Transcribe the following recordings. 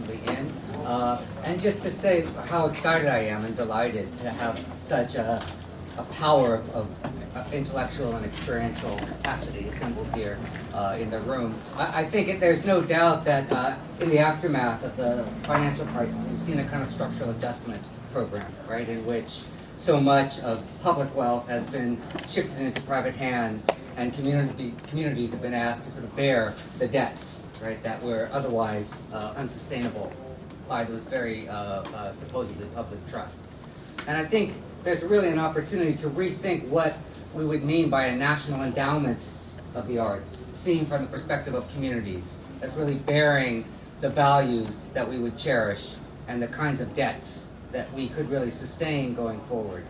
actively in. And just to say how excited I am and delighted to have such a power of intellectual and experiential capacity assembled here in the room. I think there's no doubt that in the aftermath of the financial crisis, we've seen a kind of structural adjustment program, right, in which so much of public wealth has been shifted into private hands, and communities have been asked to sort of bear the debts, right, that were otherwise unsustainable by those very supposedly public trusts. And I think there's really an opportunity to rethink what we would mean by a national endowment of the arts, seen from the perspective of communities, as really bearing the values that we would cherish and the kinds of debts that we could really sustain going forward.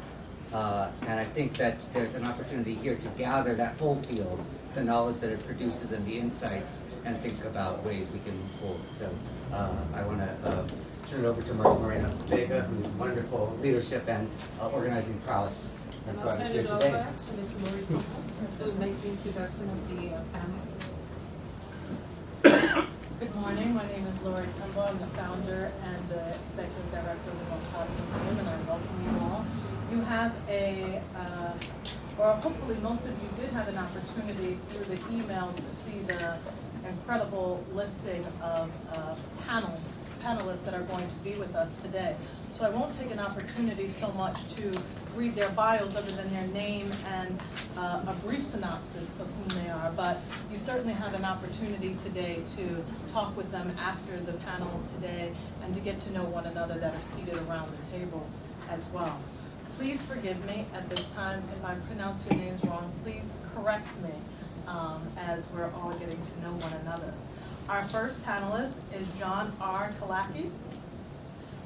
And I think that there's an opportunity here to gather that whole field, the knowledge that it produces and the insights, and think about ways we can move forward. So I want to turn it over to Marina Vega, whose wonderful leadership and organizing prowess has brought us here today. I'll turn it over to Ms. Lori who will make the introduction of the panelists. Good morning. My name is Lori Kimball. I'm the founder and the executive director of the Roundtable Museum, and I welcome you all. You have or hopefully most of you did have an opportunity through the email to see the incredible listing of panelists that are going to be with us today. So I won't take an opportunity so much to read their bios other than their name and a brief synopsis of whom they are, but you certainly have an opportunity today to talk with them after the panel today and to get to know one another that are seated around the table as well. Please forgive me at this time if I pronounce your names wrong. Please correct me as we're all getting to know one another. Our first panelist is John R. Kalaki.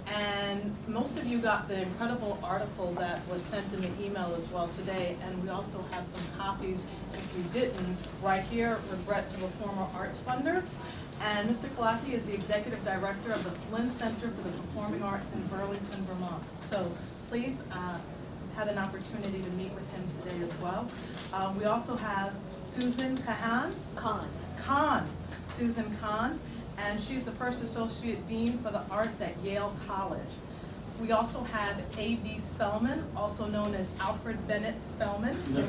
And most of you got the incredible article that was sent in the email as well today, and we also have some copies, if you didn't, right here, Regrets of a Former Arts Funder. And Mr. Kalaki is the Executive Director of the Flynn Center for the Performing Arts in Burlington, Vermont. So please have an opportunity to meet with him today as well. We also have Susan Kahn. Susan Kahn, and she's the first Associate Dean for the Arts at Yale College. We also have A.B. Spellman, also known as Alfred Bennett Spellman. But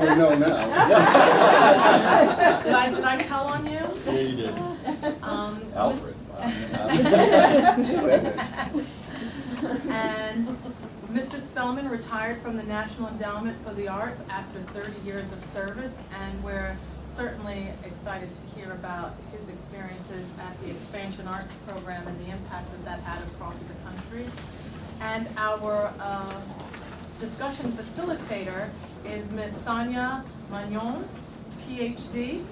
we know now. Did I tell on you? Yeah, you did. Alfred. And Mr. Spellman retired from the National Endowment for the Arts after 30 years of service, and we're certainly excited to hear about his experiences at the Expansion Arts Program and the impact that that had across the country. And our discussion facilitator is Ms. Sonia Magnon, PhD,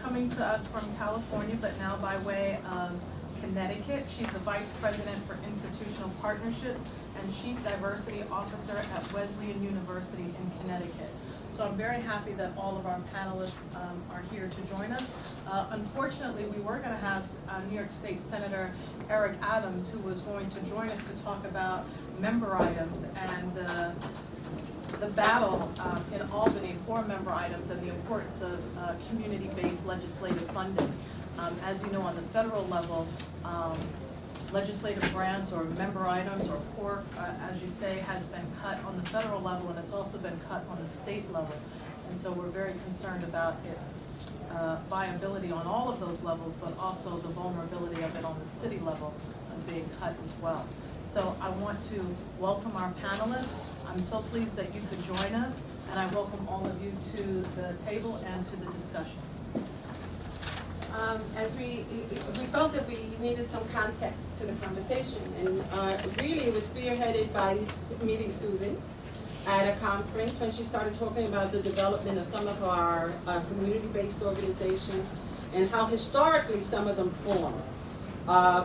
coming to us from California, but now by way of Connecticut. She's the Vice President for Institutional Partnerships and Chief Diversity Officer at Wesleyan University in Connecticut. So I'm very happy that all of our panelists are here to join us. Unfortunately, we were going to have New York State Senator Eric Adams, who was going to join us to talk about member items and the battle in Albany for member items and the importance of community-based legislative funding. As you know, on the federal level, legislative grants or member items or pork, as you say, has been cut on the federal level, and it's also been cut on the state level. And so we're very concerned about its viability on all of those levels, but also the vulnerability of it on the city level of being cut as well. So I want to welcome our panelists. I'm so pleased that you could join us, and I welcome all of you to the table and to the discussion. As we felt that we needed some context to the conversation, and really it was spearheaded by meeting Susan at a conference when she started talking about the development of some of our community-based organizations and how historically some of them formed,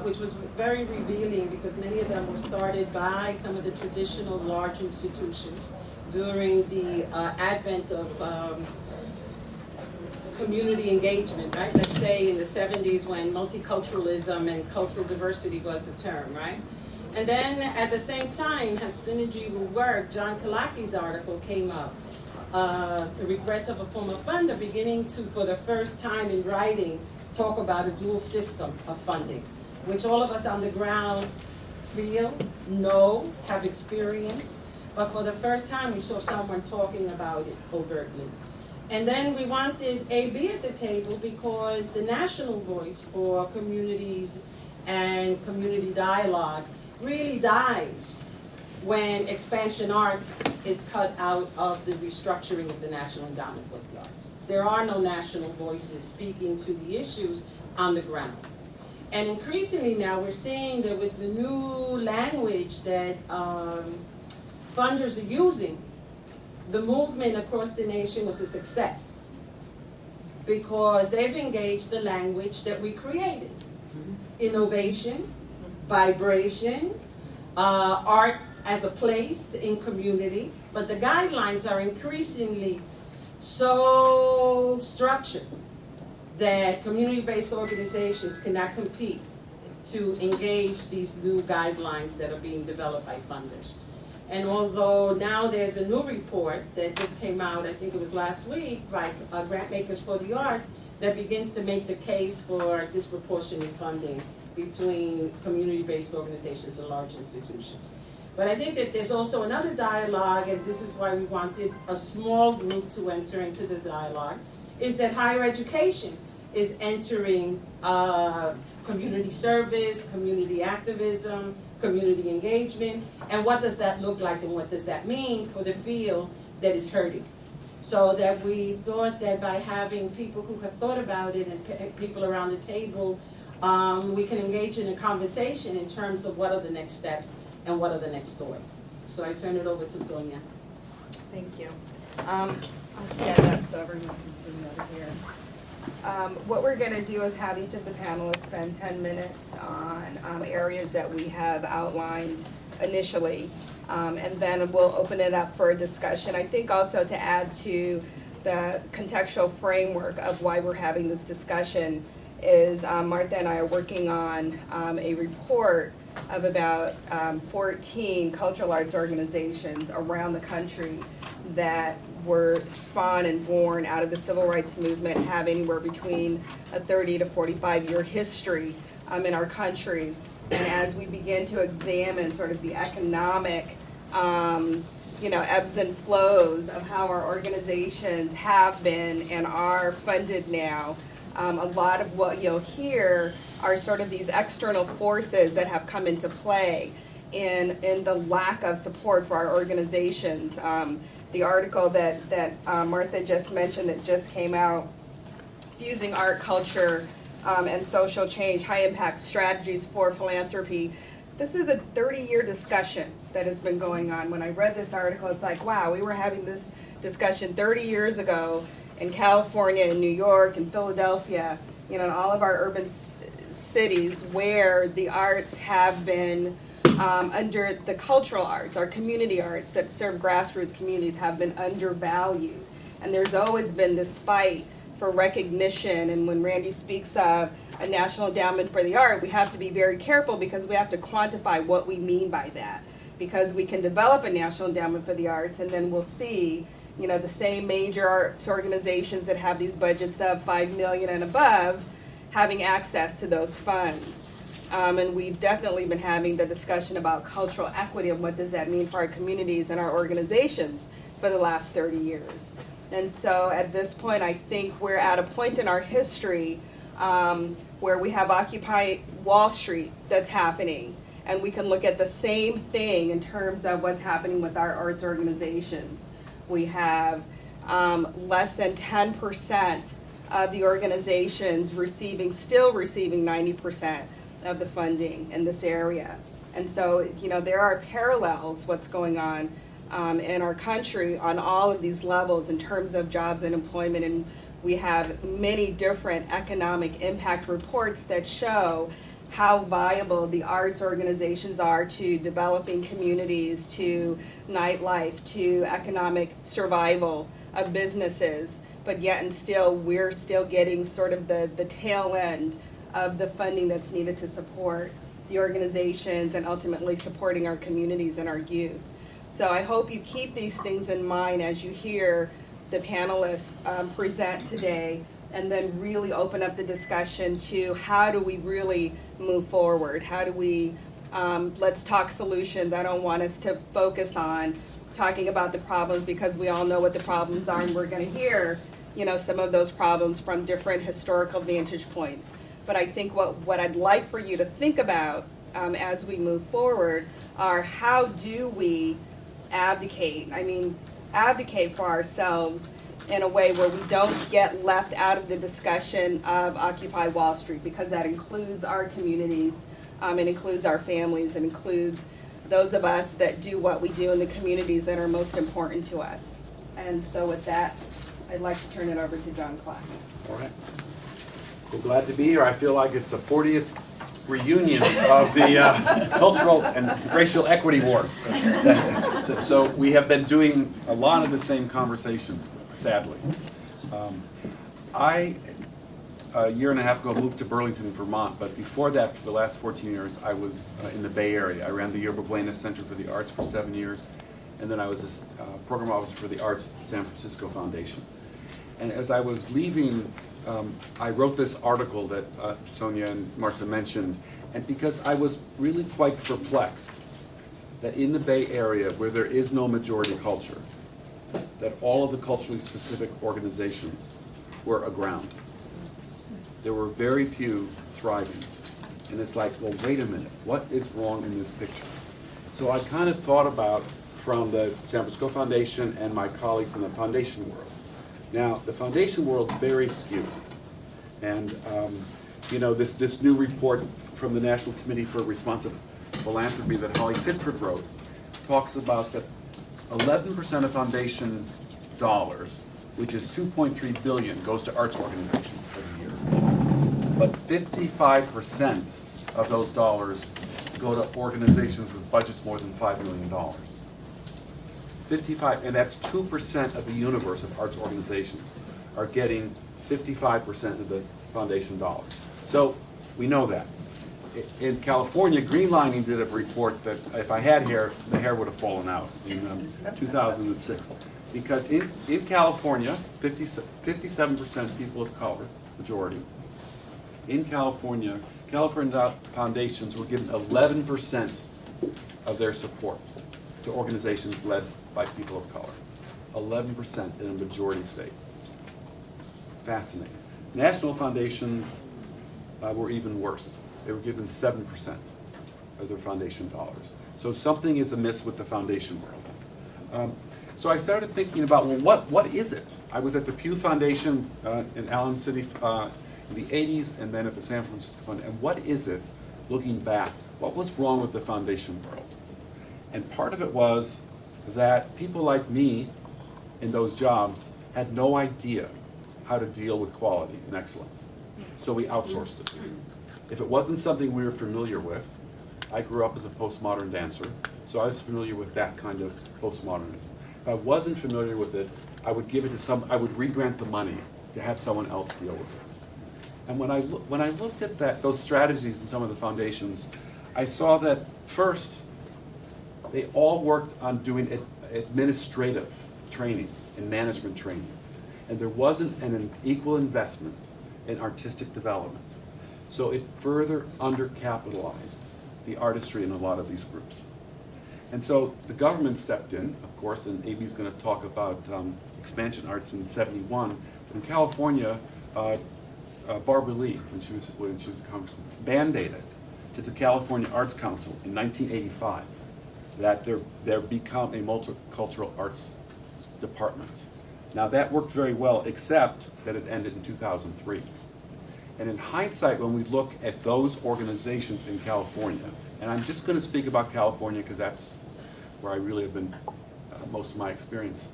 which was very revealing because many of them were started by some of the traditional large institutions during the advent of community engagement, right? Let's say in the 70s when multiculturalism and cultural diversity was the term, right? And then at the same time, had synergy will work, John Kalaki's article came up the regrets of a former funder beginning to, for the first time in writing, talk about a dual system of funding, which all of us on the ground feel, know, have experienced, but for the first time we saw someone talking about it overtly. And then we wanted AB at the table because the national voice for communities and community dialogue really dies when expansion arts is cut out of the restructuring of the National Endowment for the Arts. There are no national voices speaking to the issues on the ground. And increasingly now we're seeing that with the new language that funders are using, the movement across the nation was a success because they've engaged the language that we created. Innovation, vibration, art as a place in community, but the guidelines are increasingly so structured that community-based organizations cannot compete to engage these new guidelines that are being developed by funders. And although now there's a new report that just came out, I think it was last week, by Grant Makers for the Arts, that begins to make the case for disproportionate funding between community-based organizations and large institutions. But I think that there's also another dialogue, and this is why we wanted a small group to enter into the dialogue, is that higher education is entering community service, community activism, community engagement, and what does that look like and what does that mean for the field that is hurting? So that we thought that by having people who have thought about it and people around the table, we can engage in a conversation in terms of what are the next steps and what are the next thoughts. So I turn it over to Sonia. Thank you. I'll stand up so everyone can see me over here. What we're going to do is have each of the panelists spend 10 minutes on areas that we have outlined initially, and then we'll open it up for a discussion. I think also to add to the contextual framework of why we're having this discussion is Martha and I are working on a report of about 14 cultural arts organizations around the country that were spawned and born out of the civil rights movement, have anywhere between a 30 to 45 year history in our country. And as we begin to examine sort of the economic ebbs and flows of how our organizations have been and are funded now, a lot of what you'll hear are sort of these external forces that have come into play in the lack of support for our organizations. The article that Martha just mentioned that just came out, Fusing Art, Culture, and Social Change, High Impact Strategies for Philanthropy. This is a 30-year discussion that has been going on. When I read this article, it's like, wow, we were having this discussion 30 years ago in California, in New York, in Philadelphia, in all of our urban cities where the arts have been under the cultural arts, our community arts that serve grassroots communities have been undervalued. And there's always been this fight for recognition. And when Randy speaks of a National Endowment for the Art, we have to be very careful because we have to quantify what we mean by that. Because we can develop a National Endowment for the Arts and then we'll see, the same major arts organizations that have these budgets of $5 million and above having access to those funds. And we've definitely been having the discussion about cultural equity and what does that mean for our communities and our organizations for the last 30 years. And so at this point, I think we're at a point in our history where we have Occupy Wall Street that's happening. And we can look at the same thing in terms of what's happening with our arts organizations. We have less than 10% of the organizations still receiving 90% of the funding in this area. And so, there are parallels what's going on in our country on all of these levels in terms of jobs and employment. And we have many different economic impact reports that show how viable the arts organizations are to developing communities, to nightlife, to economic survival of businesses. But yet and still, we're still getting sort of the tail end of the funding that's needed to support the organizations and ultimately supporting our communities and our youth. So I hope you keep these things in mind as you hear the panelists present today, and then really open up the discussion to how do we really move forward? How do we, let's talk solutions. I don't want us to focus on talking about the problems, because we all know what the problems are, and we're gonna hear, you know, some of those problems from different historical vantage points. But I think what I'd like for you to think about as we move forward are, how do we advocate for ourselves in a way where we don't get left out of the discussion of Occupy Wall Street, because that includes our communities, it includes our families, it includes those of us that do what we do in the communities that are most important to us. And so with that, I'd like to turn it over to John Clark. All right. Well, glad to be here. I feel like it's the 40th reunion of the cultural and racial equity wars. So we have been doing a lot of the same conversation, sadly. I, a year and a half ago, moved to Burlington, Vermont, but before that, for the last 14 years, I was in the Bay Area. I ran the Yerba Buena Center for the Arts for 7 years, and then I was a program officer for the Arts at the San Francisco Foundation. And as I was leaving, I wrote this article that Sonia and Martha mentioned, and because I was really quite perplexed that in the Bay Area, where there is no majority culture, that all of the culturally specific organizations were aground. There were very few thriving. And it's like, well, wait a minute, what is wrong in this picture? So I kind of thought about, from the San Francisco Foundation and my colleagues in the foundation world. Now, the foundation world is very skewed. And, you know, this new report from the National Committee for Responsive Philanthropy that Holly Sidford wrote talks about that 11% of foundation dollars, which is $2.3 billion, goes to arts organizations every year. But 55% of those dollars go to organizations with budgets more than $5 million. 55, and that's 2% of the universe of arts organizations are getting 55% of the foundation dollars. So we know that. In California, Greenlining did a report that if I had hair, the hair would have fallen out in 2006. Because in California, 57% people of color, majority. In California, California foundations were given 11% of their support to organizations led by people of color. 11% in a majority state. Fascinating. National foundations were even worse. They were given 7% of their foundation dollars. So something is amiss with the foundation world. So I started thinking about, well, what is it? I was at the Pew Foundation in Allen City in the 80s, and then at the San Francisco Foundation. And what is it, looking back, what was wrong with the foundation world? And part of it was that people like me in those jobs had no idea how to deal with quality and excellence. So we outsourced it. If it wasn't something we were familiar with, I grew up as a postmodern dancer, so I was familiar with that kind of postmodernism. If I wasn't familiar with it, I would give it to I would re-grant the money to have someone else deal with it. And when I looked at those strategies in some of the foundations, I saw that first, they all worked on doing administrative training and management training. And there wasn't an equal investment in artistic development. So it further undercapitalized the artistry in a lot of these groups. And so the government stepped in, of course, and AB's going to talk about expansion arts in '71. In California, Barbara Lee, when she was a congresswoman, mandated to the California Arts Council in 1985 that there become a multicultural arts department. Now that worked very well, except that it ended in 2003. And in hindsight, when we look at those organizations in California, and I'm just going to speak about California because that's where I really have been most of my experience,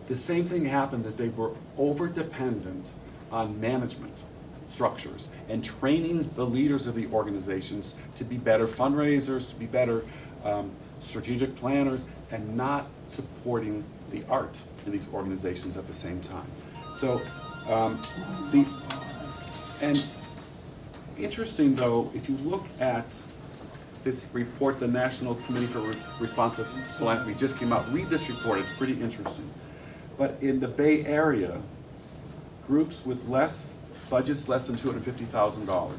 the same thing happened, that they were over-dependent on management structures and training the leaders of the organizations to be better fundraisers, to be better strategic planners, and not supporting the art in these organizations at the same time. So, and interesting though, if you look at this report, the National Committee for Responsive Philanthropy just came out. Read this report, it's pretty interesting. But in the Bay Area, groups with budgets less than $250,000,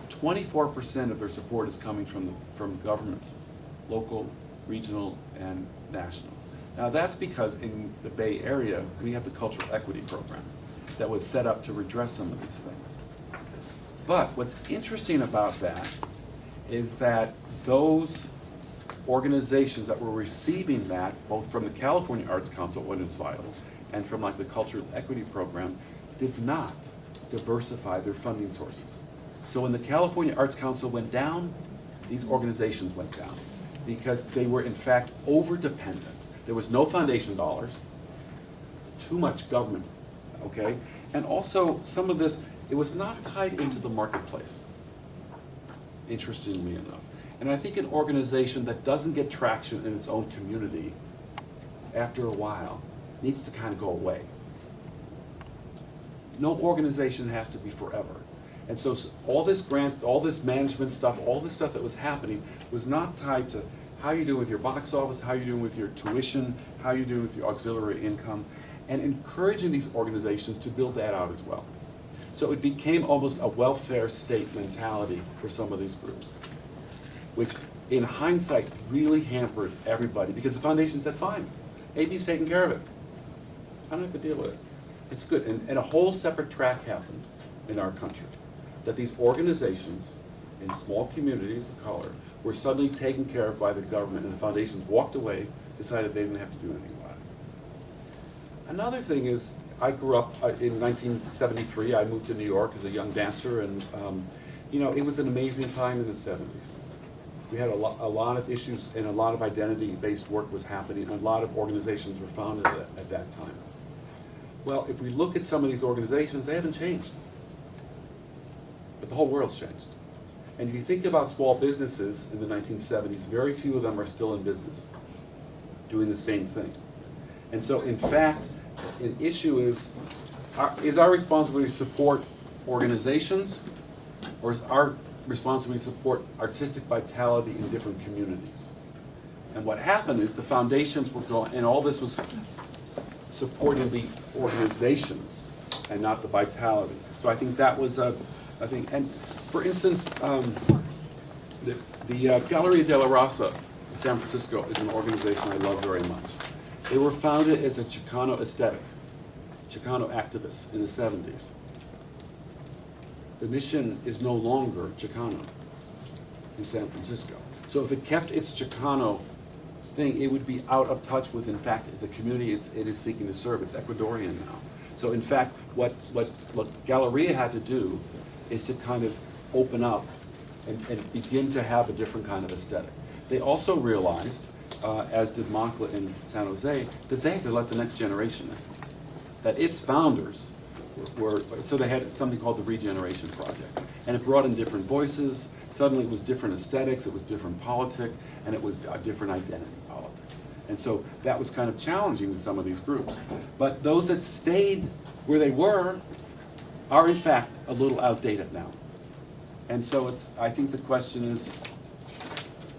24% of their support is coming from government, local, regional, and national. Now that's because in the Bay Area, we have the Cultural Equity Program that was set up to redress some of these things. But what's interesting about that is that those organizations that were receiving that, both from the California Arts Council when it's vital, and from like the Cultural Equity Program, did not diversify their funding sources. So when the California Arts Council went down, these organizations went down because they were in fact over-dependent. There was no foundation dollars, too much government, okay? And also some of this, it was not tied into the marketplace, interestingly enough. And I think an organization that doesn't get traction in its own community, after a while, needs to kind of go away. No organization has to be forever. And so all this grant, all this management stuff, all this stuff that was happening was not tied to how you're doing with your box office, how you're doing with your tuition, how you're doing with your auxiliary income, and encouraging these organizations to build that out as well. So it became almost a welfare state mentality for some of these groups, which in hindsight really hampered everybody because the foundation said, fine, AB's taking care of it. I don't have to deal with it. It's good. And a whole separate track happened in our country, that these organizations in small communities of color were suddenly taken care of by the government, and the foundations walked away, decided they didn't have to do anything about it. Another thing is, I grew up in 1973. I moved to New York as a young dancer, and you know, it was an amazing time in the 70s. We had a lot of issues, and a lot of identity-based work was happening, and a lot of organizations were founded at that time. Well, if we look at some of these organizations, they haven't changed. But the whole world's changed. And if you think about small businesses in the 1970s, very few of them are still in business, doing the same thing. And so, in fact, an issue is our responsibility to support organizations, or is our responsibility to support artistic vitality in different communities? And what happened is the foundations were going, and all this was supporting the organizations and not the vitality. So I think that was and for instance, the Galleria de la Raza in San Francisco is an organization I love very much. They were founded as a Chicano aesthetic, Chicano activists in the 70s. The mission is no longer Chicano in San Francisco. So if it kept its Chicano thing, it would be out of touch with, in fact, the community it is seeking to serve. It's Ecuadorian now. So in fact, what Galleria had to do is to kind of open up and begin to have a different kind of aesthetic. They also realized, as did Moncla in San Jose, that they had to let the next generation in. That its founders so they had something called the Regeneration Project. And it brought in different voices. Suddenly it was different aesthetics, it was different politic, and it was a different identity politic. And so that was kind of challenging to some of these groups. But those that stayed where they were are in fact a little outdated now. And so I think the question is,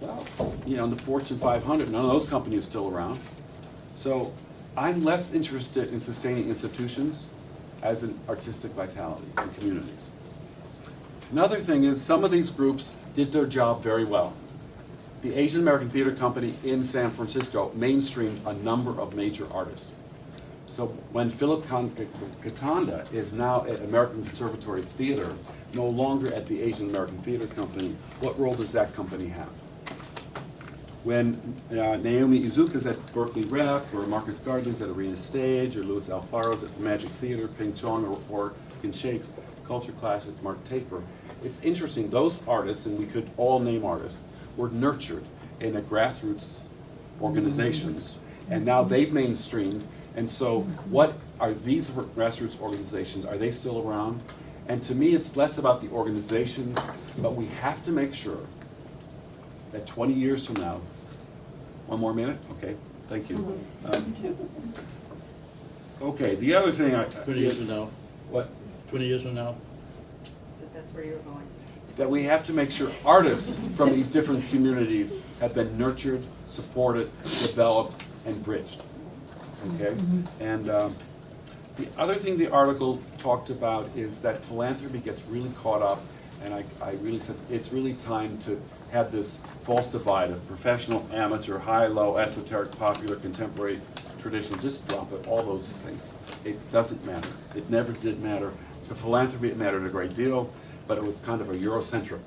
well, you know, in the Fortune 500, none of those companies are still around. So I'm less interested in sustaining institutions as an artistic vitality in communities. Another thing is some of these groups did their job very well. The Asian American Theater Company in San Francisco mainstreamed a number of major artists. So when Philip Katanda is now at American Conservatory Theater, no longer at the Asian American Theater Company, what role does that company have? When Naomi Izuka's at Berkeley Rep, or Marcus Gardner's at Arena Stage, or Louis Alfaro's at Magic Theater, Ping Chong, or in Shakes, Culture Clash at Mark Taper, it's interesting, those artists, and we could all name artists, were nurtured in a grassroots organizations, and now they've mainstreamed, and so what are these grassroots organizations, are they still around? And to me, it's less about the organizations, but we have to make sure that 20 years from now, one more minute? Okay, thank you. Okay, the other thing 20 years from now. What? 20 years from now. That's where you're going. That we have to make sure artists from these different communities have been nurtured, supported, developed, and bridged. okay? And the other thing the article talked about is that philanthropy gets really caught up, and I really said, it's really time to have this false divide of professional, amateur, high, low, esoteric, popular, contemporary, traditional, just drop it, all those things. It doesn't matter. It never did matter. To philanthropy, it mattered a great deal, but it was kind of a Eurocentric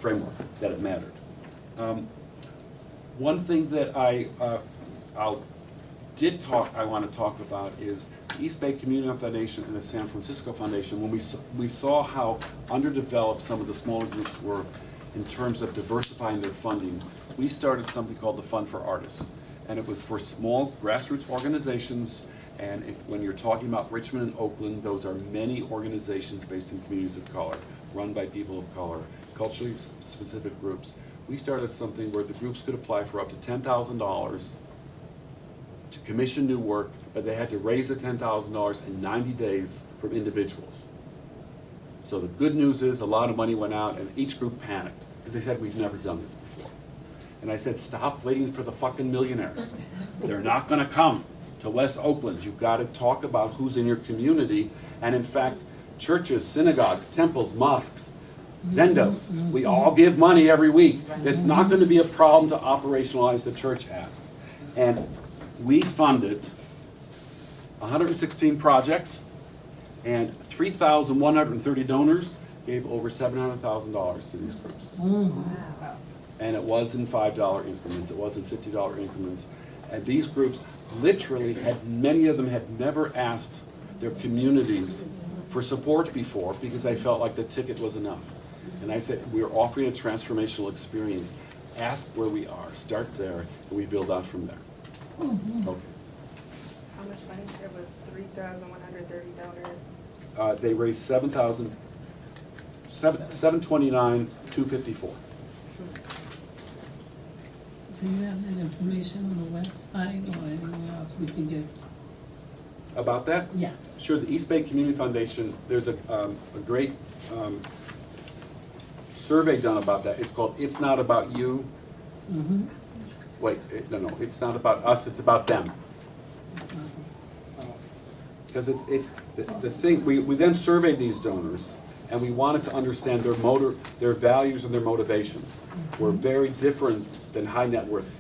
framework that it mattered. One thing that I want to talk about is the East Bay Community Foundation and the San Francisco Foundation. When we saw how underdeveloped some of the smaller groups were in terms of diversifying their funding, we started something called the Fund for Artists. And it was for small grassroots organizations, and when you're talking about Richmond and Oakland, those are many organizations based in communities of color, run by people of color, culturally specific groups. We started something where the groups could apply for up to $10,000 to commission new work, but they had to raise the $10,000 in 90 days from individuals. So the good news is a lot of money went out, and each group panicked because they said, we've never done this before. And I said, stop waiting for the fucking millionaires. They're not gonna come to West Oakland. You've got to talk about who's in your community. And in fact, churches, synagogues, temples, mosques, zendos, we all give money every week. It's not going to be a problem to operationalize the church ask. And we funded 116 projects, and 3,130 donors gave over $700,000 to these groups. And it was in $5 increments, it was in $50 increments. And these groups literally many of them had never asked their communities for support before because they felt like the ticket was enough. And I said, we're offering a transformational experience. Ask where we are, start there, and we build out from there. Okay. How much money? There was 3,130 donors. They raised $729,254. Do you have that information on the website or anywhere else we can get? About that? Yeah. Sure, the East Bay Community Foundation, there's a great survey done about that. It's called It's Not About You. Mm-hmm. Wait, no, it's not about us, it's about them. Because the thing, we then surveyed these donors, and we wanted to understand their values and their motivations were very different than high net worth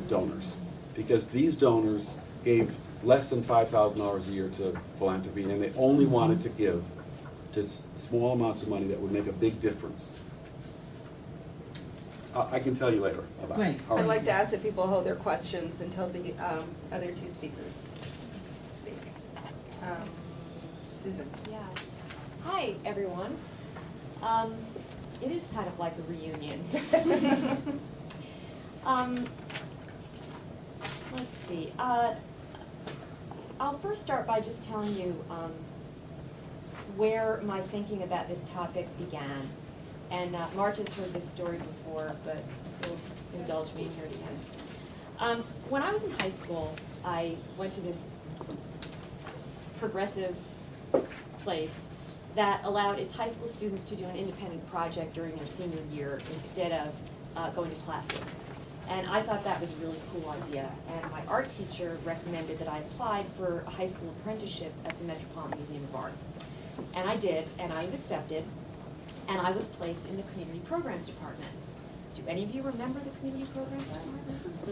donors. Because these donors gave less than $5,000 a year to philanthropy, and they only wanted to give to small amounts of money that would make a big difference. I can tell you later about it. Great. All right. I'd like to ask that people hold their questions until the other two speakers speak. Susan. Yeah. Hi, everyone. It is kind of like a reunion. Let's see. I'll first start by just telling you where my thinking about this topic began. And March has heard this story before, but he'll indulge me here again. When I was in high school, I went to this progressive place that allowed its high school students to do an independent project during their senior year instead of going to classes. And I thought that was a really cool idea. And my art teacher recommended that I applied for a high school apprenticeship at the Metropolitan Museum of Art. And I did, and I was accepted, and I was placed in the Community Programs Department. Do any of you remember the Community Programs Department?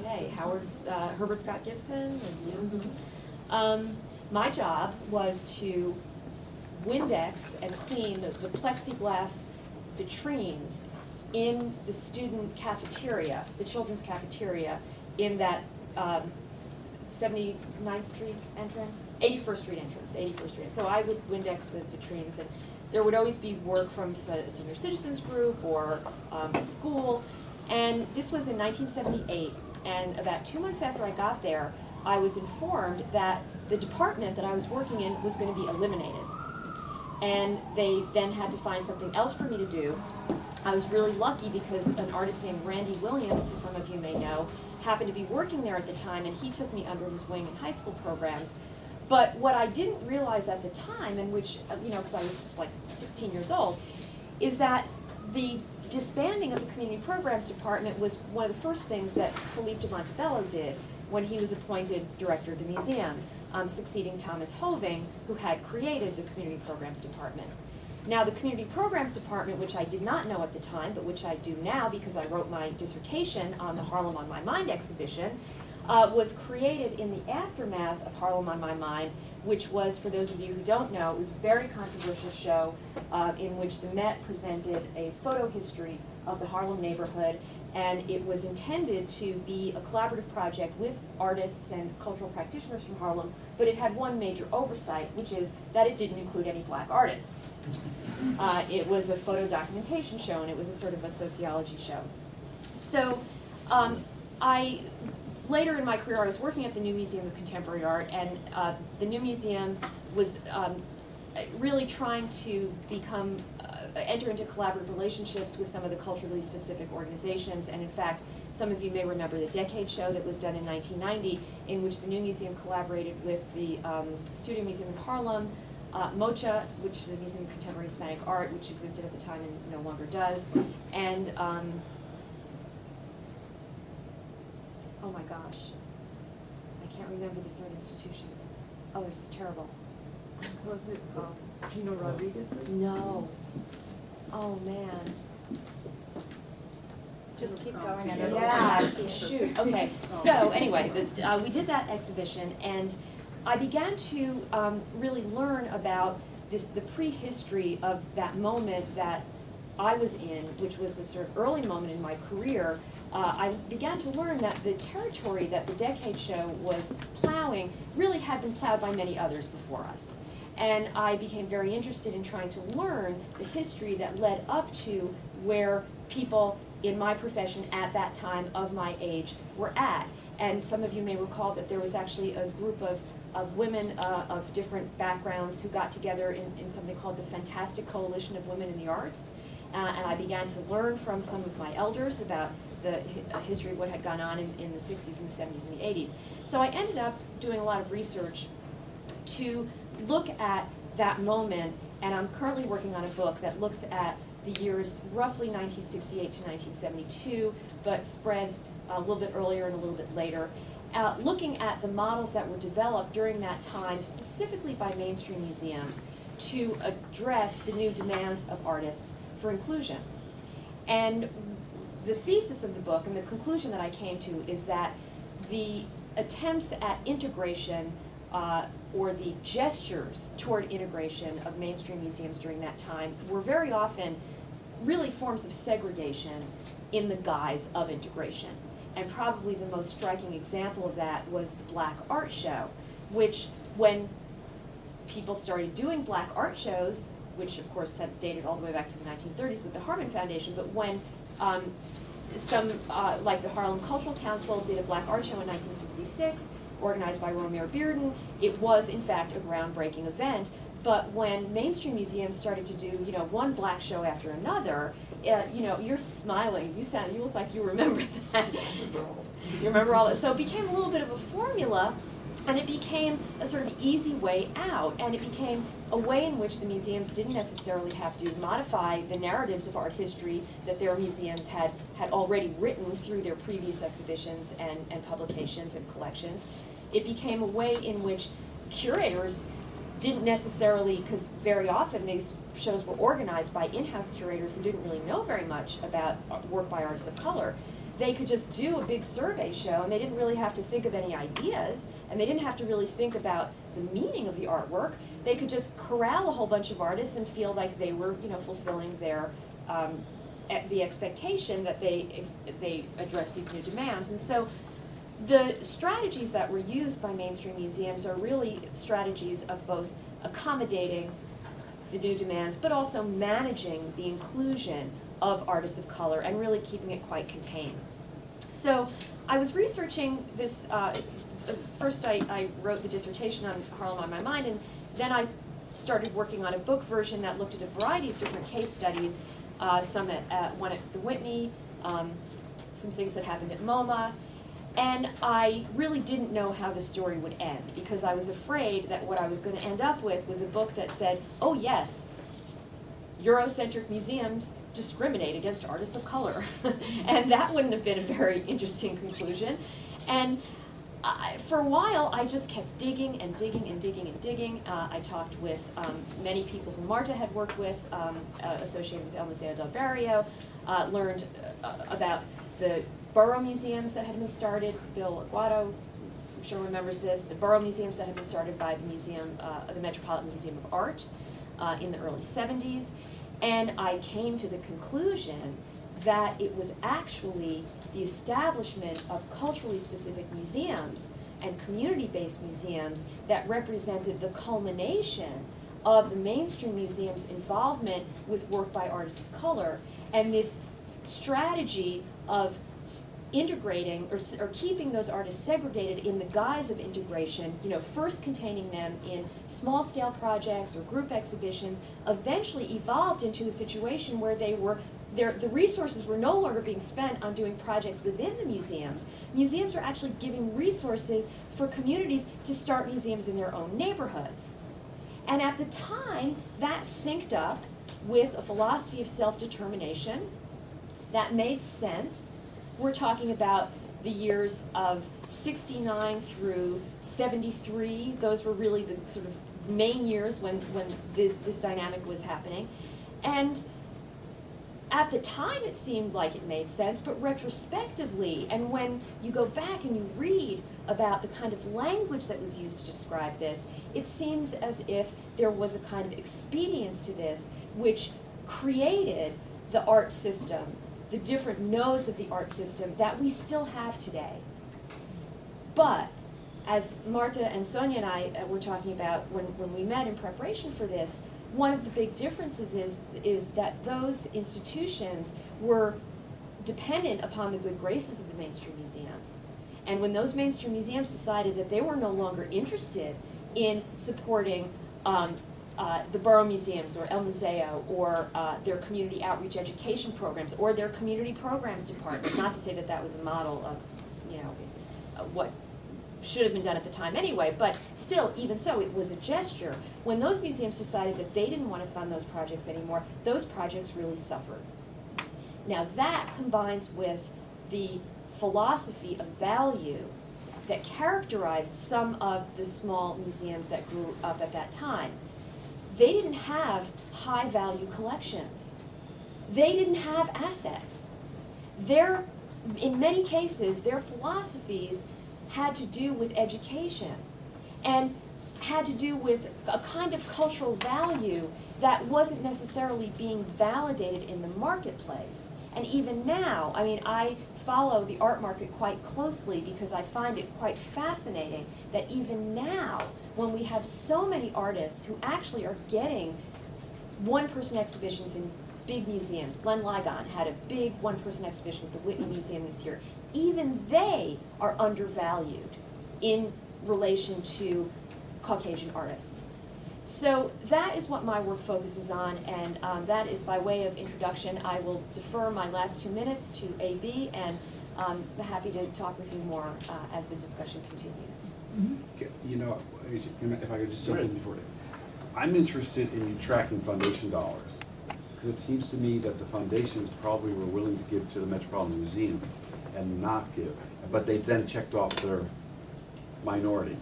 Hey, Herbert Scott Gibson, and my job was to Windex and clean the plexiglass vitrines in the student cafeteria, the children's cafeteria, in that 79th Street entrance, 81st Street entrance, the 81st Street. So I would Windex the vitrines, and there would always be work from a senior citizens group or a school. And this was in 1978, and about 2 months after I got there, I was informed that the department that I was working in was going to be eliminated. And they then had to find something else for me to do. I was really lucky because an artist named Randy Williams, who some of you may know, happened to be working there at the time, and he took me under his wing in high school programs. But what I didn't realize at the time, and which, because I was like 16 years old, is that the disbanding of the Community Programs Department was one of the first things that Philippe de Montebello did when he was appointed director of the museum, succeeding Thomas Hoving, who had created the Community Programs Department. Now, the Community Programs Department, which I did not know at the time, but which I do now because I wrote my dissertation on the Harlem on My Mind exhibition, was created in the aftermath of Harlem on My Mind, which was, for those of you who don't know, it was a very controversial show in which the Met presented a photo history of the Harlem neighborhood, and it was intended to be a collaborative project with artists and cultural practitioners from Harlem, but it had one major oversight, which is that it didn't include any black artists. It was a photo documentation show, and it was a sort of a sociology show. So later in my career, I was working at the New Museum of Contemporary Art, and the New Museum was really trying to enter into collaborative relationships with some of the culturally specific organizations. And in fact, some of you may remember the Decade Show that was done in 1990, in which the New Museum collaborated with the Studio Museum in Harlem, MOCHA, which is the Museum of Contemporary Hispanic Art, which existed at the time and no longer does, and oh my gosh, I can't remember the third institution. Oh, this is terrible. Was it Gino Rodriguez's? No. Oh, man. Just keep going. Yeah, shoot. Okay. So anyway, we did that exhibition, and I began to really learn about the prehistory of that moment that I was in, which was a sort of early moment in my career. I began to learn that the territory that the Decade Show was plowing really had been plowed by many others before us. And I became very interested in trying to learn the history that led up to where people in my profession at that time of my age were at. And some of you may recall that there was actually a group of women of different backgrounds who got together in something called the Fantastic Coalition of Women in the Arts. And I began to learn from some of my elders about the history of what had gone on in the 60s and the 70s and the 80s. So I ended up doing a lot of research to look at that moment, and I'm currently working on a book that looks at the years roughly 1968 to 1972, but spreads a little bit earlier and a little bit later, looking at the models that were developed during that time, specifically by mainstream museums, to address the new demands of artists for inclusion. And the thesis of the book and the conclusion that I came to is that the attempts at integration or the gestures toward integration of mainstream museums during that time were very often really forms of segregation in the guise of integration. And probably the most striking example of that was the Black Art Show, which when people started doing black art shows, which of course had dated all the way back to the 1930s with the Harman Foundation, but when like the Harlem Cultural Council did a black art show in 1966, organized by Romare Bearden, it was in fact a groundbreaking event. But when mainstream museums started to do, one black show after another, you're smiling. You look like you remember that. You remember all that. So it became a little bit of a formula, and it became a sort of easy way out, and it became a way in which the museums didn't necessarily have to modify the narratives of art history that their museums had already written through their previous exhibitions and publications and collections. It became a way in which curators didn't necessarily, because very often these shows were organized by in-house curators who didn't really know very much about work by artists of color. They could just do a big survey show, and they didn't really have to think of any ideas, and they didn't have to really think about the meaning of the artwork. They could just corral a whole bunch of artists and feel like they were, fulfilling their the expectation that they address these new demands. And so the strategies that were used by mainstream museums are really strategies of both accommodating the new demands, but also managing the inclusion of artists of color and really keeping it quite contained. So I was researching this, first I wrote the dissertation on Harlem on My Mind, and then I started working on a book version that looked at a variety of different case studies, some one at the Whitney, some things that happened at MoMA, and I really didn't know how the story would end, because I was afraid that what I was going to end up with was a book that said, oh yes, Eurocentric museums discriminate against artists of color. And that wouldn't have been a very interesting conclusion. And for a while, I just kept digging and digging and digging and digging. I talked with many people who Marta had worked with, associated with El Museo del Barrio, learned about the borough museums that had been started. Bill Aguado, I'm sure remembers this, the borough museums that had been started by the museum, the Metropolitan Museum of Art in the early 70s. And I came to the conclusion that it was actually the establishment of culturally specific museums and community-based museums that represented the culmination of the mainstream museum's involvement with work by artists of color, and this strategy of integrating or keeping those artists segregated in the guise of integration, you know, first containing them in small-scale projects or group exhibitions, eventually evolved into a situation where the resources were no longer being spent on doing projects within the museums. Museums were actually giving resources for communities to start museums in their own neighborhoods. And at the time, that synced up with a philosophy of self-determination that made sense. We're talking about the years of 69 through 73. Those were really the sort of main years when this dynamic was happening. And at the time, it seemed like it made sense, but retrospectively, and when you go back and you read about the kind of language that was used to describe this, it seems as if there was a kind of expedience to this, which created the art system, the different nodes of the art system that we still have today. But, as Marta and Sonia and I were talking about when we met in preparation for this, one of the big differences is that those institutions were dependent upon the good graces of the mainstream museums. And when those mainstream museums decided that they were no longer interested in supporting the borough museums or El Museo or their community outreach education programs or their community programs department, not to say that that was a model of, you know, what should have been done at the time anyway, but still, even so, it was a gesture. When those museums decided that they didn't want to fund those projects anymore, those projects really suffered. Now that combines with the philosophy of value that characterized some of the small museums that grew up at that time. They didn't have high value collections. They didn't have assets. In many cases, their philosophies had to do with education and had to do with a kind of cultural value that wasn't necessarily being validated in the marketplace. And even now, I mean, I follow the art market quite closely because I find it quite fascinating that even now, when we have so many artists who actually are getting one-person exhibitions in big museums. Glenn Ligon had a big one-person exhibition at the Whitney Museum this year. Even they are undervalued in relation to Caucasian artists. So that is what my work focuses on, and that is by way of introduction. I will defer my last 2 minutes to AB, and I'm happy to talk with you more as the discussion continues. You know, if I could just jump in before that. I'm interested in you tracking foundation dollars, because it seems to me that the foundations probably were willing to give to the Metropolitan Museum and not give, but they then checked off their minority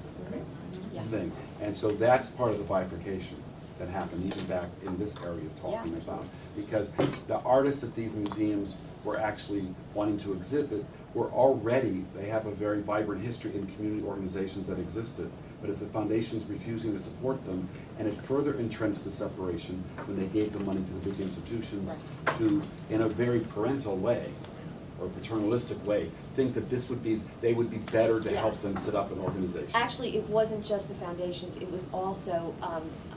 thing. And so that's part of the bifurcation that happened even back in this area talking about. Because the artists at these museums were actually wanting to exhibit were already, they have a very vibrant history in community organizations that existed. But if the foundation's refusing to support them, and it further entrenched the separation when they gave the money to the big institutions to, in a very parental way, or paternalistic way, think that this would be, they would be better to help them set up an organization. Actually, it wasn't just the foundations, it was also,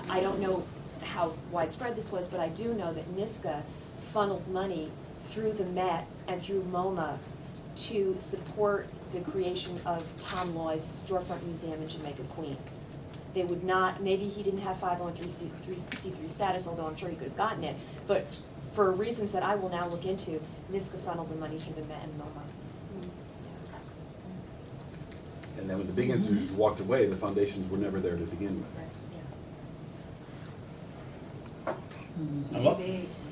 I don't know how widespread this was, but I do know that NISCA funneled money through the Met and through MoMA to support the creation of Tom Lloyd's storefront museum in Jamaica, Queens. They would not, maybe he didn't have 501c3 status, although I'm sure he could have gotten it, but for reasons that I will now look into, NISCA funneled the money through the Met and MoMA. And then when the big institutions walked away, the foundations were never there to begin with. I'm up.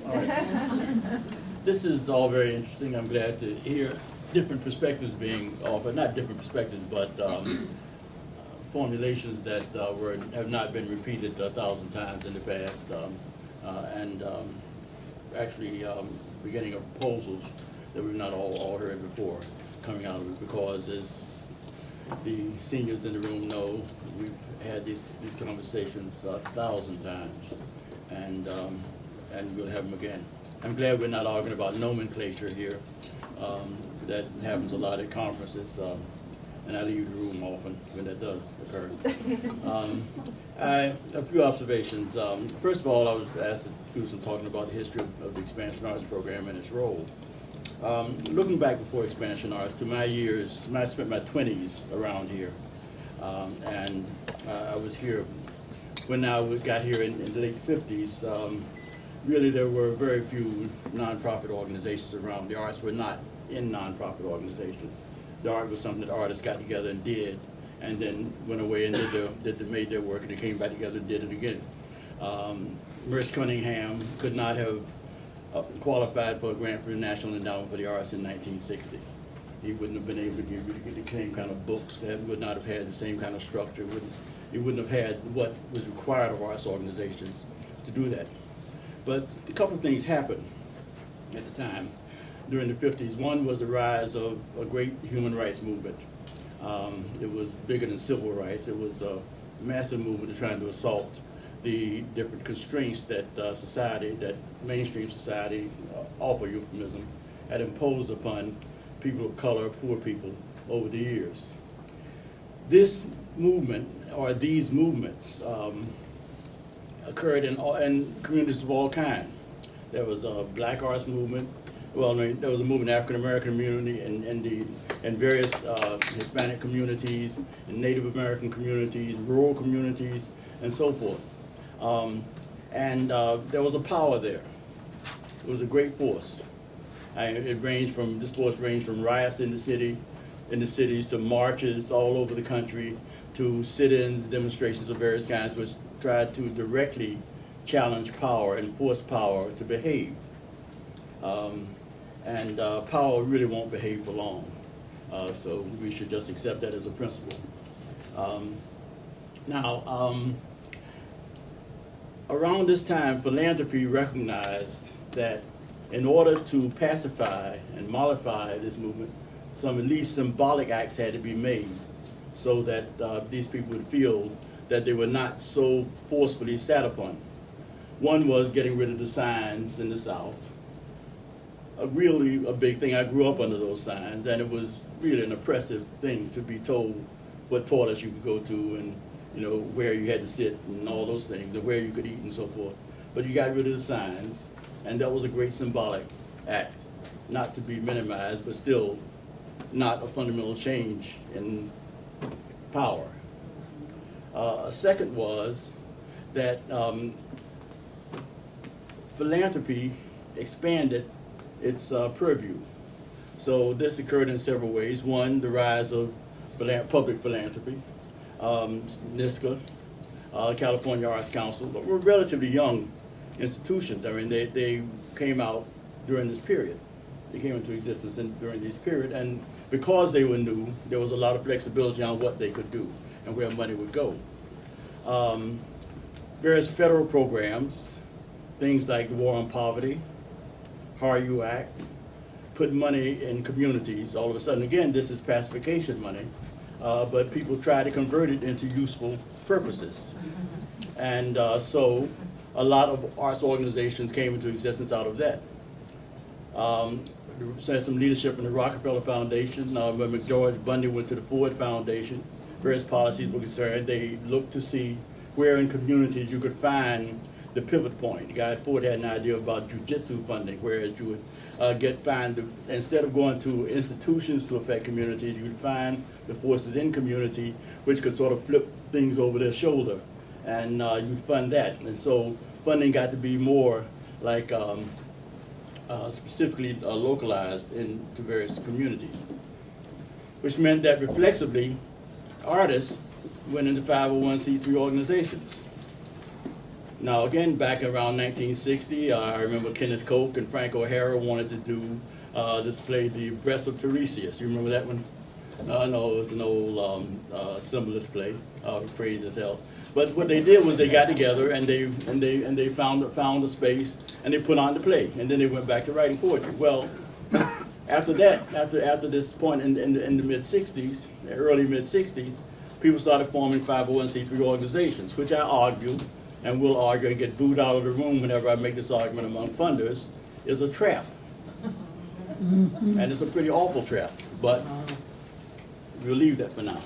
All right. This is all very interesting. I'm glad to hear different perspectives being offered, not different perspectives, but formulations that have not been repeated 1,000 times in the past, and actually beginning of proposals that we've not all heard before coming out of it, because as the seniors in the room know, we've had these conversations 1,000 times, and we'll have them again. I'm glad we're not arguing about nomenclature here. That happens a lot at conferences, and I leave the room often when that does occur. A few observations. First of all, I was asked to do some talking about the history of the Expansion Arts Program and its role. Looking back before Expansion Arts to my years, I spent my 20s around here, and I was here when I got here in the late 50s. Really, there were very few nonprofit organizations around. The arts were not in nonprofit organizations. The art was something that artists got together and did, and then went away and made their work, and they came back together and did it again. Merce Cunningham could not have qualified for a grant from the National Endowment for the Arts in 1960. He wouldn't have been able to give you the same kind of books, that would not have had the same kind of structure, he wouldn't have had what was required of arts organizations to do that. But a couple of things happened at the time during the 50s. One was the rise of a great human rights movement. It was bigger than civil rights. It was a massive movement to trying to assault the different constraints that that mainstream society, awful euphemism, had imposed upon people of color, poor people, over the years. This movement, or these movements, occurred in communities of all kinds. There was a black arts movement. Well, I mean, there was a movement in the African American community and various Hispanic communities, and Native American communities, rural communities, and so forth. There was a power there. It was a great force. This force ranged from riots in the cities to marches all over the country, to sit-ins, demonstrations of various kinds, which tried to directly challenge power and force power to behave. Power really won't behave for long. So we should just accept that as a principle. Around this time, philanthropy recognized that in order to pacify and mollify this movement, some at least symbolic acts had to be made so that these people would feel that they were not so forcefully sat upon. One was getting rid of the signs in the South. Really a big thing. I grew up under those signs, and it was really an oppressive thing to be told what toilets you could go to, and where you had to sit and all those things, and where you could eat and so forth. But you got rid of the signs, and that was a great symbolic act, not to be minimized, but still not a fundamental change in power. A second was that philanthropy expanded its purview. So this occurred in several ways. One, the rise of public philanthropy. NISCA, California Arts Council, but were relatively young institutions. I mean, they came out during this period. They came into existence during this period, and because they were new, there was a lot of flexibility on what they could do and where money would go. Various federal programs, things like the War on Poverty, HARU Act, put money in communities. All of a sudden, again, this is pacification money, but people try to convert it into useful purposes. And so a lot of arts organizations came into existence out of that. Had some leadership in the Rockefeller Foundation. When McGeorge Bundy went to the Ford Foundation, various policies were concerned. They looked to see where in communities you could find the pivot point. The guy at Ford had an idea about jujitsu funding, whereas you would instead of going to institutions to affect communities, you would find the forces in community which could sort of flip things over their shoulder, and you'd fund that. And so funding got to be more like specifically localized into various communities, which meant that reflexively, artists went into 501c3 organizations. Now, again, back around 1960, I remember Kenneth Koch and Frank O'Hara wanted to do this play, The Breast of Tiresias. You remember that one? No, it was an old symbolist play, crazy as hell. But what they did was they got together and they found a space and they put on the play, and then they went back to writing poetry. Well, after that, after this point in the mid '60s, early mid '60s, people started forming 501c3 organizations, which I argue and will argue and get booed out of the room whenever I make this argument among funders, is a trap. And it's a pretty awful trap, but we'll leave that for now.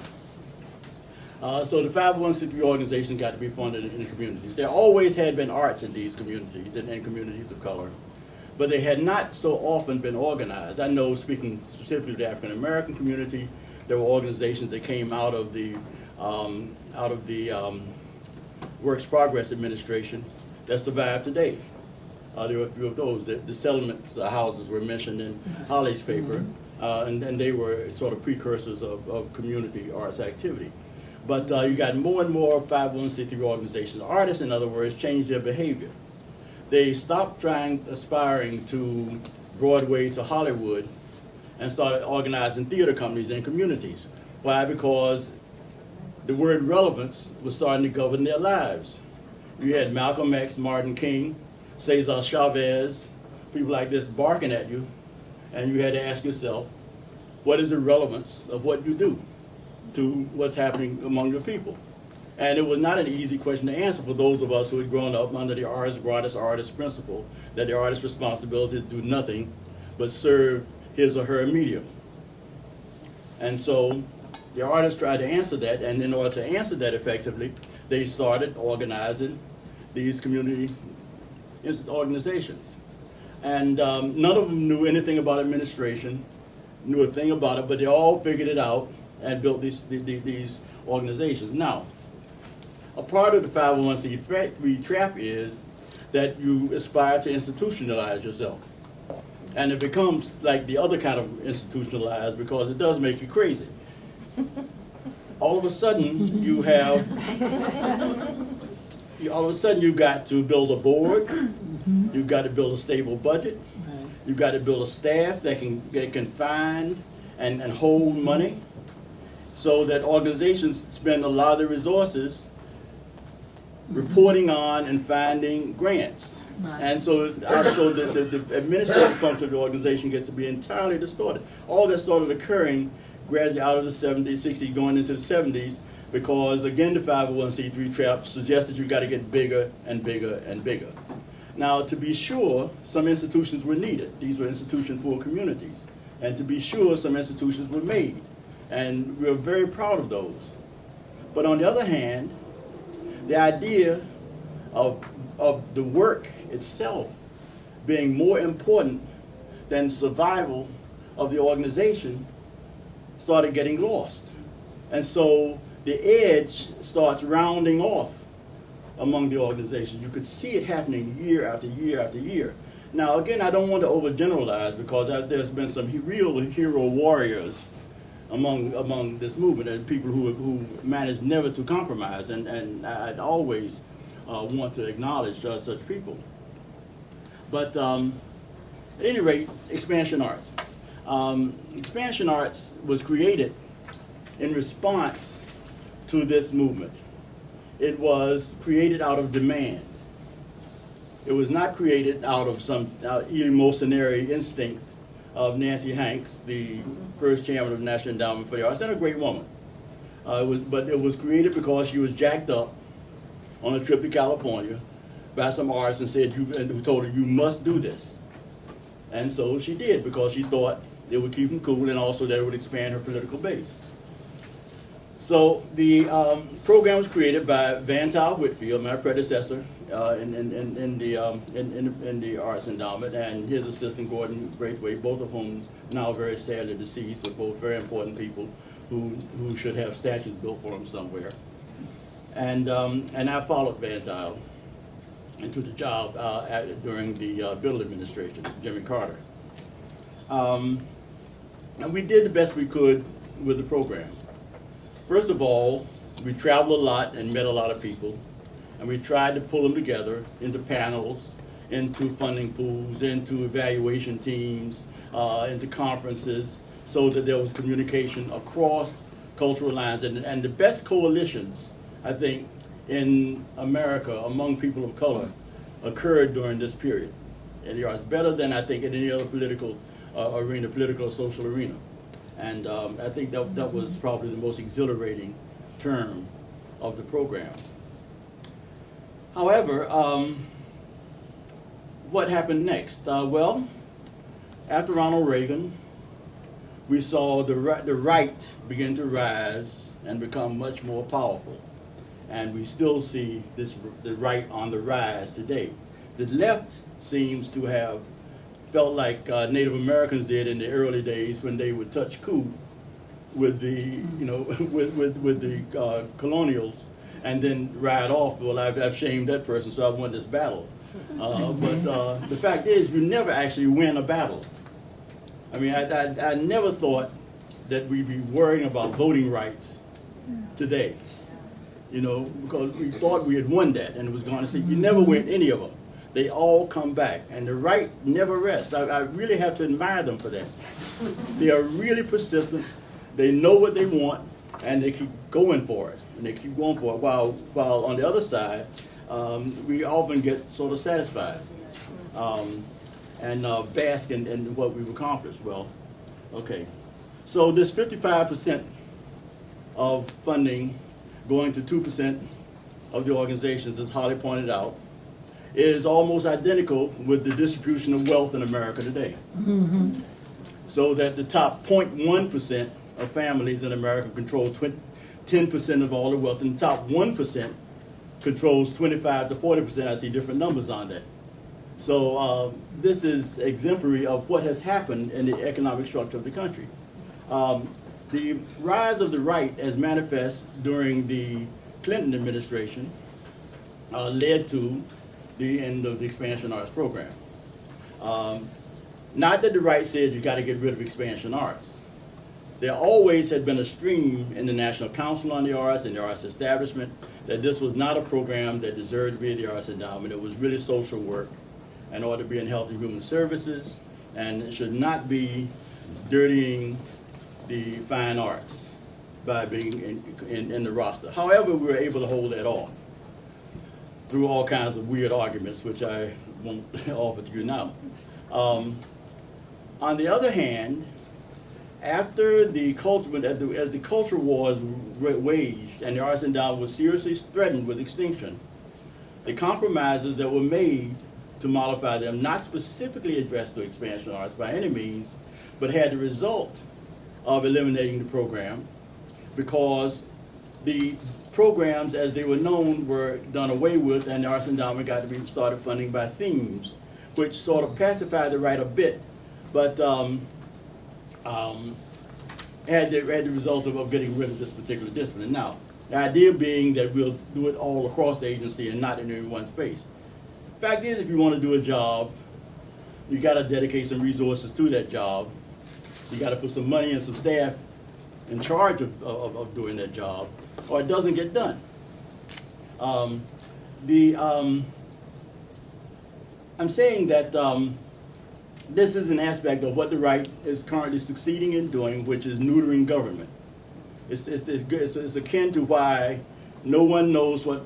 So the 501c3 organizations got to be funded in the communities. There always had been arts in these communities and in communities of color, but they had not so often been organized. I know, speaking specifically of the African American community, there were organizations that came out of the Works Progress Administration that survive today. There were a few of those. The settlement houses were mentioned in Holly's paper, and they were sort of precursors of community arts activity. But you got more and more 501c3 organizations. Artists, in other words, changed their behavior. They stopped aspiring to Broadway, to Hollywood, and started organizing theater companies and communities. Why? Because the word relevance was starting to govern their lives. You had Malcolm X, Martin King, Cesar Chavez, people like this barking at you, and you had to ask yourself, what is the relevance of what you do to what's happening among your people? And it was not an easy question to answer for those of us who had grown up under the artist principle, that the artist's responsibility is to do nothing but serve his or her medium. And so the artists tried to answer that, and in order to answer that effectively, they started organizing these community organizations. And none of them knew anything about administration, knew a thing about it, but they all figured it out and built these organizations. Now, a part of the 501c3 trap is that you aspire to institutionalize yourself. And it becomes like the other kind of institutionalized because it does make you crazy. All of a sudden, you've got to build a board, you've got to build a stable budget, you've got to build a staff that can find and hold money, so that organizations spend a lot of their resources reporting on and finding grants. And so the administrative function of the organization gets to be entirely distorted. All that started occurring gradually out of the 70s, 60s, going into the 70s, because again the 501c3 trap suggests that you've got to get bigger and bigger and bigger. Now, to be sure, some institutions were needed. These were institutions for communities. And to be sure, some institutions were made. And we're very proud of those. But on the other hand, the idea of the work itself being more important than survival of the organization started getting lost. And so the edge starts rounding off among the organizations. You could see it happening year after year after year. Now, again, I don't want to overgeneralize because there's been some real hero warriors among this movement and people who managed never to compromise, and I'd always want to acknowledge such people. But at any rate, expansion arts. Expansion arts was created in response to this movement. It was created out of demand. It was not created out of some emotionary instinct of Nancy Hanks, the first chairman of the National Endowment for the Arts, and a great woman. But it was created because she was jacked up on a trip to California by some artists and who told her, you must do this. And so she did, because she thought it would keep them cool and also that it would expand her political base. So the program was created by Van Tile Whitfield, my predecessor in the Arts Endowment, and his assistant Gordon Braithwaite, both of whom now very sadly deceased, but both very important people who should have statues built for them somewhere. And I followed Van Tile into the job during the Bill administration, Jimmy Carter. And we did the best we could with the program. First of all, we traveled a lot and met a lot of people, And we tried to pull them together into panels, into funding pools, into evaluation teams, into conferences, so that there was communication across cultural lines. And the best coalitions, I think, in America among people of color occurred during this period. And they are better than, I think, in any other political arena, political or social arena. And I think that was probably the most exhilarating term of the program. However, what happened next? Well, after Ronald Reagan, we saw the right begin to rise and become much more powerful. And we still see the right on the rise today. The left seems to have felt like Native Americans did in the early days when they would touch coup with the, with the colonials and then ride off. Well, I've shamed that person, so I've won this battle. But the fact is, you never actually win a battle. I mean, I never thought that we'd be worrying about voting rights today, because we thought we had won that and it was going to sleep. You never win any of them. They all come back, and the right never rests. I really have to admire them for that. They are really persistent. They know what they want, and they keep going for it, and they keep going for it. While on the other side, we often get sort of satisfied and bask in what we've accomplished. Well, okay. So this 55% of funding going to 2% of the organizations, as Holly pointed out, is almost identical with the distribution of wealth in America today. Mm-hmm. So that the top 0.1% of families in America control 10% of all the wealth, and the top 1% controls 25 to 40%. I see different numbers on that. So this is exemplary of what has happened in the economic structure of the country. The rise of the right, as manifest during the Clinton administration, led to the end of the Expansion Arts program. Not that the right said you got to get rid of Expansion Arts. There always had been a stream in the National Council on the Arts and the Arts Establishment that this was not a program that deserved to be the Arts Endowment. It was really social work in order to be in Health and Human Services, and it should not be dirtying the fine arts by being in the roster. However, we were able to hold that off through all kinds of weird arguments, which I won't offer to you now. On the other hand, after the as the culture wars waged and the Arts Endowment was seriously threatened with extinction, the compromises that were made to modify them, not specifically addressed to Expansion Arts by any means, but had the result of eliminating the program, because the programs as they were known were done away with, and the Arts Endowment got to be started funding by themes, which sort of pacified the right a bit, but had the result of getting rid of this particular discipline. Now, the idea being that we'll do it all across the agency and not in any one space. Fact is, if you want to do a job, you got to dedicate some resources to that job. You got to put some money and some staff in charge of doing that job, or it doesn't get done. I'm saying that this is an aspect of what the right is currently succeeding in doing, which is neutering government. It's akin to why no one knows what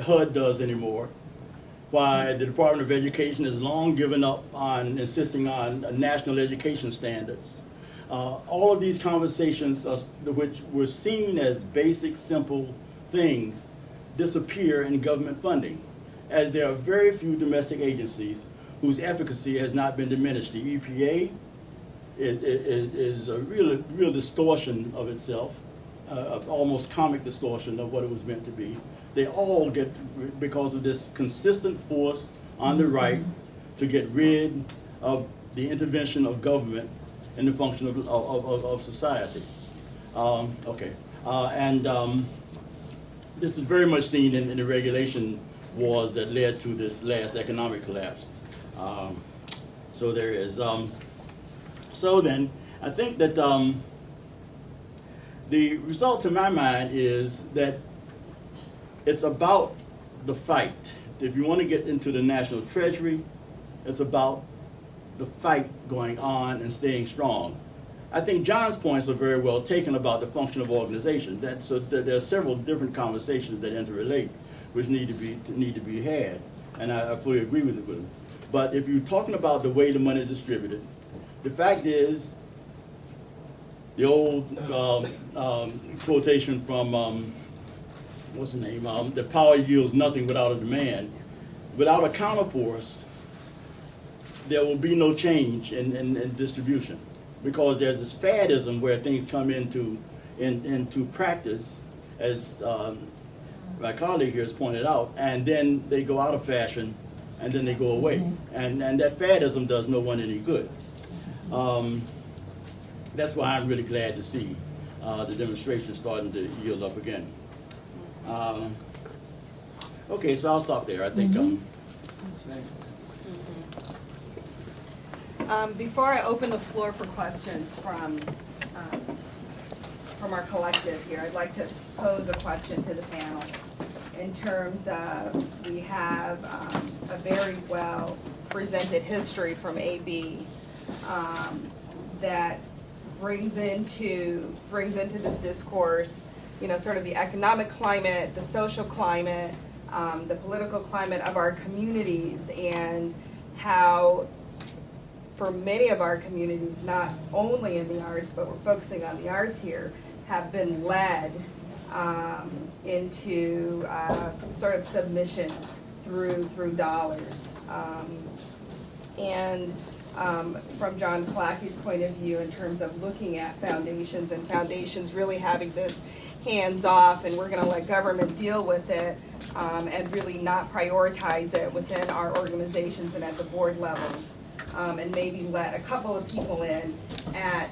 HUD does anymore, why the Department of Education has long given up on insisting on national education standards. All of these conversations, which were seen as basic, simple things, disappear in government funding, as there are very few domestic agencies whose efficacy has not been diminished. The EPA is a real distortion of itself, almost comic distortion of what it was meant to be. They all get, because of this consistent force on the right to get rid of the intervention of government in the function of society. This is very much seen in the regulation wars that led to this last economic collapse. So there is. So then, I think that the result to my mind is that it's about the fight. If you want to get into the national treasury, it's about the fight going on and staying strong. I think John's points are very well taken about the function of organization. There are several different conversations that interrelate, which need to be had, and I fully agree with him. But if you're talking about the way the money is distributed, the fact is, the old quotation from what's the name? The power yields nothing without a demand. Without a counterforce, there will be no change in distribution, because there's this faddism where things come into practice, as my colleague here has pointed out, and then they go out of fashion, and then they go away, and that faddism does no one any good. That's why I'm really glad to see the demonstration starting to yield up again. Okay, so I'll stop there. I think. That's right. Before I open the floor for questions from our collective here, I'd like to pose a question to the panel. In terms of, we have a very well presented history from AB that brings into this discourse, you know, sort of the economic climate, the social climate, the political climate of our communities, and how for many of our communities, not only in the arts, but we're focusing on the arts here, have been led into sort of submission through dollars. From John Placky's point of view, in terms of looking at foundations and foundations really having this hands off, and we're going to let government deal with it, and really not prioritize it within our organizations and at the board levels, and maybe let a couple of people in at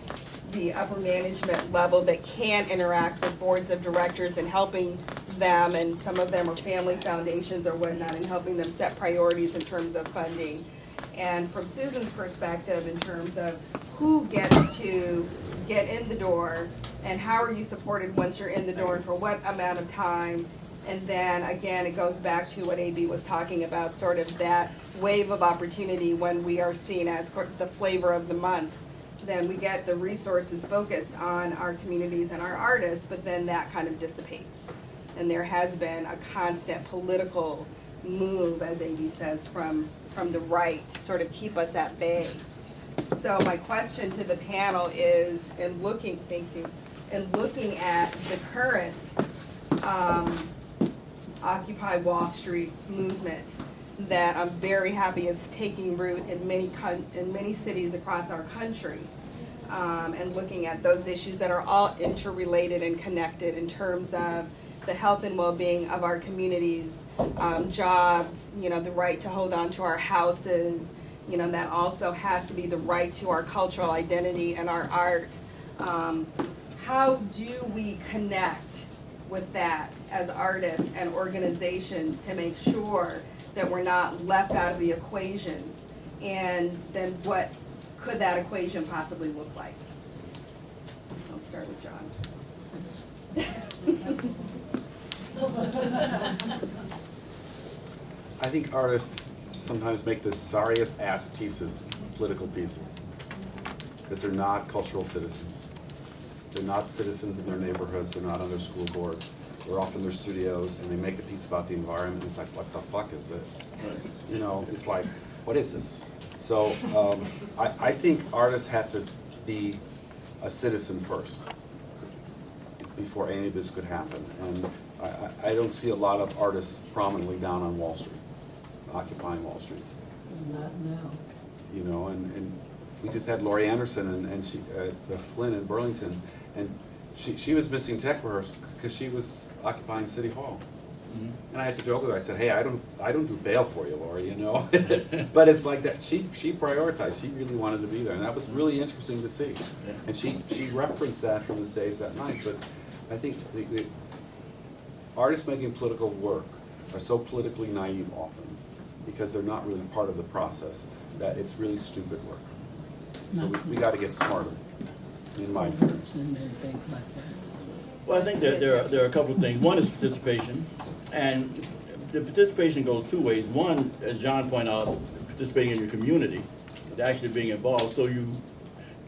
the upper management level that can interact with boards of directors and helping them, and some of them are family foundations or whatnot, and helping them set priorities in terms of funding. And from Susan's perspective, in terms of who gets to get in the door, and how are you supported once you're in the door, and for what amount of time. And then again, it goes back to what AB was talking about, sort of that wave of opportunity when we are seen as the flavor of the month. Then we get the resources focused on our communities and our artists, but then that kind of dissipates. And there has been a constant political move, as AB says, from the right to sort of keep us at bay. So my question to the panel is, in looking at the current Occupy Wall Street movement that I'm very happy is taking root in many cities across our country, and looking at those issues that are all interrelated and connected in terms of the health and well-being of our communities, jobs, you know, the right to hold on to our houses, you know, that also has to be the right to our cultural identity and our art. How do we connect with that as artists and organizations to make sure that we're not left out of the equation? And then what could that equation possibly look like? I'll start with John. I think artists sometimes make the sorriest ass pieces, political pieces, because they're not cultural citizens. They're not citizens in their neighborhoods, they're not on their school boards, they're off in their studios, and they make a piece about the environment, and it's like, what the fuck is this? You know, it's like, what is this? So, I think artists have to be a citizen first, before any of this could happen. And I don't see a lot of artists prominently down on Wall Street, occupying Wall Street. Not now. You know, and we just had Laurie Anderson and she, the Flynn in Burlington, and she was missing tech rehearsal because she was occupying City Hall. Mm-hmm. And I had to joke with her. I said, "Hey, I don't do bail for you, Laurie, you know." But it's like that. She prioritized. She really wanted to be there, and that was really interesting to see. Yeah. And she referenced that from the stage that night. But I think the artists making political work are so politically naive often because they're not really part of the process that it's really stupid work. So we got to get smarter, in my experience. And things like that. Well, I think that there are a couple of things. One is participation, And the participation goes two ways. One, as John pointed out, participating in your community, actually being involved, so you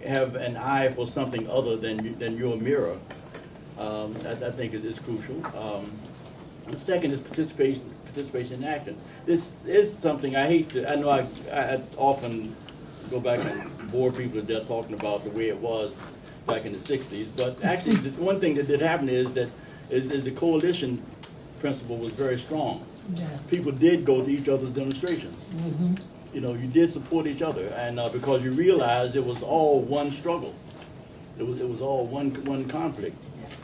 have an eye for something other than your mirror. I think it is crucial. The second is participation in action. This is something I know I often go back and bore people to death talking about the way it was back in the 60s, but actually the one thing that did happen is that the coalition principle was very strong. Yes. People did go to each other's demonstrations. You know, you did support each other, and because you realized it was all one struggle. It was all one conflict.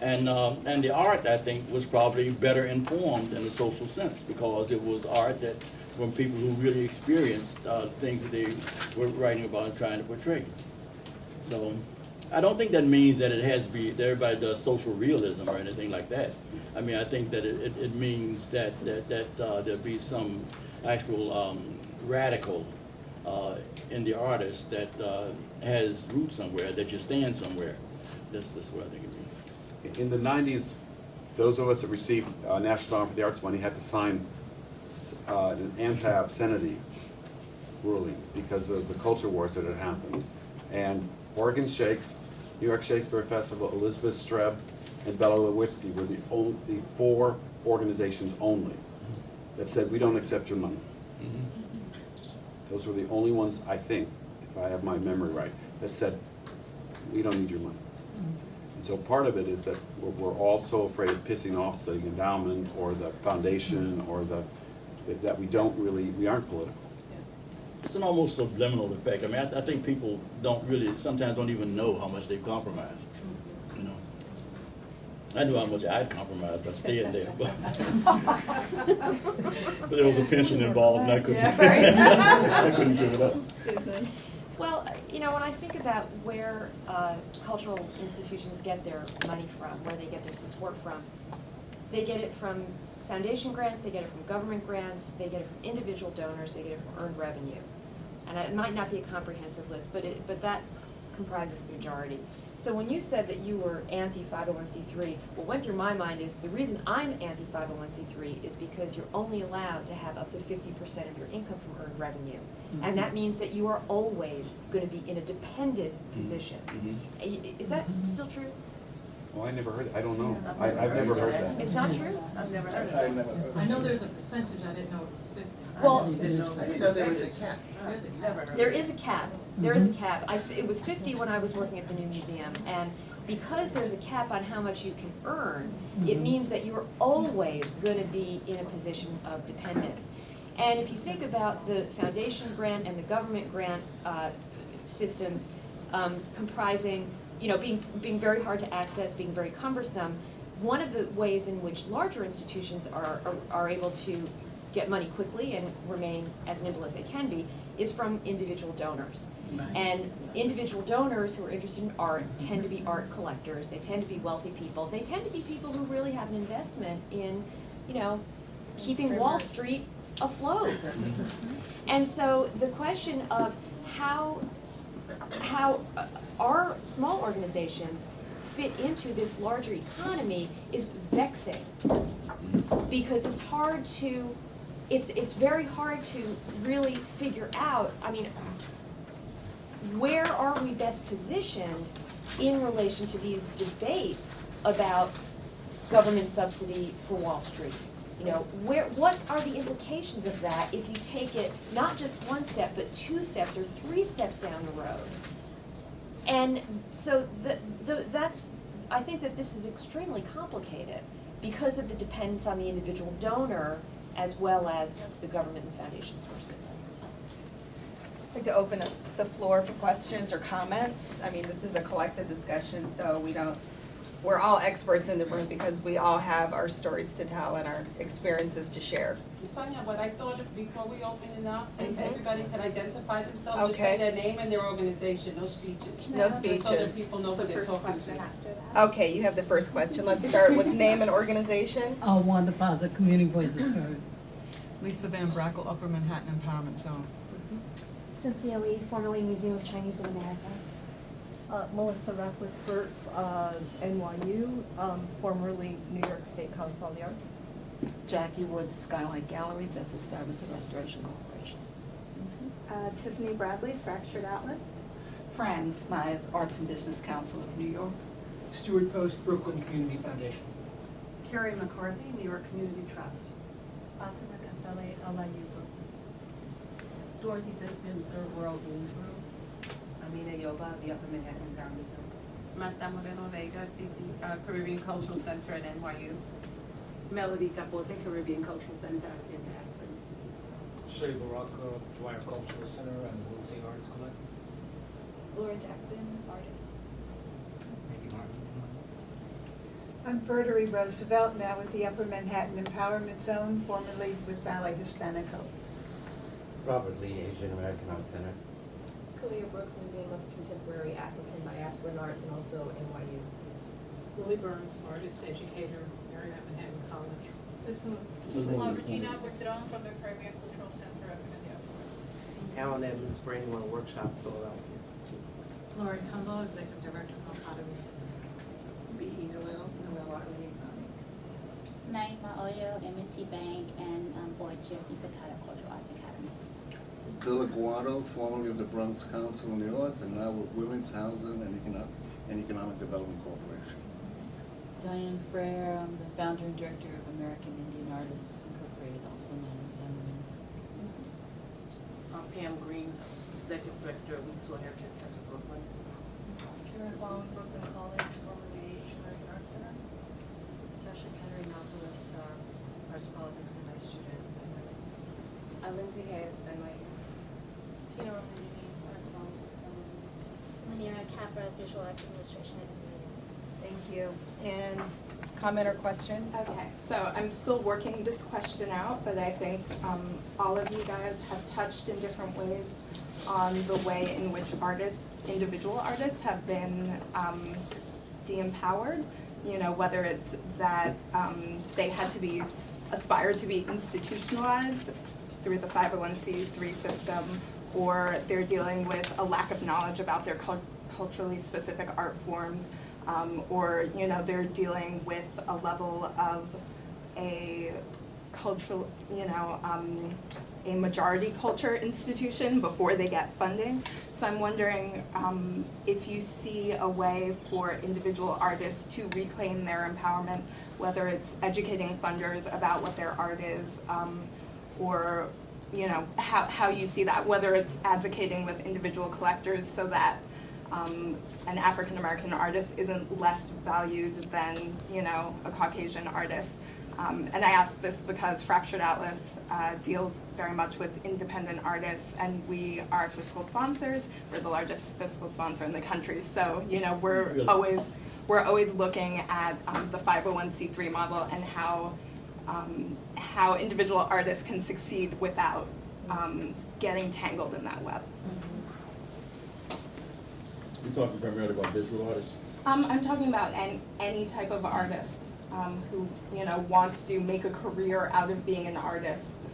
And the art, I think, was probably better informed in a social sense, because it was art that from people who really experienced things that they were writing about and trying to portray. So I don't think that means that it has to be that everybody does social realism or anything like that. I mean, I think that it means that there'll be some actual radical in the artist that has roots somewhere, that you stand somewhere. That's what I think it means. In the 90s, those of us that received National Honor for the Arts money had to sign an anti-obscenity ruling because of the culture wars that had happened. And Oregon Shakes, New York Shakespeare Festival, Elizabeth Streb, and Bela Lewinsky were the four organizations only that said, we don't accept your money. Those were the only ones, I think, if I have my memory right, that said, we don't need your money. And so part of it is that we're all so afraid of pissing off the endowment or the foundation or that we aren't political. It's an almost subliminal effect. I mean, I think people sometimes don't even know how much they've compromised, you know. I knew how much I'd compromised by staying there, but there was a pension involved and I couldn't give it up. Susan? Well, you know, when I think about where cultural institutions get their money from, where they get their support from, they get it from foundation grants, they get it from government grants, they get it from individual donors, they get it from earned revenue. And it might not be a comprehensive list, but that comprises the majority. So when you said that you were anti-501c3, what went through my mind is the reason I'm anti-501c3 is because you're only allowed to have up to 50% of your income from earned revenue. And that means that you are always going to be in a dependent position. Is that still true? Well, I never heard it. I don't know. I've never heard that. It's not true? I've never heard of I it. never heard. I know there's a percentage, I didn't know it was 50. Well, I didn't know I didn't know there was a cap. There's a never heard There of it. is a cap. There is a cap. It was 50 when I was working at the new museum, and because there's a cap on how much you can earn, it means that you're always going to be in a position of dependence. And if you think about the foundation grant and the government grant systems comprising, you know, being very hard to access, being very cumbersome, one of the ways in which larger institutions are able to get money quickly and remain as nimble as they can be is from individual donors. And individual donors who are interested in art tend to be art collectors. They tend to be wealthy people. They tend to be people who really have an investment in, you know, keeping Wall Street afloat. And so the question of how our small organizations fit into this larger economy is vexing, because it's hard to, it's very hard to really figure out, I mean, where are we best positioned in relation to these debates about government subsidy for Wall Street? You know, what are the implications of that if you take it not just one step, but 2 steps or 3 steps down the road? And so I think that this is extremely complicated because of the dependence on the individual donor as well as the government and foundation sources. I'd like to open up the floor for questions or comments. I mean, this is a collective discussion, so we're all experts in the room because we all have our stories to tell and our experiences to share. Sonia, what I thought before we open it up, if everybody can identify themselves, just Okay. say their name and their organization, no speeches. No Just so that speeches. people know who they're talking to. Okay, you have the first question. Let's start with name and organization. Wanda Positive Community Voices Heard. Lisa Van Brackle, Upper Manhattan Empowerment Zone. Cynthia Lee, formerly Museum of Chinese in America. Melissa Rackwood, NYU, formerly New York State Council on the Arts. Jackie Woods, Skylight Gallery, Bedford Stuyvesant Restoration Corporation. Tiffany Bradley, Fractured Atlas. Fran Smythe, Arts and Business Council of New York. Stewart Post, Brooklyn Community Foundation. Carrie McCarthy, New York Community Trust. Fatima Cafele, LIU Brooklyn. Dorothy Thipton, Third World Newsroom. Amina Yoba, the Upper Manhattan Empowerment Zone. Marta Moreno Vega, Caribbean Cultural Center at NYU. Melody Capote, Caribbean Cultural Center in Aspen Institute. Shay Baraka, Dwyer Cultural Center and the Will Sing Artist Collective. Laura Jackson, artist. Thank you, Martin. I'm Verdery Roosevelt, now with the Upper Manhattan Empowerment Zone, formerly with Ballet Hispanico. Robert Lee, Asian American Art Center. Kalia Brooks, Museum of Contemporary African Diasporan Arts, and also NYU. Lily Burns, artist, educator, Marymount Manhattan College. It's Martina Bertrand from the Caribbean Cultural Center of the Diaspora. Alan Edmonds, Brandywine Workshop, Philadelphia. Lauren Cumbo, Executive Director of Colorado Museum. B.E. Noel, Noel Art Liaison. Naima Oyo, M&T Bank, and board chair, Ipatata Cultural Arts Academy. Bill Aguado, formerly of the Bronx Council on the Arts, and now with Women's Housing and Economic Development Corporation. Diane Frere, I'm the founder and director of American Indian Artists Incorporated, also known as MRIN. Pam Green, Executive Director of Eastwood Heritage Center, Brooklyn. Karen Huang, Brooklyn College, formerly Asian American Arts Center. Tasha Katerinopolis, Arts, Politics, and Vice Student. Lindsay Hayes, NYU. Tina Romini, Arts Politics, Manira Capra, Visual Arts Administration at NYU. Thank you. And comment or question? Okay, so I'm still working this question out, but I think all of you guys have touched in different ways on the way in which artists, individual artists, have been de-empowered. You know, whether it's that they had to be aspired to be institutionalized through the 501c3 system, or they're dealing with a lack of knowledge about their culturally specific art forms, or you know, they're dealing with a level of a cultural, you know, a majority culture institution before they get funding. So I'm wondering if you see a way for individual artists to reclaim their empowerment, whether it's educating funders about what their art is, or you know, how you see that, whether it's advocating with individual collectors so that an African American artist isn't less valued than, you know, a Caucasian artist. And I ask this because Fractured Atlas deals very much with independent artists, and we are fiscal sponsors. We're the largest fiscal sponsor in the country. So, you know, we're always looking at the 501c3 model and how individual artists can succeed without getting tangled in that web. You're talking primarily about visual artists? I'm talking about any type of artist who, you know, wants to make a career out of being an artist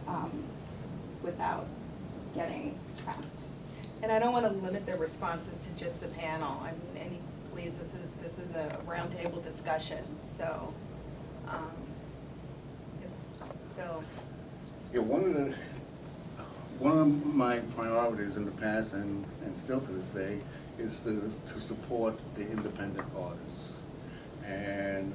without getting trapped. And I don't want to limit their responses to just the panel. I mean, please, this is a roundtable discussion. So, Bill. Yeah, one of my priorities in the past and still to this day is to support the independent artists. And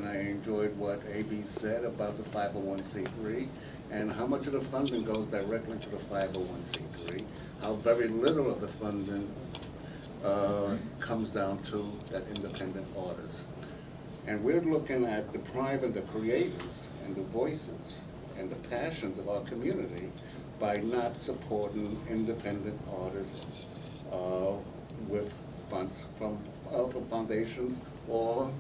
I enjoyed what AB said about the 501c3 and how much of the funding goes directly to the 501c3, how very little of the funding comes down to that independent artist. And we're looking at depriving the creators and the voices and the passions of our community by not supporting independent artists with funds from foundations or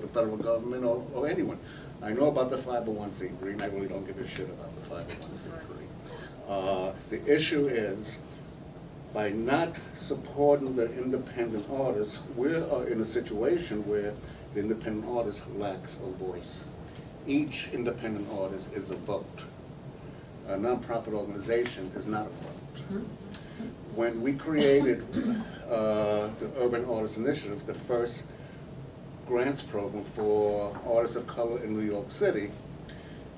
the federal government or anyone. I know about the 501c3, and I really don't give a shit about the 501c3. The issue is, by not supporting the independent artists, we are in a situation where the independent artist lacks a voice. Each independent artist is a vote. A nonprofit organization is not a vote. When we created the Urban Artists Initiative, the first grants program for artists of color in New York City,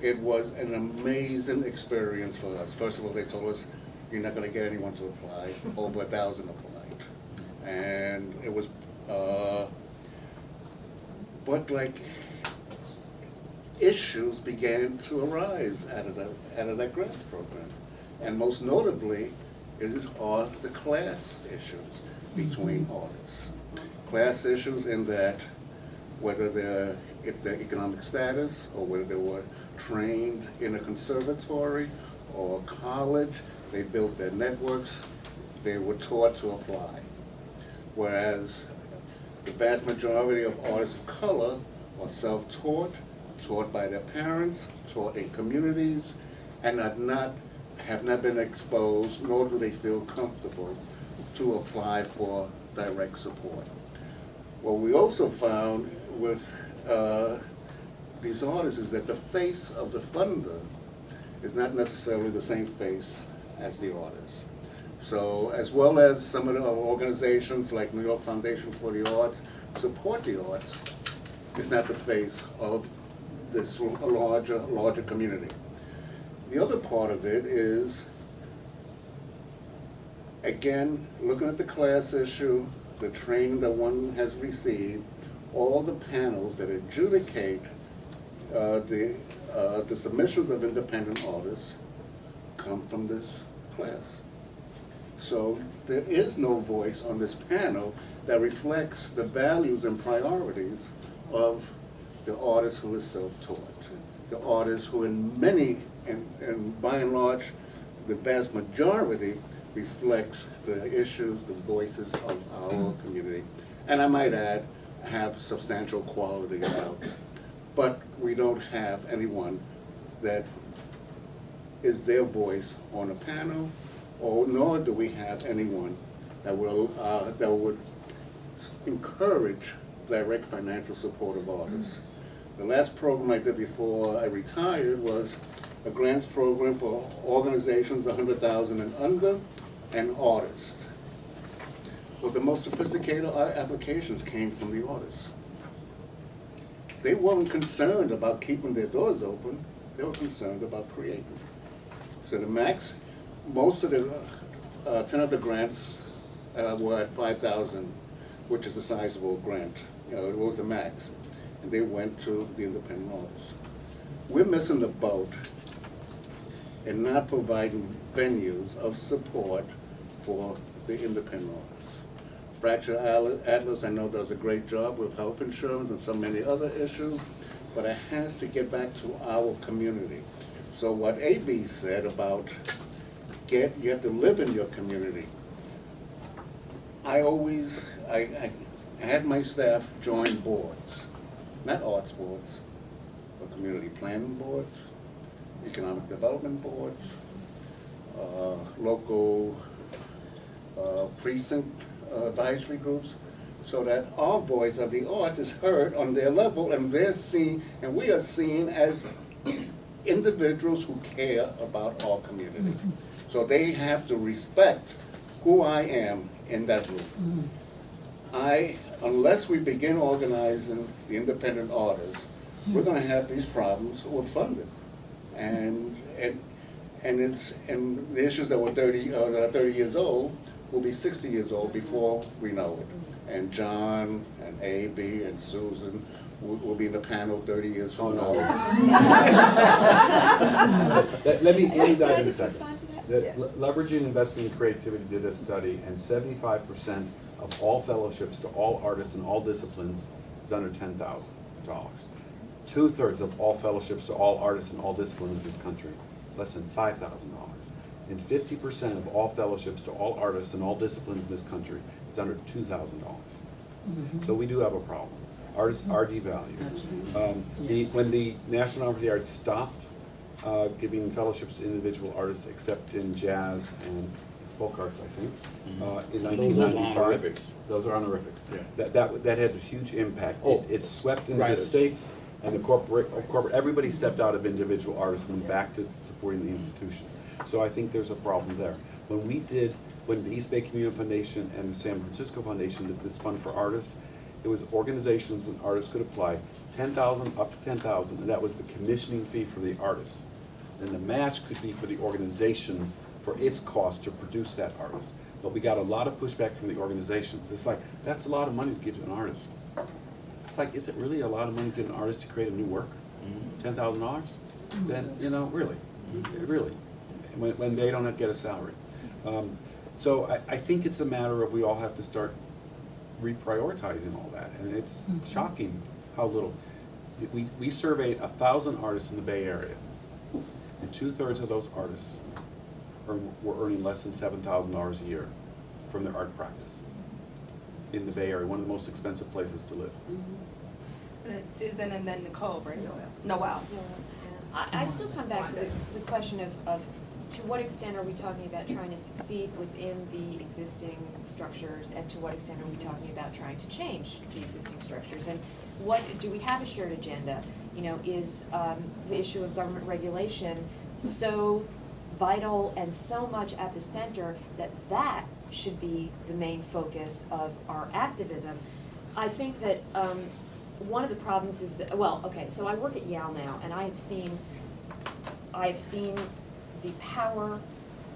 it was an amazing experience for us. First of all, they told us, you're not gonna get anyone to apply. Over 1,000 applied. And it was, but like, issues began to arise out of that grants program. And most notably, are the class issues between artists. Class issues in that whether it's their economic status, or whether they were trained in a conservatory or college, they built their networks, they were taught to apply. Whereas the vast majority of artists of color are self-taught, taught by their parents, taught in communities, and have not been exposed, nor do they feel comfortable to apply for direct support. What we also found with these artists is that the face of the funder is not necessarily the same face as the artist. So as well as some of the organizations like New York Foundation for the Arts support the arts, it's not the face of this larger community. The other part of it is, again, looking at the class issue, the training that one has received, all the panels that adjudicate the submissions of independent artists come from this class. So there is no voice on this panel that reflects the values and priorities of the artist who is self-taught, the artist who and by and large, the vast majority reflects the issues, the voices of our community. And I might add, have substantial quality about them. But we don't have anyone that is their voice on a panel, or nor do we have anyone that would encourage direct financial support of artists. The last program I did before I retired was a grants program for organizations 100,000 and under, and artists. Well, the most sophisticated applications came from the artists. They weren't concerned about keeping their doors open, they were concerned about creating. So the max, most of the 10 of the grants were at 5,000, which is a sizable grant. It was the max. And they went to the independent artists. We're missing the boat in not providing venues of support for the independent artists. Fracture Atlas, I know, does a great job with health insurance and so many other issues, but it has to get back to our community. So what AB said about you have to live in your community. I had my staff join boards, not arts boards, but community planning boards, economic development boards, local precinct advisory groups, so that our voice of the arts is heard on their level, and they're seen, and we are seen as individuals who care about our community. So they have to respect who I am in that group. Unless we begin organizing the independent artists, we're going to have these problems with funding, and the issues that were 30 years old will be 60 years old before we know it. And John and A.B. and Susan will be in the panel 30 years from now. Let me dive in a second. Leveraging Investment in Creativity did a study, and 75% of all fellowships to all artists in all disciplines is under $10,000. 2/3 of all fellowships to all artists in all disciplines in this country is less than $5,000. And 50% of all fellowships to all artists in all disciplines in this country is under $2,000. So we do have a problem. Artists are devalued. When the National Honor for the Arts stopped giving fellowships to individual artists, except in jazz and folk arts, I think, in 1995. Those are honorifics. Yeah. That had a huge impact. It swept into the states, and the corporate, everybody stepped out of individual artists and went back to supporting the institution. So I think there's a problem there. When the East Bay Community Foundation and the San Francisco Foundation did this fund for artists, It was organizations and artists could apply, 10,000 up to 10,000, and that was the commissioning fee for the artist. Then the match could be for the organization for its cost to produce that artist. But we got a lot of pushback from the organizations. It's like, that's a lot of money to give to an artist. It's like, is it really a lot of money to give an artist to create a new work? $10,000? Then, you know, really, really, when they don't get a salary. So I think it's a matter of we all have to start reprioritizing all that, and it's shocking how little. We surveyed 1,000 artists in the Bay Area, and 2/3 of those artists were earning less than $7,000 a year from their art practice in the Bay Area, one of the most expensive places to live. And it's Susan and then Nicole, right? Noel. I still come back to the question of to what extent are we talking about trying to succeed within the existing structures, and to what extent are we talking about trying to change the existing structures? And what, do we have a shared agenda? You know, is the issue of government regulation so vital and so much at the center that that should be the main focus of our activism? I think that one of the problems is that, well, okay, so I work at Yale now, and I have seen the power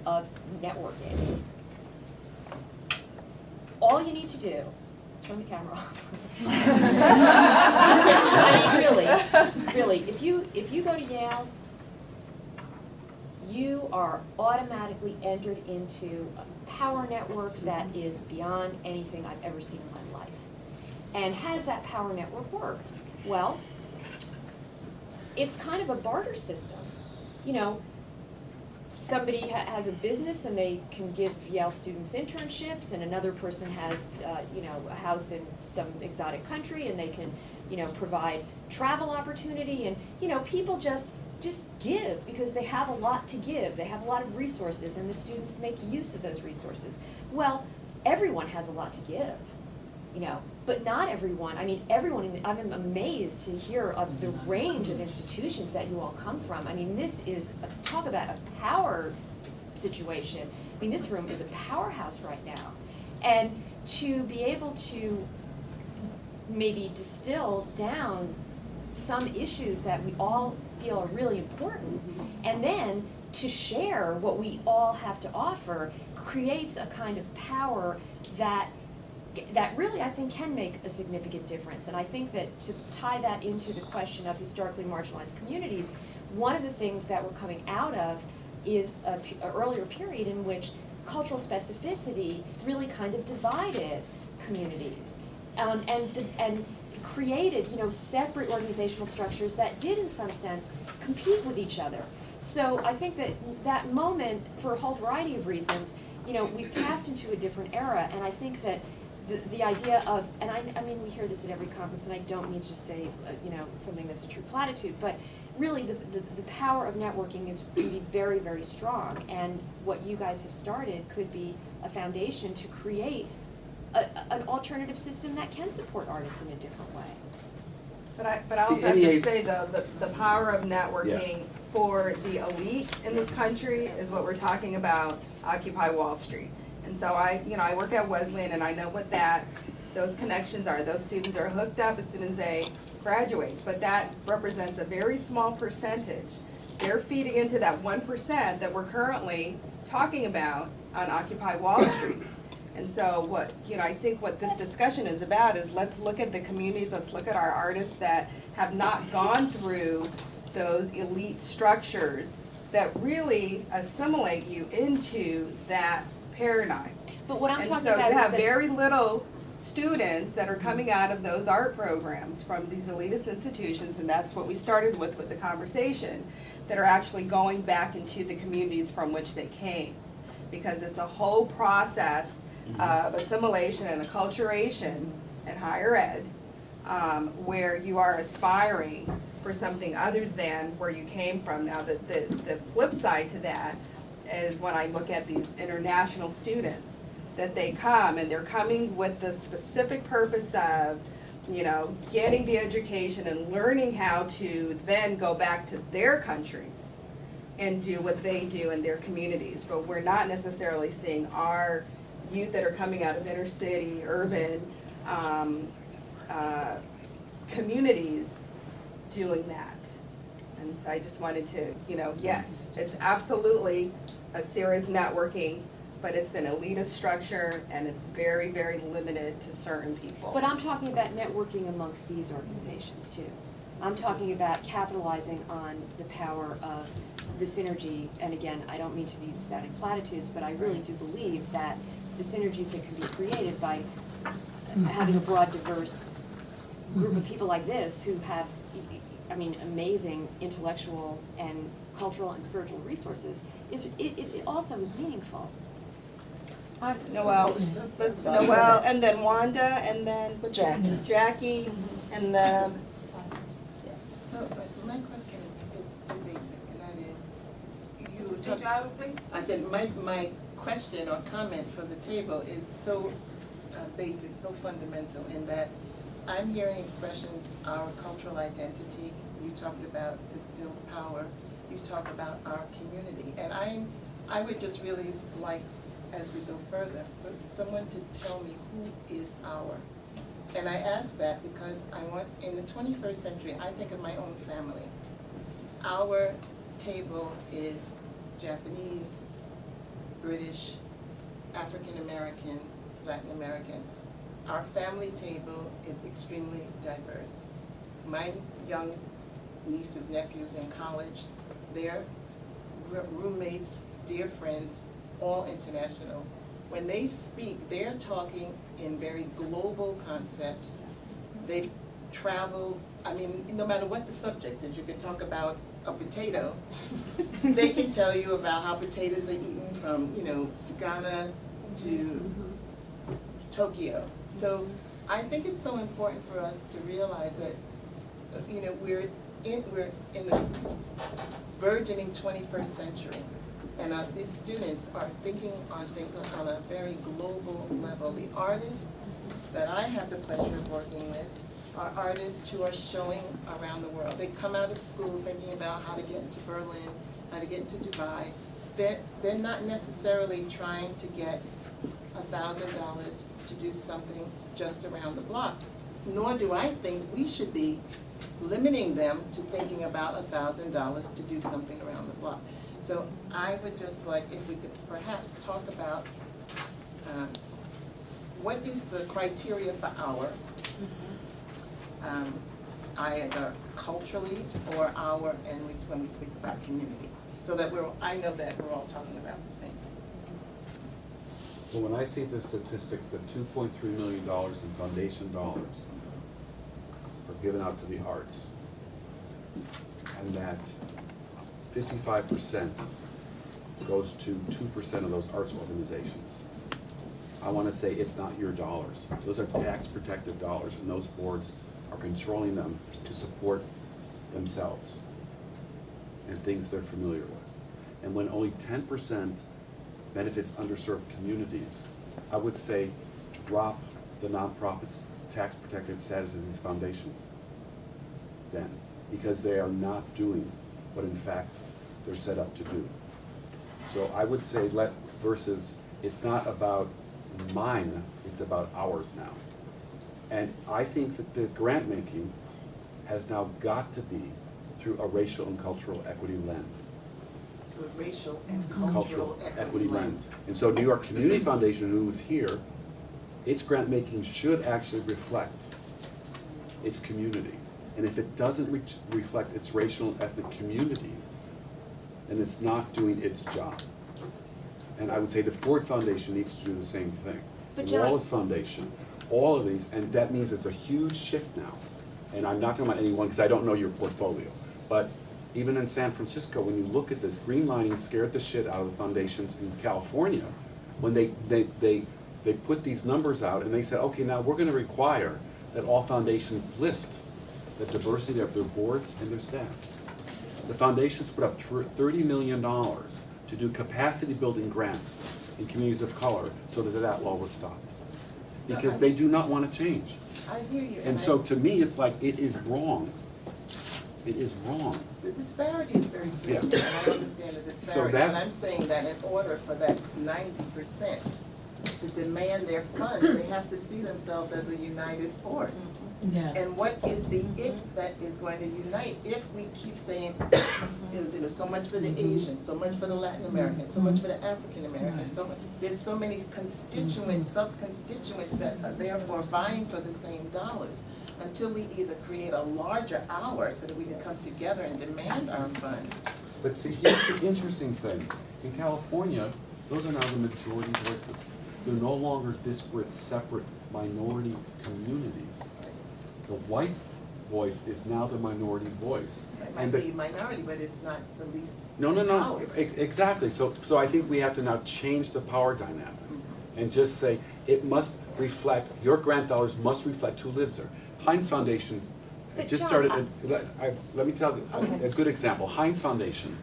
of networking. All you need to do, turn the camera off. I mean, really, if you go to Yale, you are automatically entered into a power network that is beyond anything I've ever seen in my life. And how does that power network work? Well, it's kind of a barter system. You know, somebody has a business and they can give Yale students internships, and another person has, you know, a house in some exotic country, and they can, you know, provide travel opportunity, and, you know, people just give because they have a lot to give. They have a lot of resources, and the students make use of those resources. Well, everyone has a lot to give, you know, but not everyone. I mean, everyone, I'm amazed to hear of the range of institutions that you all come from. I mean, this is, talk about a power situation. I mean, this room is a powerhouse right now. And to be able to maybe distill down some issues that we all feel are really important, and then to share what we all have to offer, creates a kind of power that really, I think, can make a significant difference. And I think that to tie that into the question of historically marginalized communities, one of the things that we're coming out of is an earlier period in which cultural specificity really kind of divided communities, and created, you know, separate organizational structures that did, in some sense, compete with each other. So I think that that moment, for a whole variety of reasons, you know, we've passed into a different era, and I think that the idea of, and I mean, we hear this at every conference, and I don't mean to just say, you know, something that's a true platitude, but really the power of networking is can be very, very strong, and what you guys have started could be a foundation to create an alternative system that can support artists in a different way. But I also have to say, though, the power of networking for the elite in this country is what we're talking about, Occupy Wall Street. And so I work at Wesleyan, and I know what those connections are. Those students are hooked up as soon as they graduate, but that represents a very small percentage. They're feeding into that 1% that we're currently talking about on Occupy Wall Street. And so I think what this discussion is about is, let's look at the communities, let's look at our artists that have not gone through those elite structures that really assimilate you into that paradigm. But what I'm talking about is And so you have that very little students that are coming out of those art programs from these elitist institutions, and that's what we started with the conversation, that are actually going back into the communities from which they came. Because it's a whole process of assimilation and acculturation in higher ed, where you are aspiring for something other than where you came from. Now, the flip side to that is when I look at these international students, that they come, and they're coming with the specific purpose of, you know, getting the education and learning how to then go back to their countries and do what they do in their communities. But we're not necessarily seeing our youth that are coming out of inner city, urban communities doing that. And so I just wanted to, yes, it's absolutely a serious networking, but it's an elitist structure and it's very, very limited to certain people. But I'm talking about networking amongst these organizations too. I'm talking about capitalizing on the power of the synergy, and again, I don't mean to be spouting platitudes, but I really do believe that the synergies that can be created by having a broad, diverse group of people like this who have, amazing intellectual and cultural and spiritual resources, it also is meaningful. Noelle, and then Wanda, and then Jackie, and then, So my question is so basic, and that is, you Just talk- speak louder, please. I said, my question or comment for the table is so basic, so fundamental, in that I'm hearing expressions, our cultural identity, you talked about distilled power, you talk about our community, and I would just really like, as we go further, for someone to tell me who is our. And I ask that because I want, in the 21st century, I think of my own family. Our table is Japanese, British, African American, Latin American. Our family table is extremely diverse. My young nieces, nephews in college, their roommates, dear friends, all international. When they speak, they're talking in very global concepts. They've traveled, no matter what the subject is, you can talk about a potato. They can tell you about how potatoes are eaten from, Ghana to Tokyo. So I think it's so important for us to realize that, we're in the burgeoning 21st century. And these students are thinking on a very global level. The artists that I have the pleasure of working with are artists who are showing around the world. They come out of school thinking about how to get into Berlin, how to get into Dubai. They're not necessarily trying to get $1,000 to do something just around the block. Nor do I think we should be limiting them to thinking about $1,000 to do something around the block. So I would just like, if we could perhaps talk about what is the criteria for our, either culturally or our, and when we speak about community, so that I know that we're all talking about the same thing. Well, when I see the statistics that $2.3 million in foundation dollars are given out to the arts, and that 55% goes to 2% of those arts organizations, I want to say it's not your dollars. Those are tax-protected dollars, and those boards are controlling them to support themselves and things they're familiar with. And when only 10% benefits underserved communities, I would say drop the nonprofits' tax-protected status of these foundations then, because they are not doing what in fact they're set up to do. So I would say versus it's not about mine, it's about ours now. And I think that the grant making has now got to be through a racial and cultural equity lens. Through a racial and cultural equity lens. And so New York Community Foundation, who is here, its grant making should actually reflect its community. And if it doesn't reflect its racial and ethnic communities, then it's not doing its job. And I would say the Ford Foundation needs to do the same thing. But The John- Wallace Foundation, all of these, and that means it's a huge shift now. And I'm not talking about anyone, because I don't know your portfolio, but even in San Francisco, when you look at this, greenlining scared the shit out of the foundations in California when they put these numbers out and they said, okay, now we're going to require that all foundations list the diversity of their boards and their staffs. The foundations put up $30 million to do capacity building grants in communities of color so that law was stopped. Because they do not want to change. I hear you. And so to me, it's like, it is wrong. It is wrong. The disparity is very great, Yeah. and I understand the So disparity, but that's- I'm saying that in order for that 90% to demand their funds, they have to see themselves as a united force. Yes. And what is the it that is going to unite if we keep saying, it was so much for the Asians, so much for the Latin Americans, so much for the African Americans, there's so many constituents, sub-constituents that are therefore vying for the same dollars. Until we either create a larger hour so that we can come together and demand our funds. But see, here's the interesting thing. In California, those are now the majority voices. They're no longer disparate, separate minority communities. The white voice is now the minority voice. It might be minority, but it's not the least No. power. Exactly. So I think we have to now change the power dynamic and just say it must reflect, your grant dollars must reflect who lives there. Heinz Foundation But just John, started, let me tell you, a good example. Heinz Foundation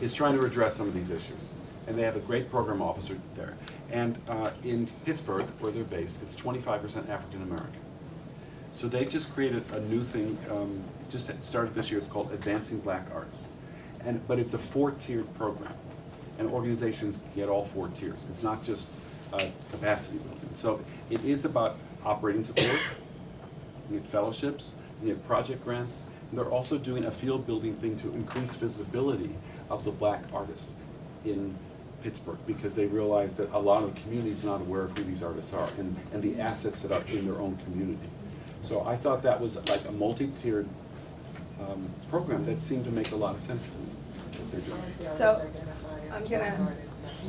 is trying to address some of these issues, and they have a great program officer there. And in Pittsburgh, where they're based, it's 25% African American. So they've just created a new thing, just started this year, it's called Advancing Black Arts. But it's a 4-tiered program, and organizations get all 4 tiers. It's not just capacity building. So it is about operating support, you get fellowships, you get project grants, and they're also doing a field building thing to increase visibility of the black artists in Pittsburgh, because they realize that a lot of the community is not aware of who these artists are and the assets that are in their own community. So I thought that was like a multi-tiered program that seemed to make a lot of sense to me. What they're doing. So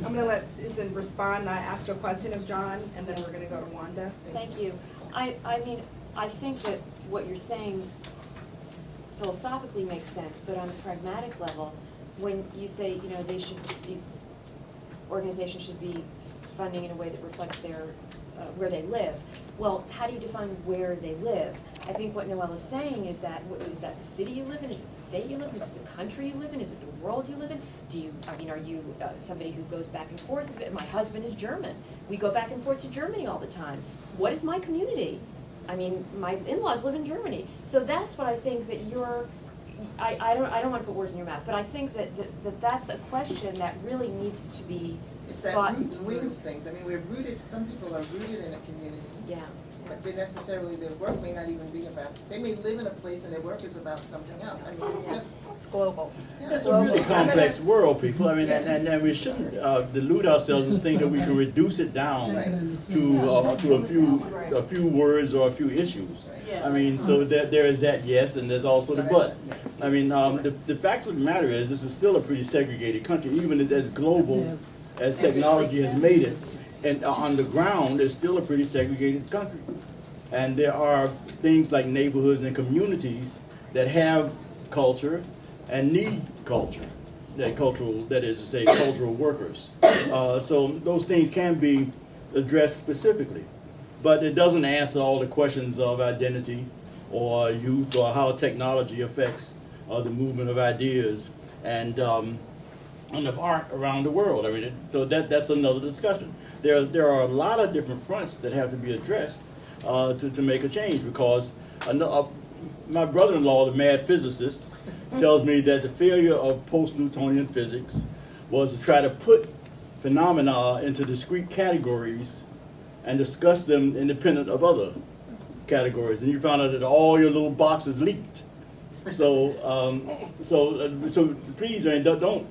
I'm gonna let Susan respond, and I ask a question of John, and then we're gonna go to Wanda. Thank you. I mean, I think that what you're saying philosophically makes sense, but on a pragmatic level, when you say, you know, these organizations should be funding in a way that reflects their, where they live, well, how do you define where they live? I think what Noelle is saying is that the city you live in? Is it the state you live in? Is it the country you live in? Is it the world you live in? Are you somebody who goes back and forth? My husband is German. We go back and forth to Germany all the time. What is my community? I mean, my in-laws live in Germany. So that's what I think that I don't want to put words in your mouth, but I think that that's a question that really needs to be It's that thought root through. wings things. I mean, we're rooted, some people are rooted in a community. Yeah. But they necessarily, their work may not even be about, they may live in a place and their work is about something else. I mean, it's just. It's global. It's a really complex world, people. I mean, and we shouldn't delude ourselves and think that we can reduce it down to a few words or a few issues. I mean, so there is that yes, and there's also the but. I mean, the fact of the matter is, this is still a pretty segregated country, even as global as technology has made it. And on the ground, it's still a pretty segregated country. And there are things like neighborhoods and communities that have culture and need culture, that is to say, cultural workers. So those things can be addressed specifically. But it doesn't answer all the questions of identity or youth or how technology affects the movement of ideas and of art around the world. I mean, so that's another discussion. There are a lot of different fronts that have to be addressed to make a change, because my brother-in-law, the mad physicist, tells me that the failure of post-Newtonian physics was to try to put phenomena into discrete categories and discuss them independent of other categories. And you found out that all your little boxes leaked. So please, don't.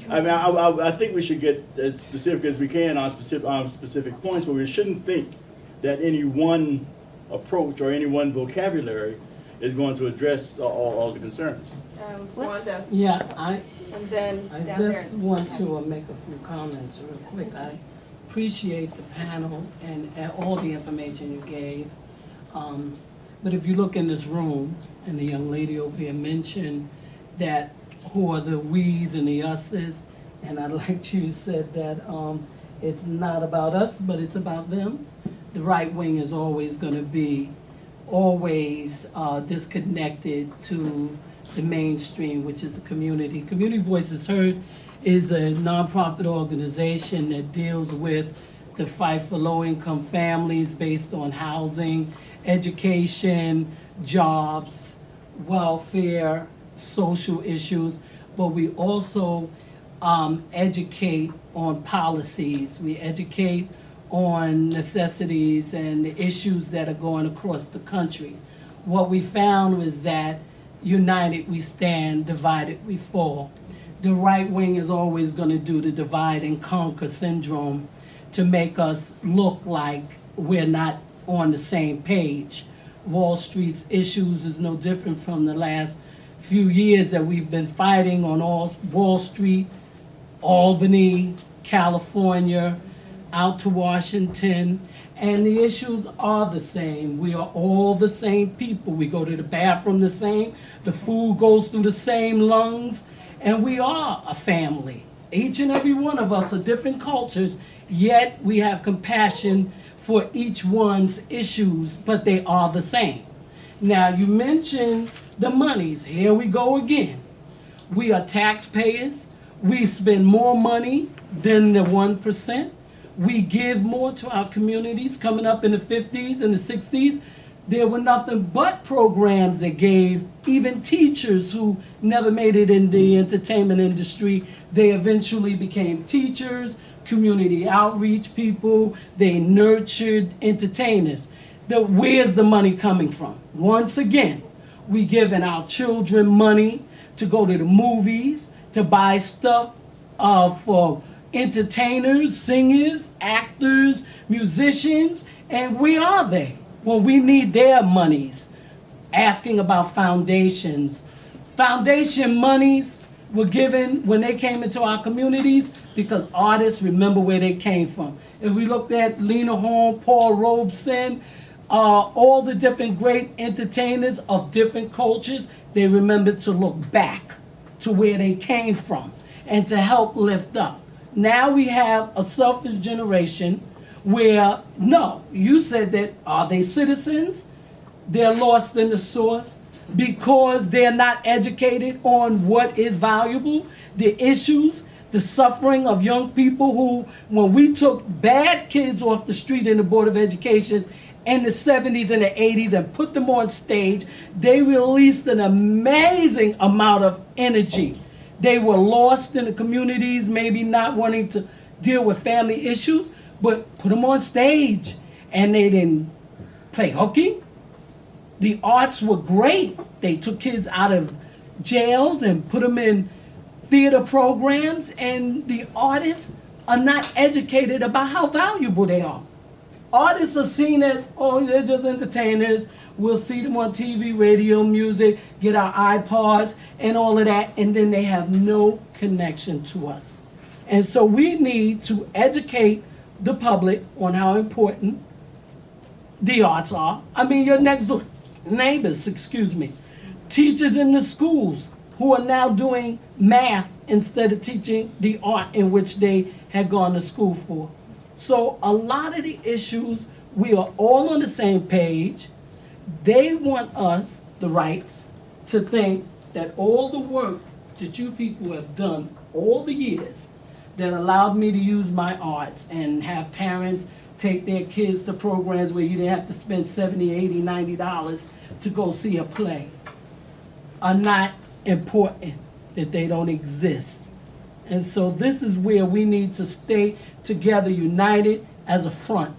I mean, I think we should get as specific as we can on specific points, but we shouldn't think that any one approach or any one vocabulary is going to address all the concerns. Wanda. Yeah, And then I down just there. want to make a few comments real quick. I appreciate the panel and all the information you gave. But if you look in this room, and the young lady over here mentioned that who are the we's and the us's, and I liked you said that it's not about us, but it's about them. The right wing is always going to be disconnected to the mainstream, which is the community. Community Voices Heard is a nonprofit organization that deals with the fight for low-income families based on housing, education, jobs, welfare, social issues, but we also educate on policies. We educate on necessities and the issues that are going across the country. What we found was that united we stand, divided we fall. The right wing is always going to do the divide and conquer syndrome to make us look like we're not on the same page. Wall Street's issues is no different from the last few years that we've been fighting on all Wall Street, Albany, California, out to Washington, and the issues are the same. We are all the same people. We go to the bathroom the same, the food goes through the same lungs, and we are a family. Each and every one of us are different cultures, yet we have compassion for each one's issues, but they are the same. Now, you mentioned the monies. Here we go again. We are taxpayers. We spend more money than the 1%. We give more to our communities. Coming up in the 50s and the 60s, there were nothing but programs that gave even teachers who never made it in the entertainment industry. They eventually became teachers, community outreach people. They nurtured entertainers. Where's the money coming from? Once again, we giving our children money to go to the movies, to buy stuff for entertainers, singers, actors, musicians, and where are they when we need their monies? Asking about foundations. Foundation monies were given when they came into our communities because artists remember where they came from. If we looked at Lena Horne, Paul Robeson, all the different great entertainers of different cultures, they remembered to look back to where they came from and to help lift up. Now we have a selfish generation where, no, you said that, are they citizens? They're lost in the source because they're not educated on what is valuable, the issues, the suffering of young people who, when we took bad kids off the street in the Board of Education in the 70s and the 80s and put them on stage, they released an amazing amount of energy. They were lost in the communities, maybe not wanting to deal with family issues, but put them on stage. And they didn't play hooky. The arts were great. They took kids out of jails and put them in theater programs, and the artists are not educated about how valuable they are. Artists are seen as, oh, they're just entertainers. We'll see them on TV, radio, music, get our iPods and all of that, and then they have no connection to us. And so we need to educate the public on how important the arts are. I mean, your next door neighbors, teachers in the schools who are now doing math instead of teaching the art in which they had gone to school for. So a lot of the issues, we are all on the same page. They want us, the rights, to think that all the work that you people have done all the years that allowed me to use my arts and have parents take their kids to programs where you didn't have to spend $70, $80, $90 to go see a play are not important, that they don't exist. And so this is where we need to stay together, united as a front.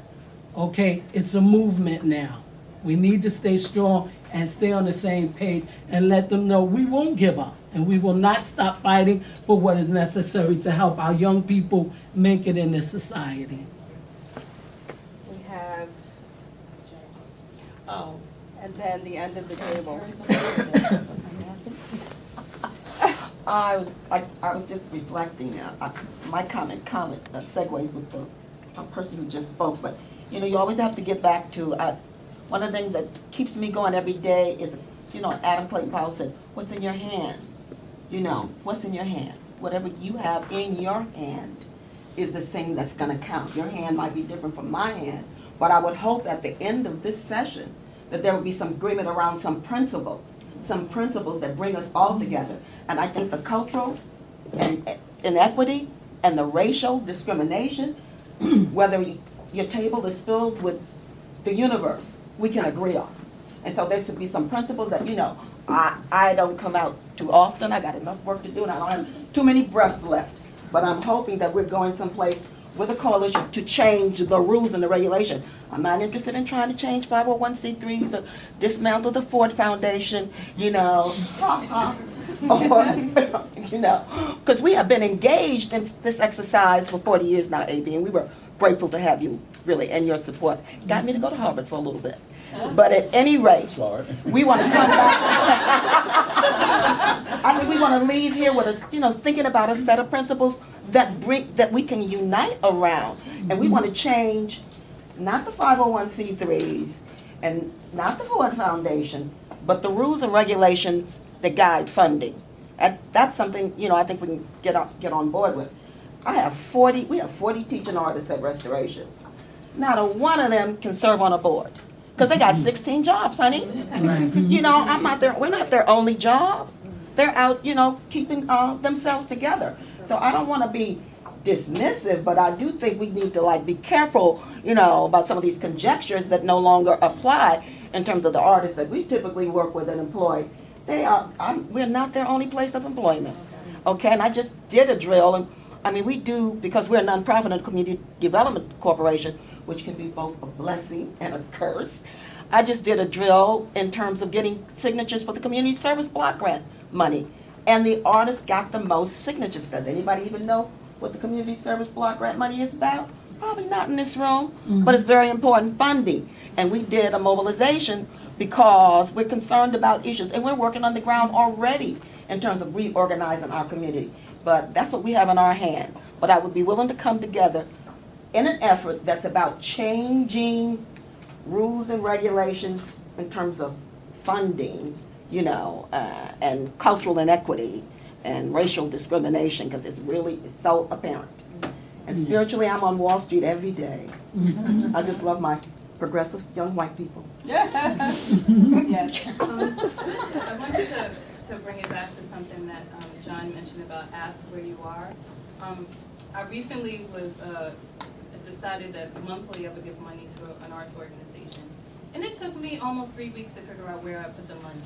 Okay, it's a movement now. We need to stay strong and stay on the same page and let them know we won't give up and we will not stop fighting for what is necessary to help our young people make it in this society. We have, and then the end of the table. I was just reflecting. My comment segues with the person who just spoke. But you always have to get back to one of the things that keeps me going every day is, Adam Clayton Powell said, "What's in your hand? What's in your hand? Whatever you have in your hand is the thing that's going to count. Your hand might be different from my hand, but I would hope at the end of this session that there would be some agreement around some principles that bring us all together. And I think the cultural inequity and the racial discrimination, whether your table is filled with the universe, we can agree on. And so there should be some principles that, I don't come out too often. I got enough work to do and I don't have too many breaths left. But I'm hoping that we're going someplace with a coalition to change the rules and the regulation. I'm not interested in trying to change 501c3s or dismantle the Ford Foundation, you know, or, you know, because we have been engaged in this exercise for 40 years now, AB, and we were grateful to have you, really, and your support. Got me to go to Harvard for a little bit. But at any rate, we want to come back. I mean, we want to leave here with us, you know, thinking about a set of principles that we can unite around, and we want to change not the 501c3s and not the Ford Foundation, but the rules and regulations that guide funding. That's something, you know, I think we can get on board with. We have 40 teaching artists at Restoration. Not a one of them can serve on a board. Because they got 16 jobs, honey. You know, we're not their only job. They're out, you know, keeping themselves together. So I don't want to be dismissive, but I do think we need to, like, be careful, you know, about some of these conjectures that no longer apply in terms of the artists that we typically work with and employ. We're not their only place of employment. Okay, and I just did a drill, and I mean, we do, because we're a nonprofit and a community development corporation, which can be both a blessing and a curse. I just did a drill in terms of getting signatures for the community service block grant money. And the artist got the most signatures. Does anybody even know what the community service block grant money is about? Probably not in this room, but it's very important funding. And we did a mobilization because we're concerned about issues, and we're working on the ground already in terms of reorganizing our community. But that's what we have in our hand. But I would be willing to come together in an effort that's about changing rules and regulations in terms of funding, you know, and cultural inequity and racial discrimination, because it's so apparent. And spiritually, I'm on Wall Street every day. I just love my progressive young white people. Yes. I wanted to bring it back to something that John mentioned about ask where you are. I recently decided that monthly I would give money to an arts organization. And it took me almost 3 weeks to figure out where I put the money.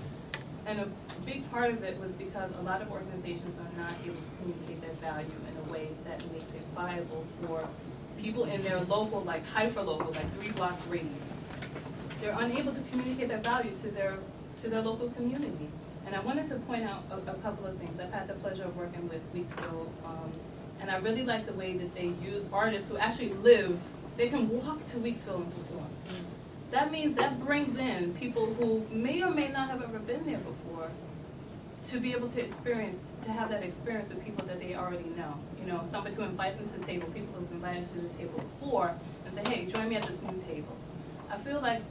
And a big part of it was because a lot of organizations are not able to communicate their value in a way that makes it viable for people in their local, like hyper-local, like 3-block radius. They're unable to communicate their value to their local community. And I wanted to point out a couple of things. I've had the pleasure of working with Weeksville, and I really like the way that they use artists who actually live, they can walk to Weeksville and perform. That means that brings in people who may or may not have ever been there before to be able to have that experience with people that they already know. You know, somebody who invites them to the table, people who've invited to the table before, and say, hey, join me at this new table. I feel like,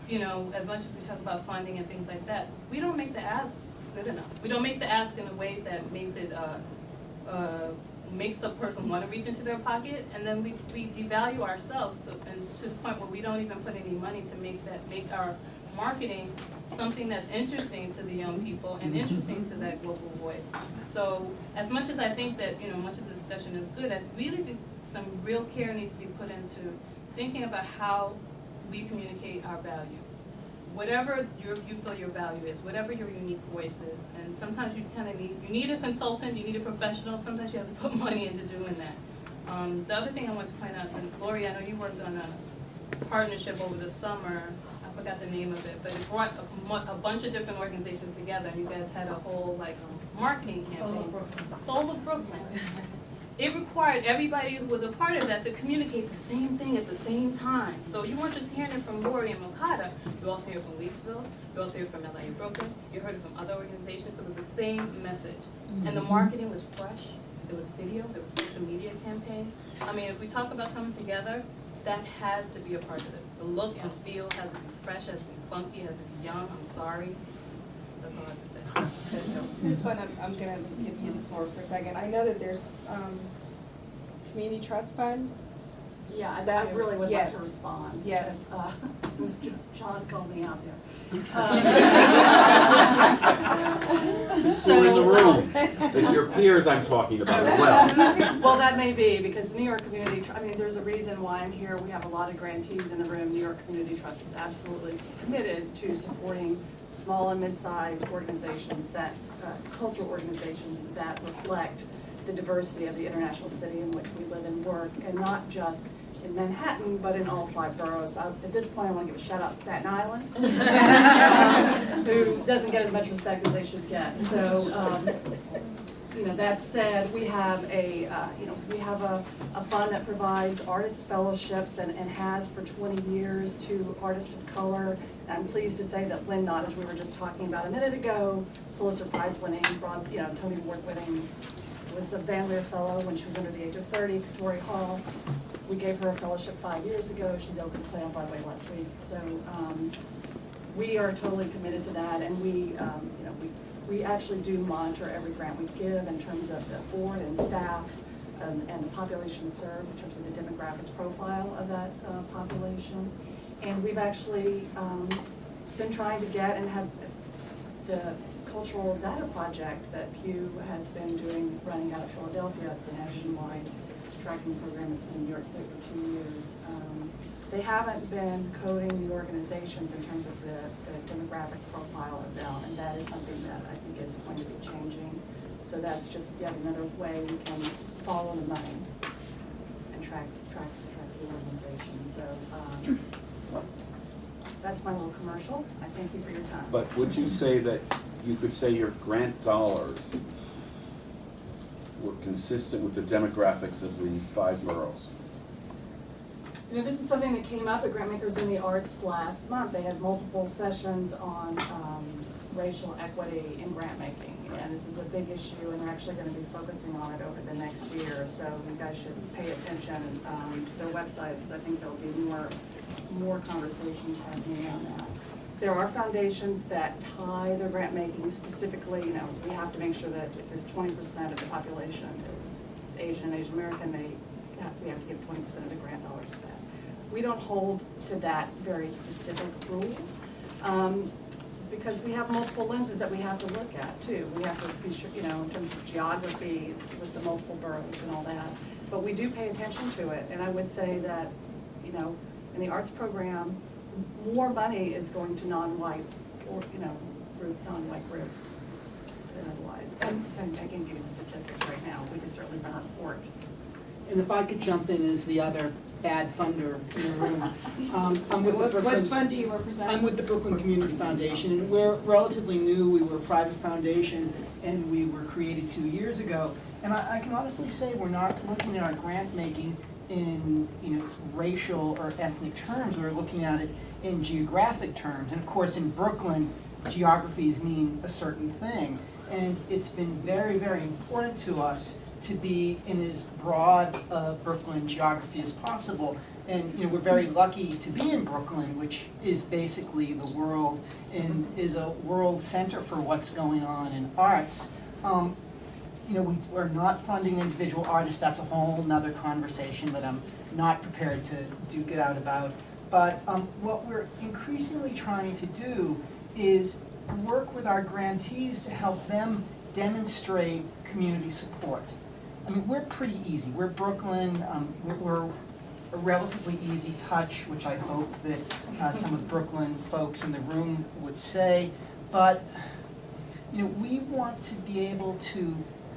you know, as much as we talk about funding and things like that, we don't make the ask good enough. We don't make the ask in a way that makes it makes the person want to reach into their pocket, and then we devalue ourselves, and to the point where we don't even put any money to make our marketing something that's interesting to the young people and interesting to that global voice. So as much as I think that, you know, much of the discussion is good, I really think some real care needs to be put into thinking about how we communicate our value. Whatever you feel your value is, whatever your unique voice is, and sometimes you kind of need a consultant, you need a professional, sometimes you have to put money into doing that. The other thing I want to point out, and Lori, I know you worked on a partnership over the summer, I forgot the name of it, but it brought a bunch of different organizations together, and you guys had a whole marketing campaign. Soul of Brooklyn. It required everybody who was a part of that to communicate the same thing at the same time. So you weren't just hearing it from Lori and Mokata, you also hear it from Weeksville, you also hear it from LA and Brooklyn, you heard it from other organizations, so it was the same message. And the marketing was fresh, there was video, there was social media campaign. I mean, if we talk about coming together, that has to be a part of it. The look and feel has to be fresh, has to be funky, has to be young, I'm sorry. That's all I have to say. This one, I'm going to give you the floor for a second. I know that there's community trust fund. Yeah, That I really would yes. like to respond. Yes. Because, since John called me out there. Just so in the room. It's your peers I'm talking about as well. Well, that may be, because New York Community, I mean, there's a reason why I'm here. We have a lot of grantees in the room. New York Community Trust is absolutely committed to supporting small and mid-sized organizations, that cultural organizations that reflect the diversity of the international city in which we live and work, and not just in Manhattan, but in all 5 boroughs. At this point, I want to give a shout out to Staten Island, who doesn't get as much respect as they should get. So, that said, we have a fund that provides artist fellowships and has for 20 years to artists of color. I'm pleased to say that Lynn Nottage, we were just talking about a minute ago, Pulitzer Prize winning, Tony Award winning, was a Van Leer Fellow when she was under the age of 30, Katori Hall. We gave her a fellowship 5 years ago. She's opened play on Broadway last week. So we are totally committed to that, and we actually do monitor every grant we give in terms of the board and staff and the population served in terms of the demographic profile of that population. And we've actually been trying to get and have the cultural data project that Pew has been running out of Philadelphia. It's a nationwide tracking program. It's been in New York State for 2 years. They haven't been coding the organizations in terms of the demographic profile of them, and that is something that I think is going to be changing. So that's just yet another way we can follow the money and track the organization. So that's my little commercial. I thank you for your time. But would you say that you could say your grant dollars were consistent with the demographics of the 5 boroughs? This is something that came up at Grantmakers in the Arts last month. They had multiple sessions on racial equity in grant making. And this is a big issue, and they're actually going to be focusing on it over the next year. So you guys should pay attention to their website, because I think there'll be more conversations happening on that. There are foundations that tie their grant making specifically. We have to make sure that if there's 20% of the population is Asian and Asian American, we have to give 20% of the grant dollars to that. We don't hold to that very specific rule. Because we have multiple lenses that we have to look at too. We have to be sure, in terms of geography with the multiple boroughs and all that. But we do pay attention to it, and I would say that, in the arts program, more money is going to non-white or, non-white groups than otherwise. I can give you the statistics right now. We can certainly run a report. And if I could jump in as the other bad funder in the room. I'm with What fund do you represent? I'm with the Brooklyn Community Foundation, and we're relatively new. We were a private foundation, and we were created 2 years ago. And I can honestly say we're not looking at our grant making in racial or ethnic terms. We're looking at it in geographic terms. And of course, in Brooklyn, geographies mean a certain thing. And it's been very, very important to us to be in as broad Brooklyn geography as possible. And we're very lucky to be in Brooklyn, which is basically the world and is a world center for what's going on in arts. We're not funding individual artists. That's a whole nother conversation that I'm not prepared to duke it out about. But what we're increasingly trying to do is work with our grantees to help them demonstrate community support. We're pretty easy. We're Brooklyn. We're a relatively easy touch, which I hope that some of Brooklyn folks in the room would say. But we want to be able to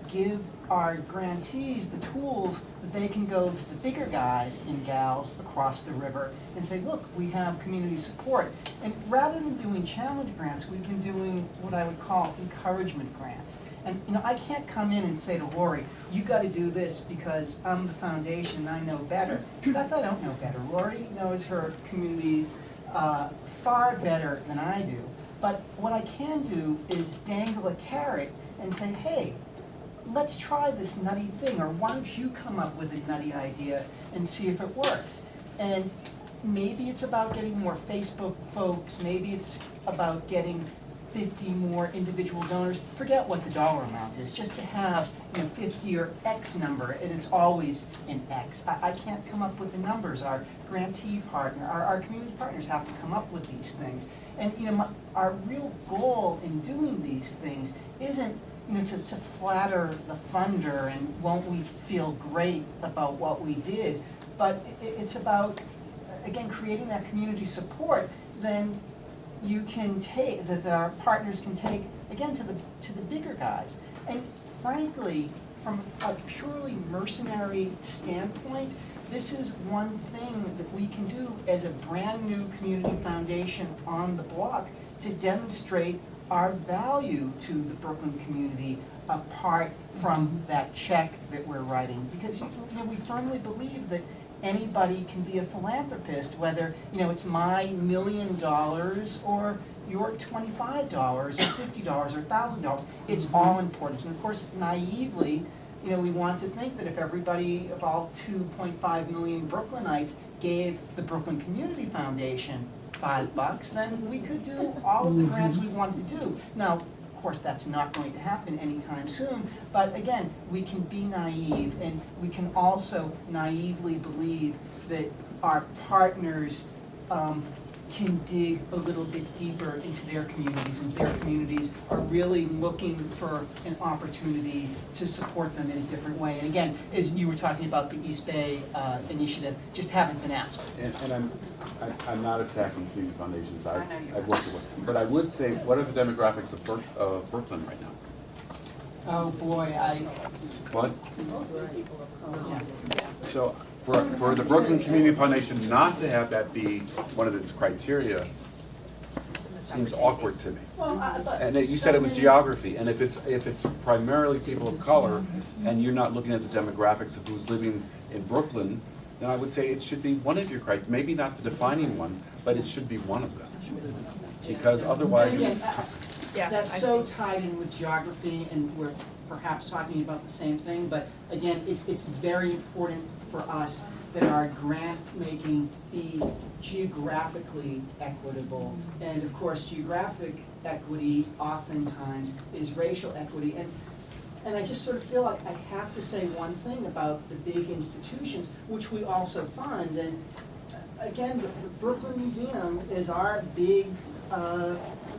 give our grantees the tools that they can go to the bigger guys and gals across the river and say, look, we have community support. And rather than doing challenge grants, we've been doing what I would call encouragement grants. And I can't come in and say to Lori, you got to do this because I'm the foundation and I know better. That's I don't know better. Lori knows her communities far better than I do. But what I can do is dangle a carrot and say, hey, let's try this nutty thing, or why don't you come up with a nutty idea and see if it works. And maybe it's about getting more Facebook folks, maybe it's about getting 50 more individual donors. Forget what the dollar amount is, just to have 50 or X number, and it's always an X. I can't come up with the numbers. Our grantee partner, our community partners have to come up with these things. And our real goal in doing these things isn't to flatter the funder and won't we feel great about what we did, but it's about, again, creating that community support. Then you can take, that our partners can take, again, to the bigger guys. And frankly, from a purely mercenary standpoint, this is one thing that we can do as a brand-new community foundation on the block to demonstrate our value to the Brooklyn community apart from that check that we're writing. Because we firmly believe that anybody can be a philanthropist, whether it's my $1 million or your $25 or $50 or $1,000. It's all important. And of course, naively, we want to think that if everybody of all 2.5 million Brooklynites gave the Brooklyn Community Foundation $5, then we could do all of the grants we wanted to do. Now, of course, that's not going to happen anytime soon, but again, we can be naive, and we can also naively believe that our partners can dig a little bit deeper into their communities, and their communities are really looking for an opportunity to support them in a different way. And again, as you were talking about the East Bay initiative, just haven't been asked. And I'm not attacking community foundations. I've worked with them, but I would say, what are the demographics of Brooklyn right now? Oh boy, What? Mostly people of color. Yeah. So for the Brooklyn Community Foundation not to have that be one of its criteria seems awkward to me. And you said it was geography, and if it's primarily people of color, and you're not looking at the demographics of who's living in Brooklyn, then I would say it should be one of your criteria, maybe not the defining one, but it should be one of them. Because otherwise, That's so tied in with geography, and we're perhaps talking about the same thing, but again, it's very important for us that our grant making be geographically equitable. And of course, geographic equity oftentimes is racial equity. And I just sort of feel like I have to say one thing about the big institutions, which we also fund. And again, the Brooklyn Museum is our big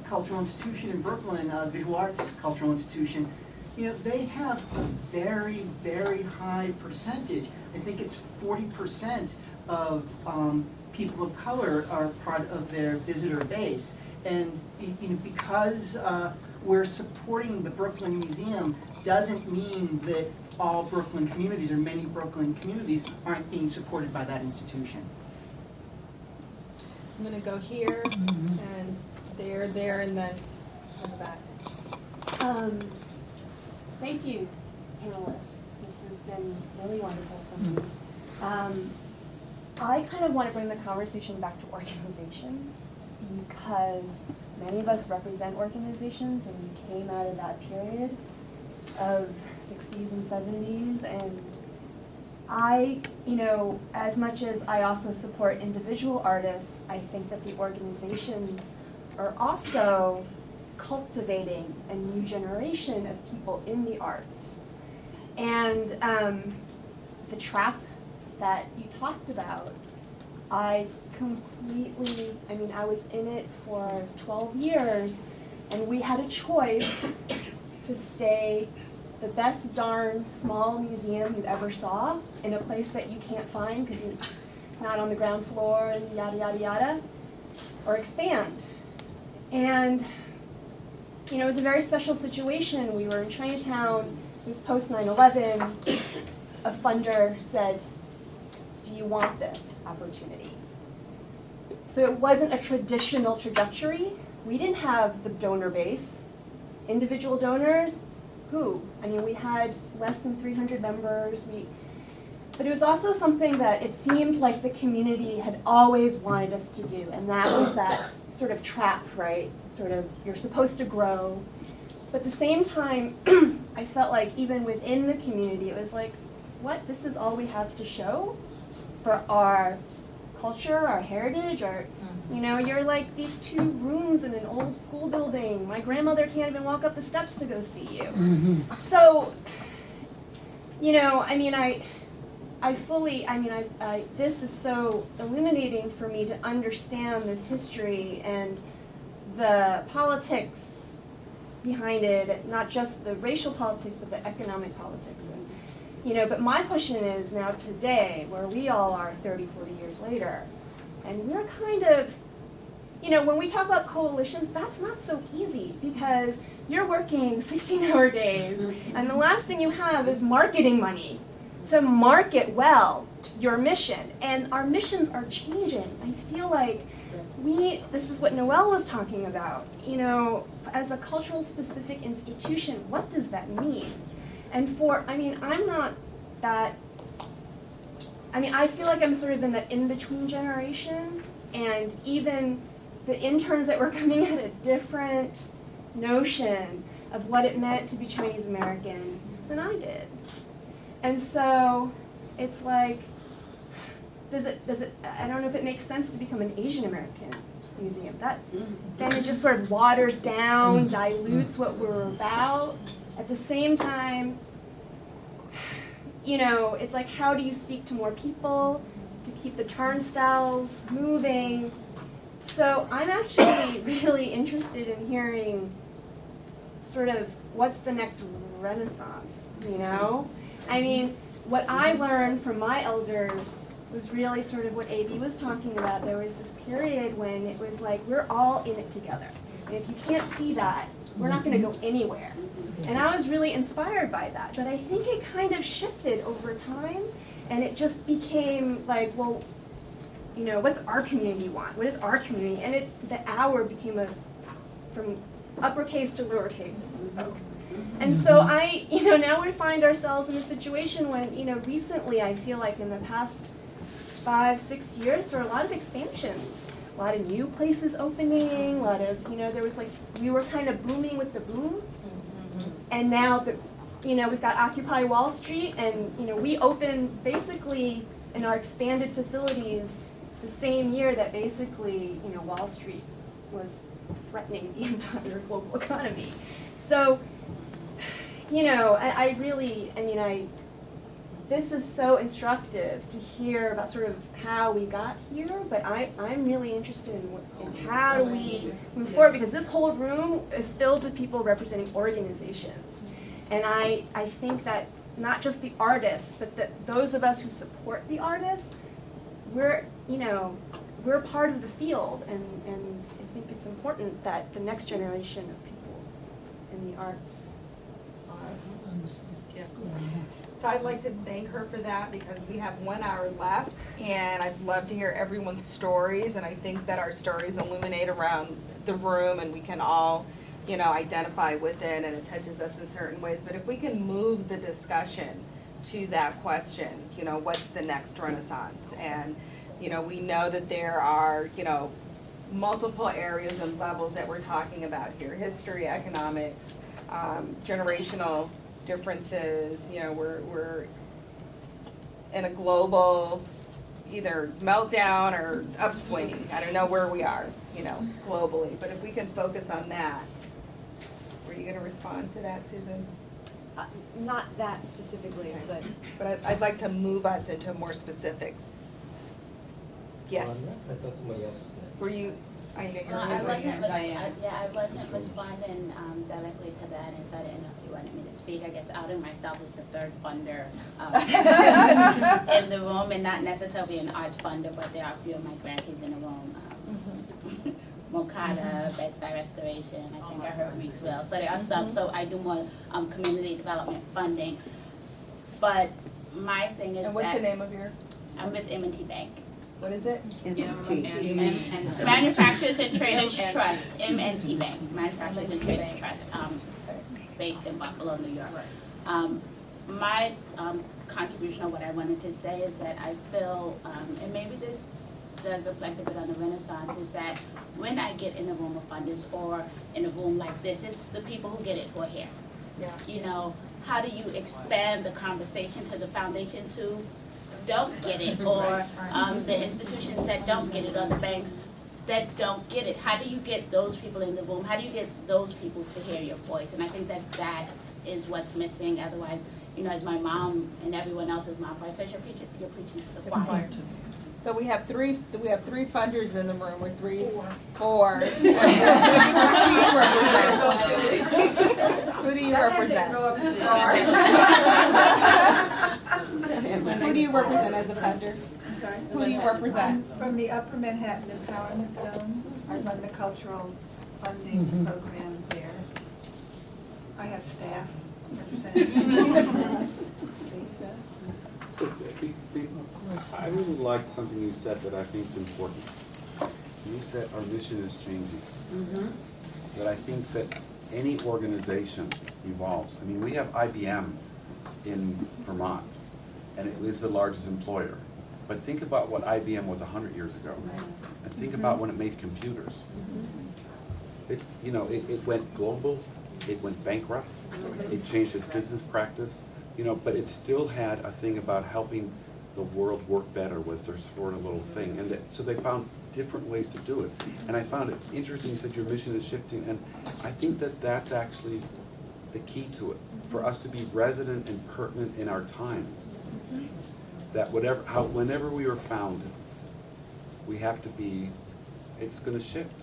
cultural institution in Brooklyn, visual arts cultural institution. They have a very, very high percentage. I think it's 40% of people of color are part of their visitor base. And because we're supporting the Brooklyn Museum doesn't mean that all Brooklyn communities or many Brooklyn communities aren't being supported by that institution. I'm gonna go here and there, and then on the back. Thank you, panelists. This has been really wonderful for me. I kind of want to bring the conversation back to organizations, because many of us represent organizations, and we came out of that period of 60s and 70s, and as much as I also support individual artists, I think that the organizations are also cultivating a new generation of people in the arts. And the trap that you talked about, I was in it for 12 years, and we had a choice to stay the best darn small museum you ever saw in a place that you can't find because it's not on the ground floor and yada, yada, yada, or expand. And it was a very special situation. We were in Chinatown. It was post 9/11. A funder said, "Do you want this opportunity?" So it wasn't a traditional trajectory. We didn't have the donor base. Individual donors, who? We had less than 300 members. But it was also something that it seemed like the community had always wanted us to do, and that was that sort of trap, right? Sort of, you're supposed to grow. But at the same time, I felt like even within the community, it was like, what? This is all we have to show for our culture, our heritage, you're like these 2 rooms in an old school building. My grandmother can't even walk up the steps to go see you. So, this is so illuminating for me to understand this history and the politics behind it, not just the racial politics, but the economic politics. And, but my question is now today, where we all are 30, 40 years later, and we're kind of you know, when we talk about coalitions, that's not so easy because you're working 16-hour days, and the last thing you have is marketing money to market well your mission. And our missions are changing. I feel like this is what Noelle was talking about, you know, as a cultural specific institution, what does that mean? And I feel like I'm sort of in that in-between generation, and even the interns that were coming at a different notion of what it meant to be Chinese American than I did. And so it's like, does it, I don't know if it makes sense to become an Asian American museum. Then it just sort of waters down, dilutes what we're about. At the same time, you know, it's like, how do you speak to more people to keep the turnstiles moving? So I'm actually really interested in hearing sort of what's the next renaissance, you know? I mean, what I learned from my elders was really sort of what A.B. was talking about. There was this period when it was like, we're all in it together. And if you can't see that, we're not going to go anywhere. And I was really inspired by that. But I think it kind of shifted over time, and it just became like, well, you know, what's our community want? What is our community? And the hour became from uppercase to lowercase. And so now we find ourselves in a situation when, you know, recently I feel like in the past 5-6 years, there are a lot of expansions, a lot of new places opening, a lot of, you know, there was like, we were kind of booming with the boom. And now, we've got Occupy Wall Street, and, you know, we opened basically in our expanded facilities the same year that basically, you know, Wall Street was threatening the entire global economy. So, you know, this is so instructive to hear about sort of how we got here, but I'm really interested in how do we move forward, because this whole room is filled with people representing organizations. And I think that not just the artists, but that those of us who support the artists, we're part of the field, and I think it's important that the next generation of people in the arts are. Yeah. So I'd like to thank her for that, because we have 1 hour left, and I'd love to hear everyone's stories, and I think that our stories illuminate around the room, and we can all, you know, identify with it, and it touches us in certain ways. But if we can move the discussion to that question, you know, what's the next renaissance? And, you know, we know that there are, you know, multiple areas and levels that we're talking about here: history, economics, generational differences. You know, we're in a global either meltdown or upswing. I don't know where we are, you know, globally. But if we can focus on that. Were you going to respond to that, Susan? Not that specifically, okay. But I'd like to move us into more specifics. Yes. I thought somebody else was next. Were you? I know you're I wasn't responding directly to that, and so I didn't know if you wanted me to speak. I guess outing myself as the third funder in the room, and not necessarily an arts funder, but there are a few of my grandkids in the room. Mokata, Bedside Restoration, I think I heard Reedsville. So there are some, so I do more community development funding. But my thing is and what's that the name of your? I'm with M&T Bank. What is it? Manufacturers and Traders Trust, M&T Bank, Manufacturers and Traders Trust, based in Buffalo, New York. My contribution, or what I wanted to say, is that I feel, and maybe this does reflect a bit on the Renaissance, is that when I get in a room of funders or in a room like this, it's the people who get it who are here. Yeah. You know, how do you expand the conversation to the foundations who don't get it, or the institutions that don't get it, or the banks that don't get it? How do you get those people in the room? How do you get those people to hear your voice? And I think that that is what's missing. Otherwise, you know, as my mom and everyone else's mom always says, you're preaching to the choir. So we have three funders in the room. We're four. Who do you represent? Who do you represent as a funder? Sorry? Who do you represent? From the Upper Manhattan Empowerment Zone. I run the cultural funding program there. I have staff representing. Lisa. I really liked something you said that I think is important. You said our mission is changing. That I think that any organization evolves. I mean, we have IBM in Vermont, and it is the largest employer. But think about what IBM was 100 years ago, and think about when it made computers. It went global, it went bankrupt, it changed its business practice, but it still had a thing about helping the world work better was their sort of little thing. And so they found different ways to do it. And I found it interesting, you said your mission is shifting, and I think that that's actually the key to it, for us to be resident and pertinent in our times. That whenever we were founded, we have to be, it's going to shift.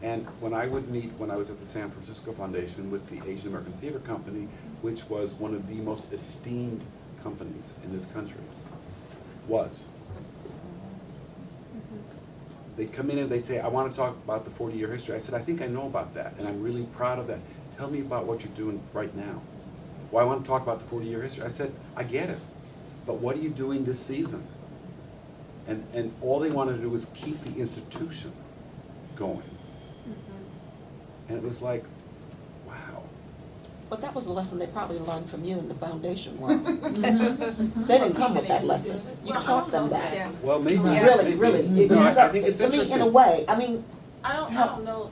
And when I would meet, when I was at the San Francisco Foundation with the Asian American Theater Company, which was one of the most esteemed companies in this country, they'd come in and they'd say, I want to talk about the 40-year history. I said, I think I know about that, and I'm really proud of that. Tell me about what you're doing right now. Well, I want to talk about the 40-year history. I said, I get it, but what are you doing this season? And all they wanted to do was keep the institution going. And it was like, wow. But that was a lesson they probably learned from you in the foundation world. They didn't come with that lesson. You taught them that. Yeah. Well, maybe. Really. No, I think it's interesting. In a way, I mean, I don't know,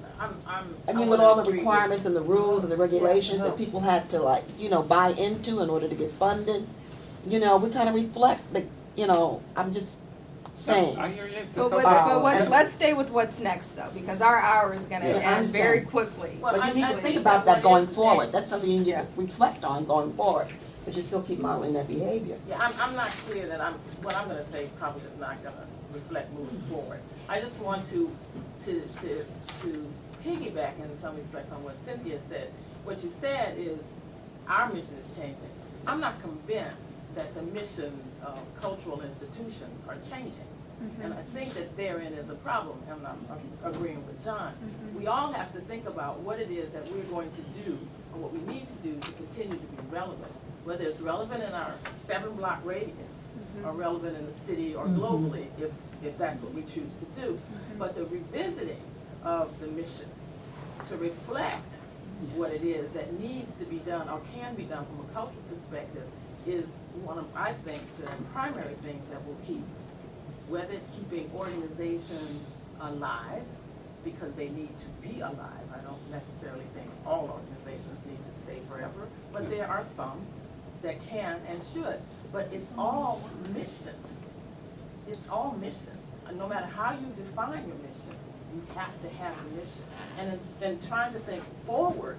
with all the requirements and the rules and the regulations that people had to buy into in order to get funded, we kind of reflect, I'm just saying. I hear you. Let's stay with what's next though, because our hour is gonna end very quickly. But you need to think about that going forward. That's something you need to reflect on going forward, but you still keep modeling that behavior. Yeah, I'm not clear that what I'm gonna say probably is not gonna reflect moving forward. I just want to piggyback in some respects on what Cynthia said. What you said is our mission is changing. I'm not convinced that the missions of cultural institutions are changing. And I think that therein is a problem, and I'm agreeing with John. We all have to think about what it is that we're going to do, or what we need to do to continue to be relevant, whether it's relevant in our 7-block radius, or relevant in the city or globally, if that's what we choose to do. But the revisiting of the mission to reflect what it is that needs to be done or can be done from a cultural perspective is one of, I think, the primary things that will keep, whether it's keeping organizations alive, because they need to be alive. I don't necessarily think all organizations need to stay forever, but there are some that can and should. But it's all mission. It's all mission. And no matter how you define your mission, you have to have a mission. And trying to think forward,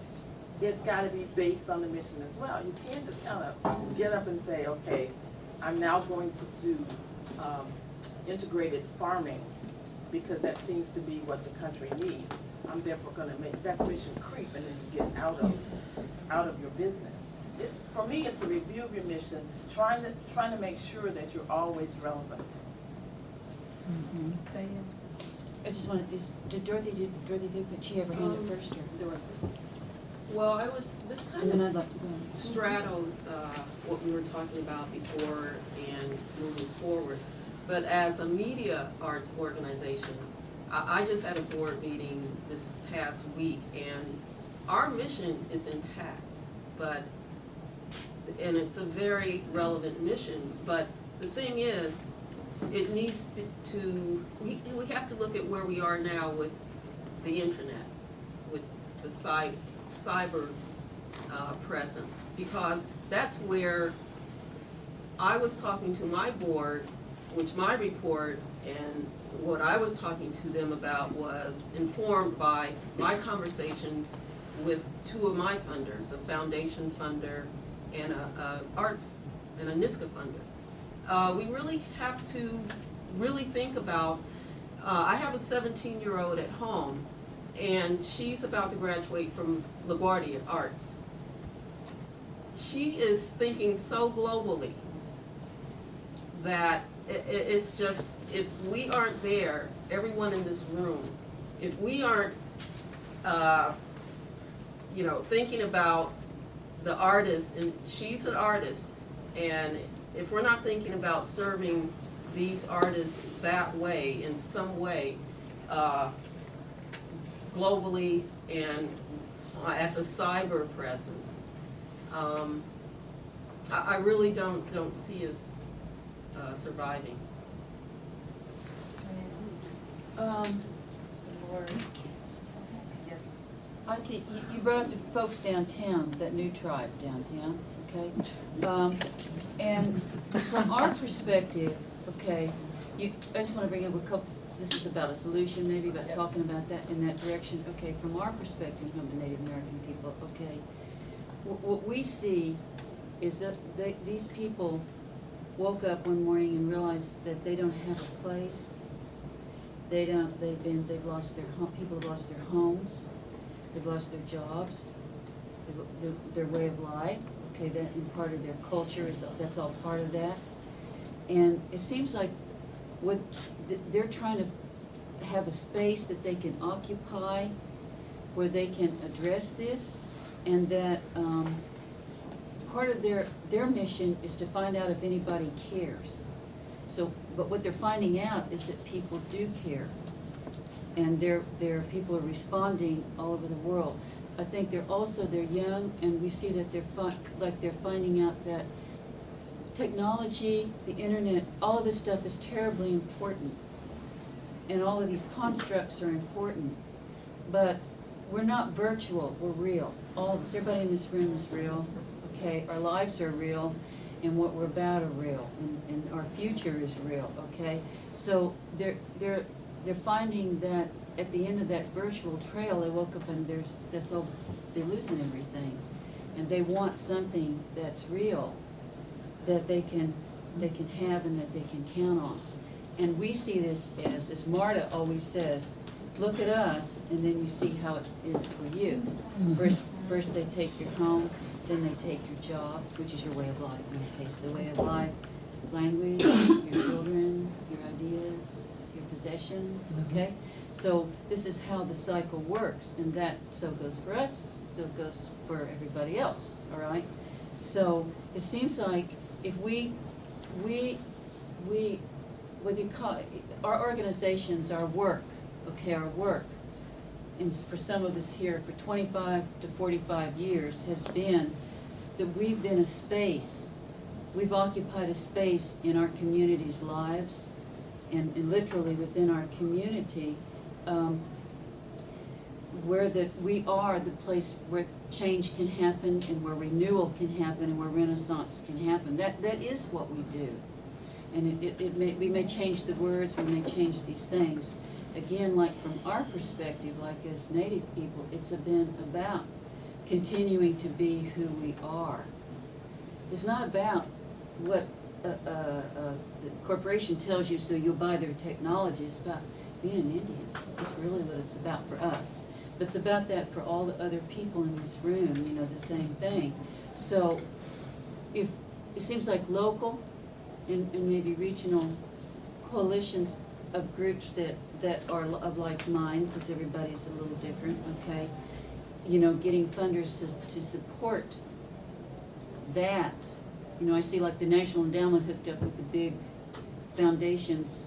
it's got to be based on the mission as well. You can't just kind of get up and say, okay, I'm now going to do integrated farming because that seems to be what the country needs. I'm therefore going to make, that's mission creep, and then you get out of your business. For me, it's a review of your mission, trying to make sure that you're always relevant. I just wanted to, Dorothy think that she had her hand up first, or? Well, this kind And then of I'd like to go. straddles what we were talking about before and moving forward. But as a media arts organization, I just had a board meeting this past week, and our mission is intact, and it's a very relevant mission, but the thing is, it needs to, we have to look at where we are now with the internet, with the cyber presence, because that's where I was talking to my board, which my report and what I was talking to them about was informed by my conversations with 2 of my funders, a foundation funder and a arts and a NISCA funder. We really have to really think about, I have a 17-year-old at home, and she's about to graduate from LaGuardia Arts. She is thinking so globally that it's just, if we aren't there, everyone in this room, if we aren't, you know, thinking about the artist, and she's an artist, and if we're not thinking about serving these artists that way, in some way, globally and as a cyber presence, I really don't see us surviving. Yes. I see, you brought up the folks downtown, that new tribe downtown, okay? And from our perspective, okay, I just wanna bring up a couple, this is about a solution, maybe about talking about that in that direction. Okay, from our perspective, from the Native American people, okay, what we see is that these people woke up one morning and realized that they don't have a place. They've lost their home, people have lost their homes, they've lost their jobs, their way of life, okay, that and part of their culture that's all part of that. And it seems like they're trying to have a space that they can occupy where they can address this, and that part of their mission is to find out if anybody cares. So, but what they're finding out is that people do care, and people are responding all over the world. I think they're young, and we see that they're finding out that technology, the internet, all of this stuff is terribly important, and all of these constructs are important, but we're not virtual, we're real. All of us, everybody in this room is real, okay? Our lives are real, and what we're about are real, and our future is real, okay? So they're finding that at the end of that virtual trail, they woke up and they're losing everything, and they want something that's real, that they can have and that they can count on. And we see this as Marta always says, look at us, and then you see how it is for you. First they take your home, then they take your job, which is your way of life in the case. The way of life, language, your children, your ideas, your possessions, okay? So this is how the cycle works, and that so goes for us, so it goes for everybody else, all right? So it seems like if whether you call our organizations, our work, okay, our work, and for some of us here for 25 to 45 years has been that we've been a space, we've occupied a space in our community's lives, and literally within our community, where we are the place where change can happen, and where renewal can happen, and where renaissance can happen. That is what we do. And we may change the words, we may change these things. Again, like from our perspective, like as Native people, it's been about continuing to be who we are. It's not about what the corporation tells you so you'll buy their technology. It's about being an Indian. That's really what it's about for us. But it's about that for all the other people in this room, the same thing. So if it seems like local and maybe regional coalitions of groups that are of like mind, because everybody's a little different, okay? Getting funders to support that. I see like the National Endowment hooked up with the big foundations,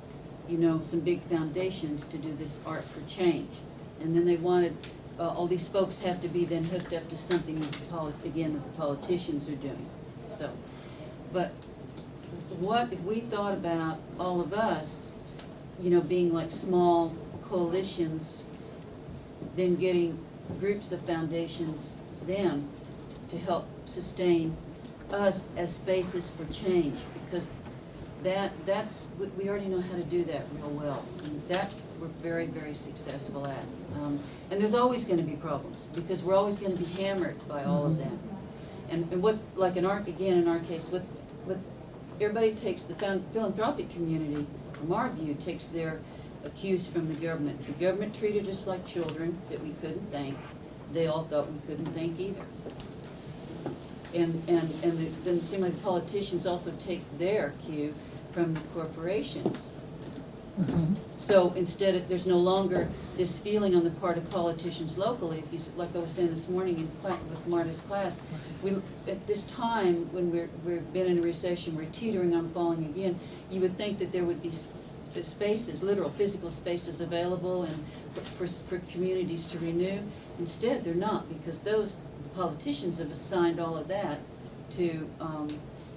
some big foundations to do this art for change. And then they wanted, all these folks have to be then hooked up to something that the politicians are doing. So, but what if we thought about all of us, being like small coalitions, then getting groups of foundations, them, to help sustain us as spaces for change, because we already know how to do that real well. And that we're very, very successful at. And there's always going to be problems, because we're always going to be hammered by all of them. And what, like in our case, what everybody takes, the philanthropic community, from our view, takes their cues from the government. The government treated us like children that we couldn't thank. They all thought we couldn't thank either. And then it seemed like the politicians also take their cue from the corporations. So instead, there's no longer this feeling on the part of politicians locally, if you, like I was saying this morning with Marta's class, at this time, when we've been in a recession, we're teetering on falling again, you would think that there would be the spaces, literal physical spaces available and for communities to renew. Instead, they're not, because those politicians have assigned all of that to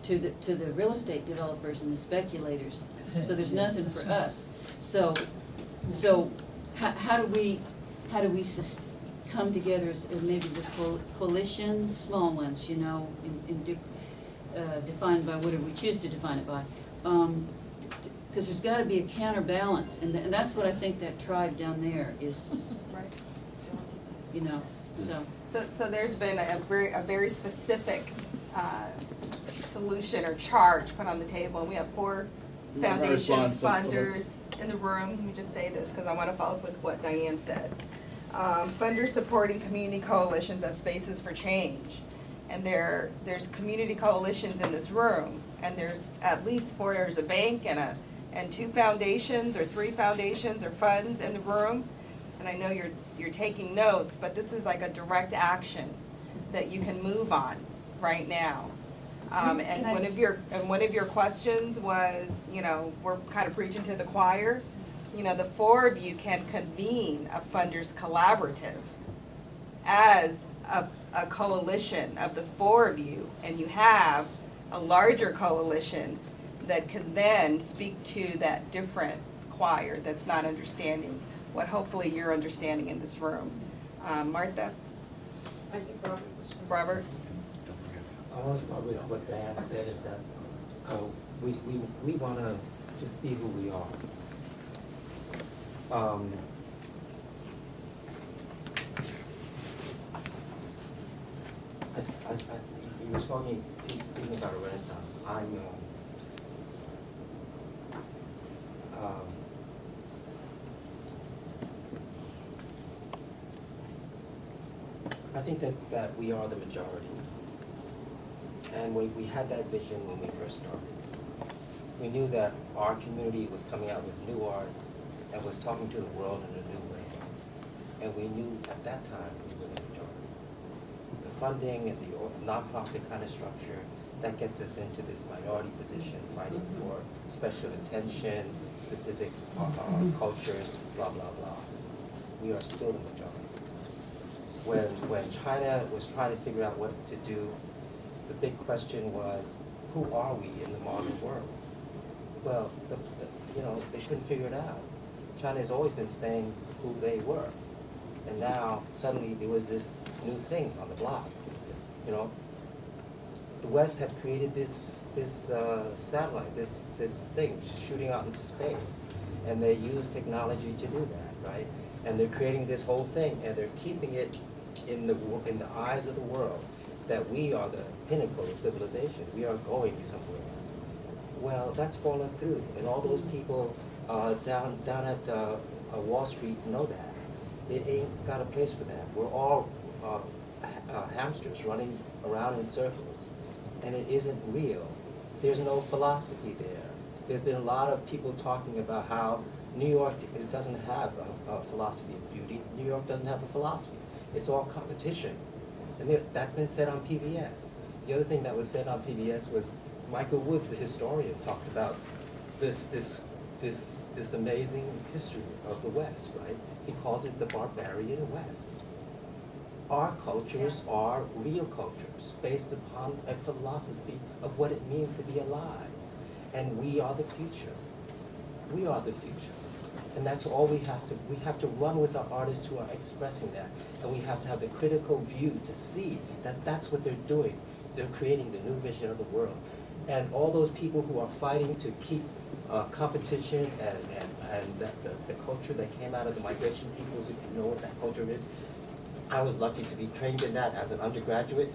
the real estate developers and the speculators. So there's nothing for us. So how do we come together as maybe as coalitions, small ones, you know, defined by whatever we choose to define it by. Because there's got to be a counterbalance, and that's what I think that tribe down there is, you know, so. So there's been a very specific solution or charge put on the table, and we have 4 foundations, funders in the room. Let me just say this because I want to follow up with what Diane said. Funders supporting community coalitions as spaces for change. And there's community coalitions in this room, and there's at least 4, there's a bank and 2 foundations or 3 foundations or funds in the room. And I know you're taking notes, but this is like a direct action that you can move on right now. And one of your questions was, you know, we're kind of preaching to the choir. You know, the 4 of you can convene a funders collaborative as a coalition of the 4 of you, and you have a larger coalition that can then speak to that different choir that's not understanding what hopefully you're understanding in this room. Martha? I think Robert was. Robert? I want to start with what Diane said, is that we want to just be who we are. You were speaking about a renaissance. I think that we are the majority. And we had that vision when we first started. We knew that our community was coming out with new art and was talking to the world in a new way. And we knew at that time we were the majority. The funding and the nonprofit kind of structure, that gets us into this minority position, fighting for special attention, specific cultures, blah, blah, blah. We are still the majority. When China was trying to figure out what to do, the big question was, who are we in the modern world? Well, they couldn't figure it out. China has always been staying who they were. And now, suddenly, there was this new thing on the block. You know, the West had created this satellite, this thing, shooting out into space. And they use technology to do that, right? And they're creating this whole thing, and they're keeping it in the eyes of the world that we are the pinnacle of civilization. We are going somewhere. Well, that's fallen through, and all those people down at Wall Street know that. It ain't got a place for that. We're all hamsters running around in circles, and it isn't real. There's no philosophy there. There's been a lot of people talking about how New York doesn't have a philosophy of beauty. New York doesn't have a philosophy. It's all competition. And that's been said on PBS. The other thing that was said on PBS was Michael Woods, the historian, talked about this amazing history of the West, right? He calls it the barbarian West. Our cultures are real cultures based upon a philosophy of what it means to be alive. And we are the future. We are the future. And that's all we have to run with our artists who are expressing that. And we have to have the critical view to see that that's what they're doing. They're creating the new vision of the world. And all those people who are fighting to keep competition and the culture that came out of the migration peoples, if you know what that culture is. I was lucky to be trained in that as an undergraduate.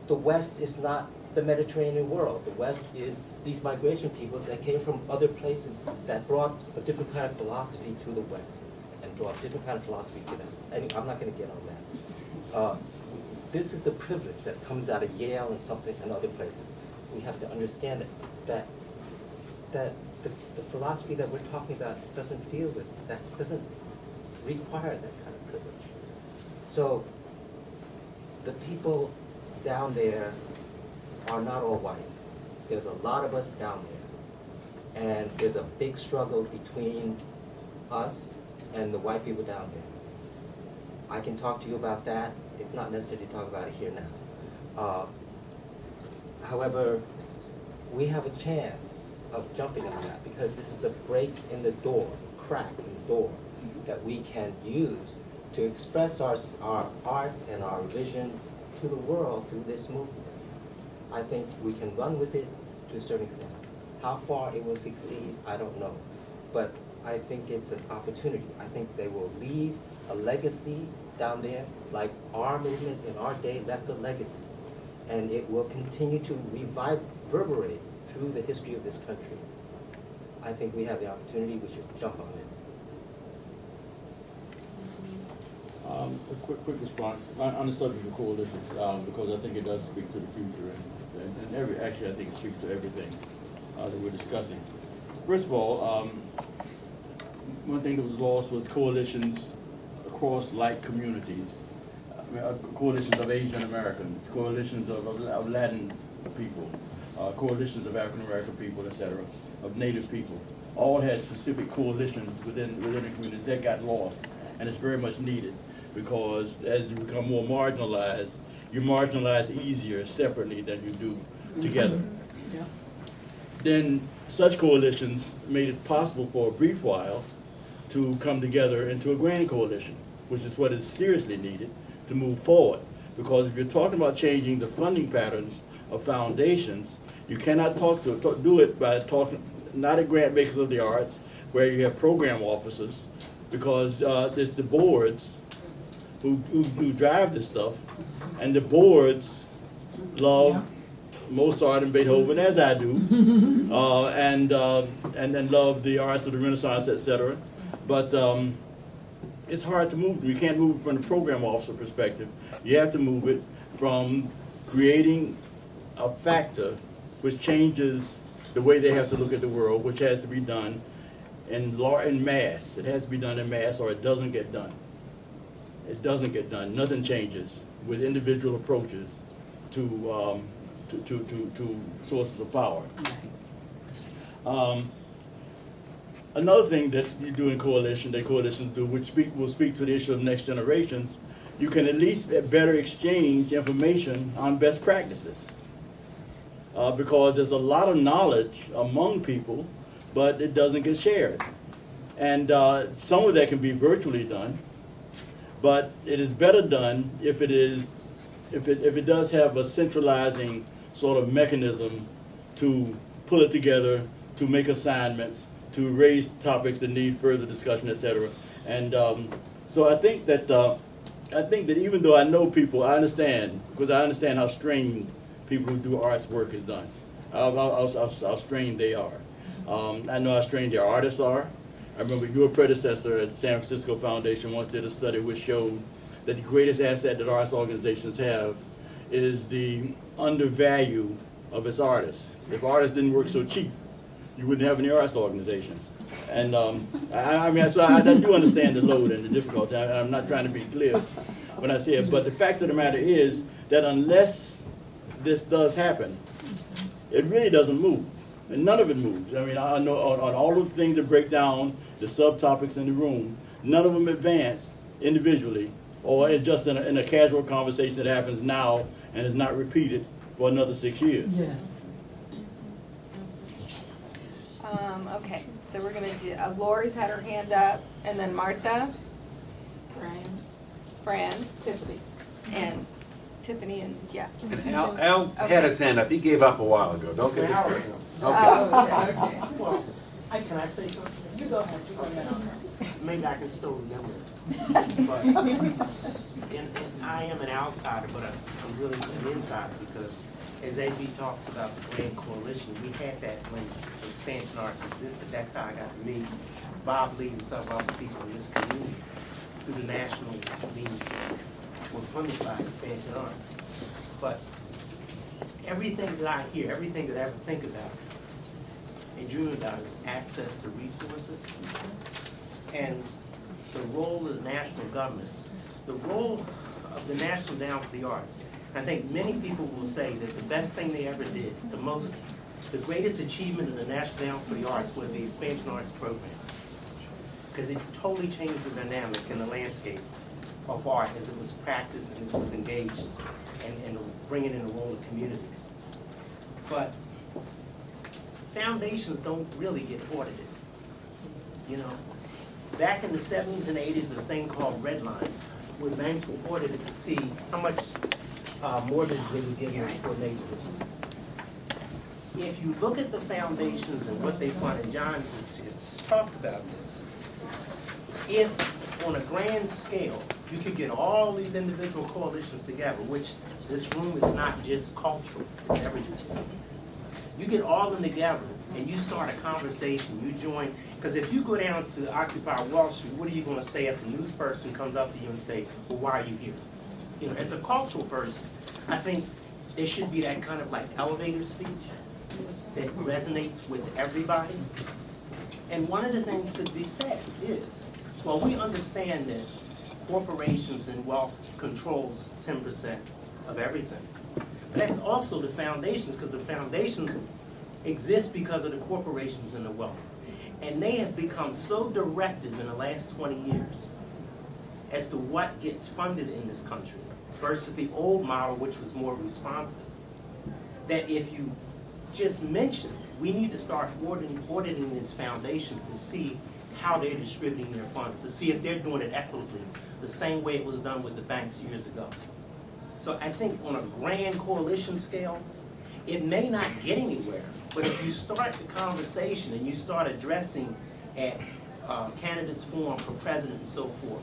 The West is not the Mediterranean world. The West is these migration peoples that came from other places that brought a different kind of philosophy to the West and brought a different kind of philosophy to them. Anyway, I'm not going to get on that. This is the privilege that comes out of Yale and something and other places. We have to understand that the philosophy that we're talking about doesn't deal with that, doesn't require that kind of privilege. So the people down there are not all white. There's a lot of us down there. And there's a big struggle between us and the white people down there. I can talk to you about that. It's not necessary to talk about it here now. However, we have a chance of jumping on that because this is a break in the door, crack in the door that we can use to express our art and our vision to the world through this movement. I think we can run with it to a certain extent. How far it will succeed, I don't know. But I think it's an opportunity. I think they will leave a legacy down there, like our movement in our day left a legacy. And it will continue to reverberate through the history of this country. I think we have the opportunity, we should jump on it. A quick response on the subject of coalitions, because I think it does speak to the future, and actually I think it speaks to everything that we're discussing. First of all, one thing that was lost was coalitions across like communities. Coalitions of Asian Americans, coalitions of Latin people, coalitions of African American people, etc., of Native people. All had specific coalitions within the communities that got lost, and it's very much needed because as you become more marginalized, you marginalize easier separately than you do together. Yeah. Then such coalitions made it possible for a brief while to come together into a grand coalition, which is what is seriously needed to move forward. Because if you're talking about changing the funding patterns of foundations, you cannot do it by talking, not at grant makers of the arts, where you have program officers, because it's the boards who drive this stuff, and the boards love Mozart and Beethoven, as I do, and love the arts of the Renaissance, etc. But it's hard to move them. You can't move it from the program officer perspective. You have to move it from creating a factor which changes the way they have to look at the world, which has to be done in mass. It has to be done in mass or it doesn't get done. It doesn't get done. Nothing changes with individual approaches to sources of power. Another thing that you do in coalitions do, which will speak to the issue of next generations, you can at least better exchange information on best practices. Because there's a lot of knowledge among people, but it doesn't get shared. And some of that can be virtually done, but it is better done if it does have a centralizing sort of mechanism to pull it together, to make assignments, to raise topics that need further discussion, etc. And so I think that even though I know people, I understand, because I understand how strained people who do arts work is done. How strained they are. I know how strained their artists are. I remember your predecessor at San Francisco Foundation once did a study which showed that the greatest asset that arts organizations have is the undervalue of its artists. If artists didn't work so cheap, you wouldn't have any arts organizations. And I mean, so I do understand the load and the difficulty. I'm not trying to be clear when I say it, but the fact of the matter is that unless this does happen, it really doesn't move. And none of it moves. I mean, I know on all of the things that break down the subtopics in the room, none of them advance individually or just in a casual conversation that happens now and is not repeated for another 6 years. Yes. Okay, so we're gonna do, Lori's had her hand up, and then Martha, Fran, Tiffany, and Tiffany, and yes. And Al had his hand up. He gave up a while ago. Don't get discouraged. Okay. Okay. Well, can I say something? You go ahead. You go ahead. Maybe I can still remember it. But, and I am an outsider, but I'm really an insider because as AB talks about the Grand Coalition, we had that when Expansion Arts existed. That's how I got to meet Bob Lee and some other people in this community through the national meetings were funded by Expansion Arts. But everything that I hear, everything that I ever think about, and junior does, access to resources. And the role of the national government, the role of the National Endowment for the Arts. I think many people will say that the best thing they ever did, the greatest achievement of the National Endowment for the Arts was the Expansion Arts Program. Because it totally changed the dynamic and the landscape of art as it was practiced and it was engaged and bringing in the role of communities. But foundations don't really get audited. You know, back in the 70s and 80s, a thing called redline, where banks were audited to see how much mortgage they were giving for neighborhoods. If you look at the foundations and what they fund, and John has talked about this, if on a grand scale, you could get all these individual coalitions together, which this room is not just cultural, it's everything. You get all of them together and you start a conversation, you join, because if you go down to Occupy Wall Street, what are you gonna say if the news person comes up to you and say, well, why are you here? You know, as a cultural person, I think there should be that kind of like elevator speech that resonates with everybody. And one of the things could be said is, well, we understand that corporations and wealth controls 10% of everything. But that's also the foundations, because the foundations exist because of the corporations and the wealth. And they have become so directive in the last 20 years as to what gets funded in this country versus the old model, which was more responsive, that if you just mention, we need to start auditing these foundations to see how they're distributing their funds, to see if they're doing it equitably, the same way it was done with the banks years ago. So I think on a grand coalition scale, it may not get anywhere, but if you start the conversation and you start addressing at candidates forum for president and so forth,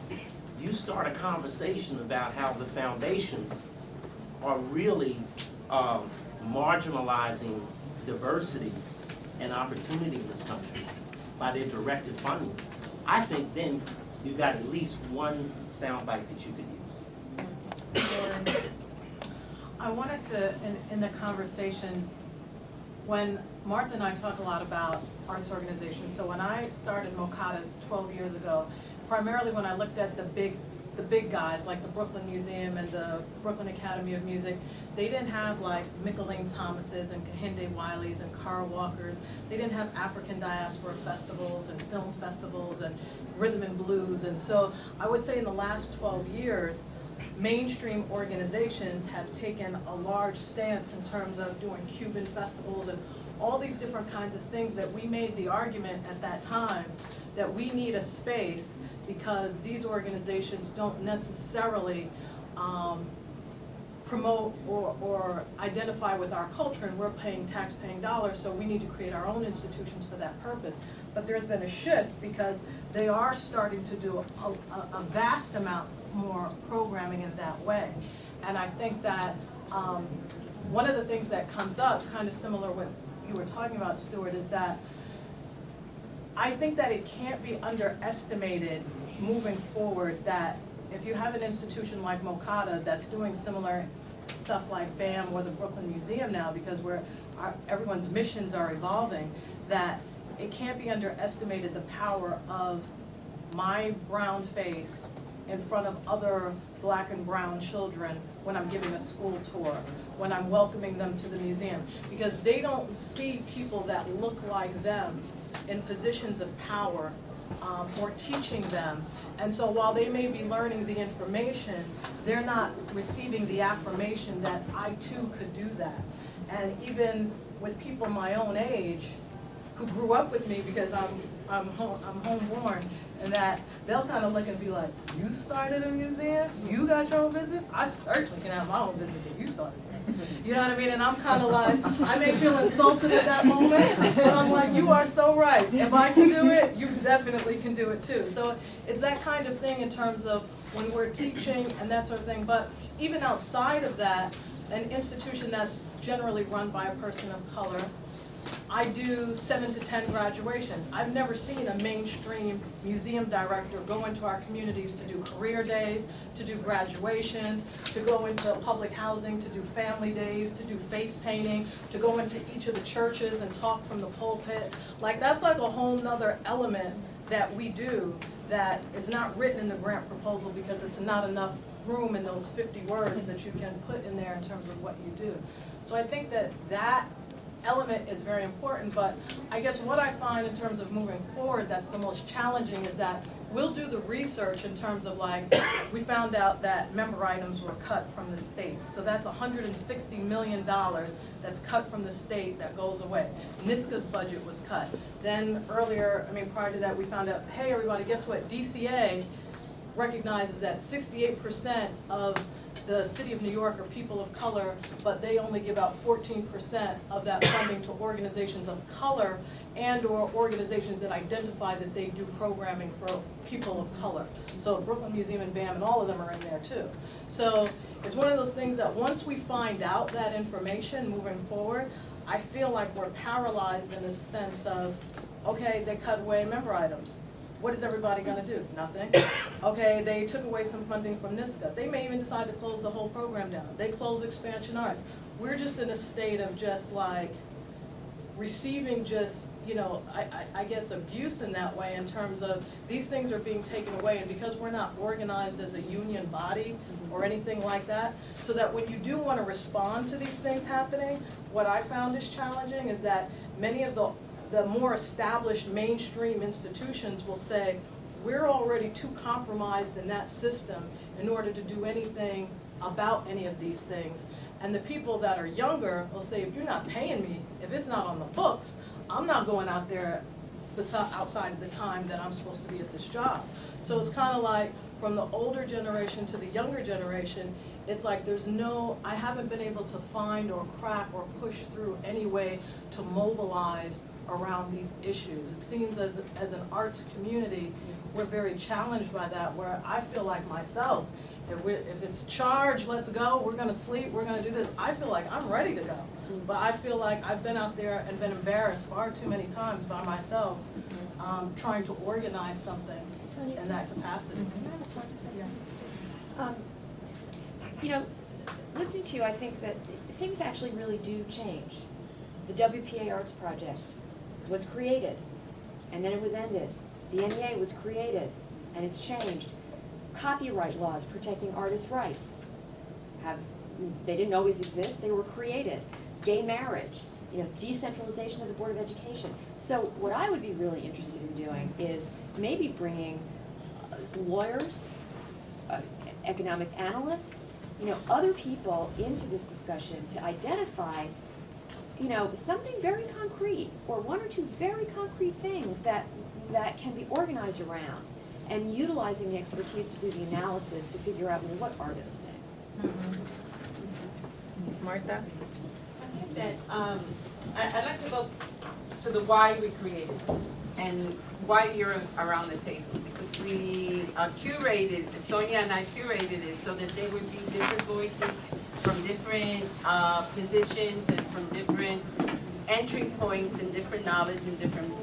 you start a conversation about how the foundations are really marginalizing diversity and opportunity in this country by their directed funding. I think then you've got at least one soundbite that you could use. I wanted to, in the conversation, when Martha and I talk a lot about arts organizations, so when I started Mokata 12 years ago, primarily when I looked at the big guys, like the Brooklyn Museum and the Brooklyn Academy of Music, they didn't have like Mickalene Thomases and Kehinde Wileys and Carl Walkers. They didn't have African diaspora festivals and film festivals and rhythm and blues. And so I would say in the last 12 years, mainstream organizations have taken a large stance in terms of doing Cuban festivals and all these different kinds of things that we made the argument at that time that we need a space because these organizations don't necessarily promote or identify with our culture, and we're paying tax-paying dollars, so we need to create our own institutions for that purpose. But there's been a shift because they are starting to do a vast amount more programming in that way. And I think that one of the things that comes up, kind of similar what you were talking about, Stuart, is that I think that it can't be underestimated moving forward that if you have an institution like Mokata that's doing similar stuff like BAM or the Brooklyn Museum now, because everyone's missions are evolving, that it can't be underestimated the power of my brown face in front of other black and brown children when I'm giving a school tour, when I'm welcoming them to the museum, because they don't see people that look like them in positions of power or teaching them. And so while they may be learning the information, they're not receiving the affirmation that I too could do that. And even with people my own age who grew up with me because I'm homeborn, and that they'll kind of look and be like, you started a museum? You got your own business? I certainly can have my own business if you started it. You know what I mean? And I'm kind of like, I may feel insulted at that moment, but I'm like, you are so right. If I can do it, you definitely can do it too. So it's that kind of thing in terms of when we're teaching and that sort of thing. But even outside of that, an institution that's generally run by a person of color, I do 7 to 10 graduations. I've never seen a mainstream museum director go into our communities to do career days, to do graduations, to go into public housing, to do family days, to do face painting, to go into each of the churches and talk from the pulpit. Like, that's like a whole nother element that we do that is not written in the grant proposal because it's not enough room in those 50 words that you can put in there in terms of what you do. So I think that that element is very important, but I guess what I find in terms of moving forward that's the most challenging is that we'll do the research in terms of, like, we found out that member items were cut from the state. So that's $160 million that's cut from the state that goes away. NISCA's budget was cut. Then earlier, prior to that, we found out, hey everybody, guess what? DCA recognizes that 68% of the city of New York are people of color, but they only give out 14% of that funding to organizations of color and or organizations that identify that they do programming for people of color. So Brooklyn Museum and BAM and all of them are in there too. So it's one of those things that once we find out that information moving forward, I feel like we're paralyzed in the sense of, okay, they cut away member items. What is everybody gonna do? Nothing. Okay, they took away some funding from NISCA. They may even decide to close the whole program down. They close Expansion Arts. We're just in a state of just like receiving just, I guess abuse in that way in terms of these things are being taken away, and because we're not organized as a union body or anything like that, so that when you do wanna respond to these things happening, what I found is challenging is that many of the more established mainstream institutions will say, we're already too compromised in that system in order to do anything about any of these things. And the people that are younger will say, if you're not paying me, if it's not on the books, I'm not going out there outside of the time that I'm supposed to be at this job. So it's kind of like from the older generation to the younger generation, it's like I haven't been able to find or crack or push through any way to mobilize around these issues. It seems as an arts community, we're very challenged by that, where I feel like myself, if it's charge, let's go, we're gonna sleep, we're gonna do this, I feel like I'm ready to go. But I feel like I've been out there and been embarrassed far too many times by myself, trying to organize something in that capacity. Can I respond to something? Listening to you, I think that things actually really do change. The WPA Arts Project was created, and then it was ended. The NEA was created, and it's changed. Copyright laws protecting artists' rights they didn't always exist, they were created. Gay marriage, decentralization of the Board of Education. So what I would be really interested in doing is maybe bringing some lawyers, economic analysts, other people into this discussion to identify something very concrete, or one or two very concrete things that can be organized around, and utilizing the expertise to do the analysis to figure out, what are those things. Martha? I think that, I'd like to go to the why we created this, and why you're around the table. Because we curated, Sonia and I curated it so that there would be different voices from different positions and from different entry points and different knowledge and different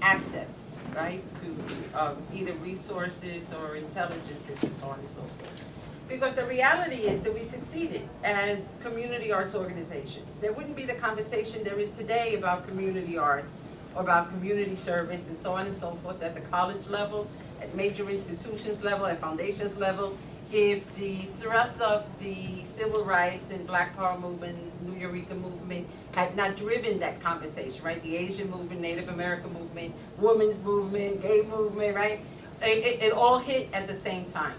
access, right, to either resources or intelligences and so on and so forth. Because the reality is that we succeeded as community arts organizations. There wouldn't be the conversation there is today about community arts or about community service and so on and so forth at the college level, at major institutions level, at foundations level, if the thrust of the civil rights and Black Power movement, New Eureka movement had not driven that conversation, right? The Asian movement, Native American movement, women's movement, gay movement, right? It all hit at the same time.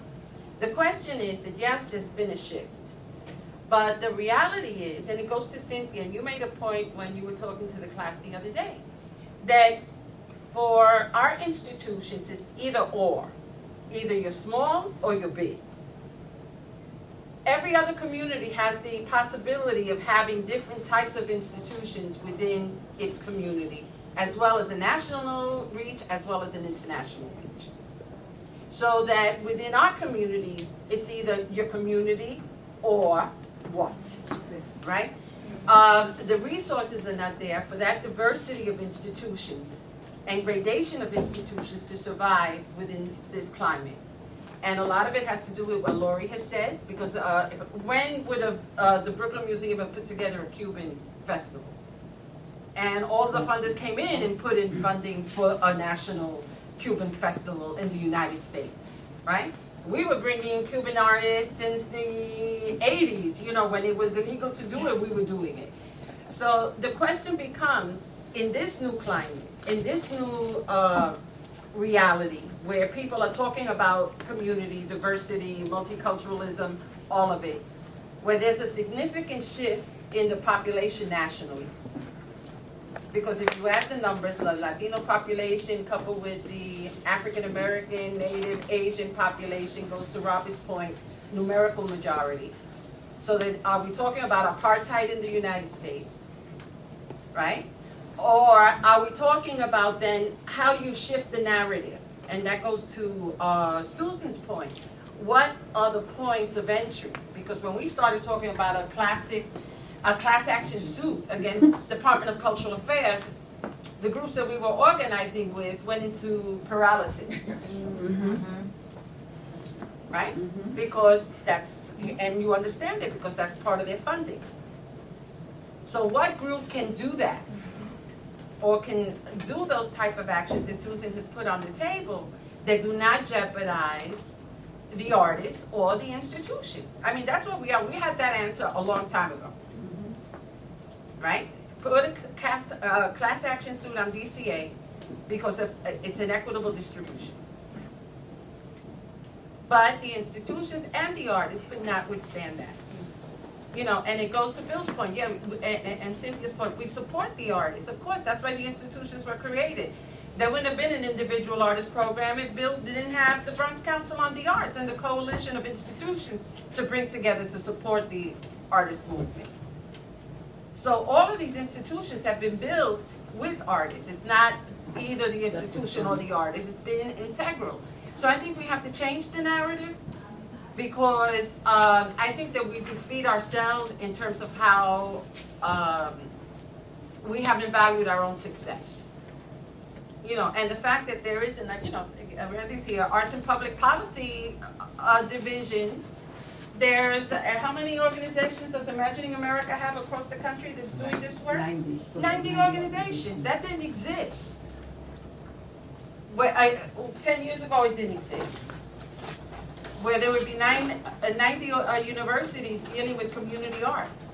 The question is that yes, there's been a shift. But the reality is, and it goes to Cynthia, and you made a point when you were talking to the class the other day, that for our institutions, it's either or. Either you're small or you're big. Every other community has the possibility of having different types of institutions within its community, as well as a national reach, as well as an international reach. So that within our communities, it's either your community or what, right? the resources are not there for that diversity of institutions and gradation of institutions to survive within this climate. And a lot of it has to do with what Lori has said, because when would the Brooklyn Museum have put together a Cuban festival? And all of the funders came in and put in funding for a national Cuban festival in the United States, right? We were bringing in Cuban artists since the 80s, you know, when it was illegal to do it, we were doing it. So the question becomes, in this new climate, in this new reality, where people are talking about community, diversity, multiculturalism, all of it, where there's a significant shift in the population nationally. Because if you add the numbers, the Latino population coupled with the African American, Native, Asian population goes to Robert's point, numerical majority. So then are we talking about apartheid in the United States, right? Or are we talking about then how you shift the narrative? And that goes to Susan's point. What are the points of entry? Because when we started talking about a class action suit against Department of Cultural Affairs, the groups that we were organizing with went into paralysis. Right? Because that's, and you understand it, because that's part of their funding. So what group can do that? Or can do those type of actions that Susan has put on the table that do not jeopardize the artist or the institution? I mean, that's what we are. We had that answer a long time ago. Right? Put a class action suit on DCA because it's an equitable distribution. But the institutions and the artists could not withstand that. You know, and it goes to Bill's point, yeah, and Cynthia's point, we support the artists. Of course, that's why the institutions were created. There wouldn't have been an individual artist program if Bill didn't have the Bronx Council on the Arts and the coalition of institutions to bring together to support the artist movement. So all of these institutions have been built with artists. It's not either the institution or the artist. It's been integral. So I think we have to change the narrative, because I think that we defeat ourselves in terms of how we haven't valued our own success. You know, and the fact that there isn't, you know, Randy's here, Arts and Public Policy Division. There's, how many organizations does Imagining America have across the country that's doing this work? 90 organizations. That didn't exist. 10 years ago, it didn't exist. Where there would be 90 universities dealing with community arts.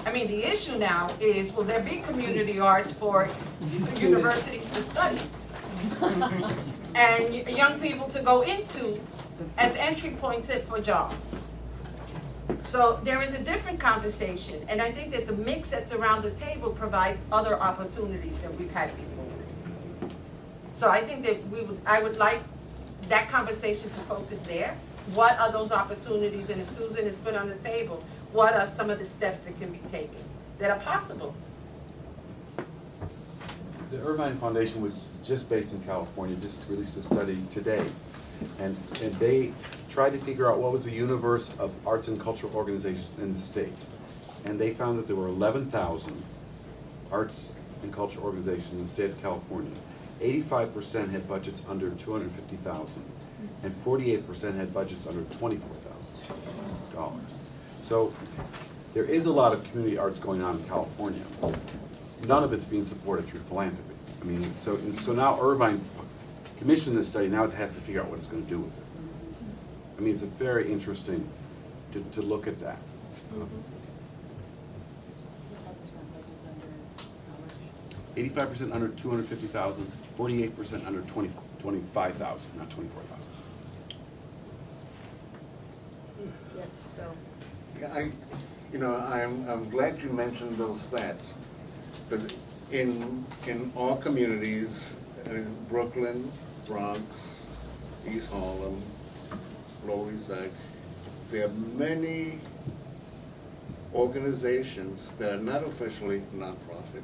I mean, the issue now is, will there be community arts for universities to study? And young people to go into as entry points for jobs. So there is a different conversation, and I think that the mix that's around the table provides other opportunities that we've had before. So I think that I would like that conversation to focus there. What are those opportunities? And as Susan has put on the table, what are some of the steps that can be taken that are possible? The Irvine Foundation was just based in California, just released a study today. And they tried to figure out what was the universe of arts and cultural organizations in the state. And they found that there were 11,000 arts and cultural organizations in the state of California. 85% had budgets under $250,000, and 48% had budgets under $24,000. So there is a lot of community arts going on in California. None of it's being supported through philanthropy. I mean, so now Irvine commissioned this study. Now it has to figure out what it's going to do with it. I mean, it's a very interesting to look at that. 85% under 250,000, 48% under 25,000, not 24,000. Yes, Bill. I'm glad you mentioned those stats. But in all communities, Brooklyn, Bronx, East Harlem, Lower East Side, there are many organizations that are not officially nonprofit,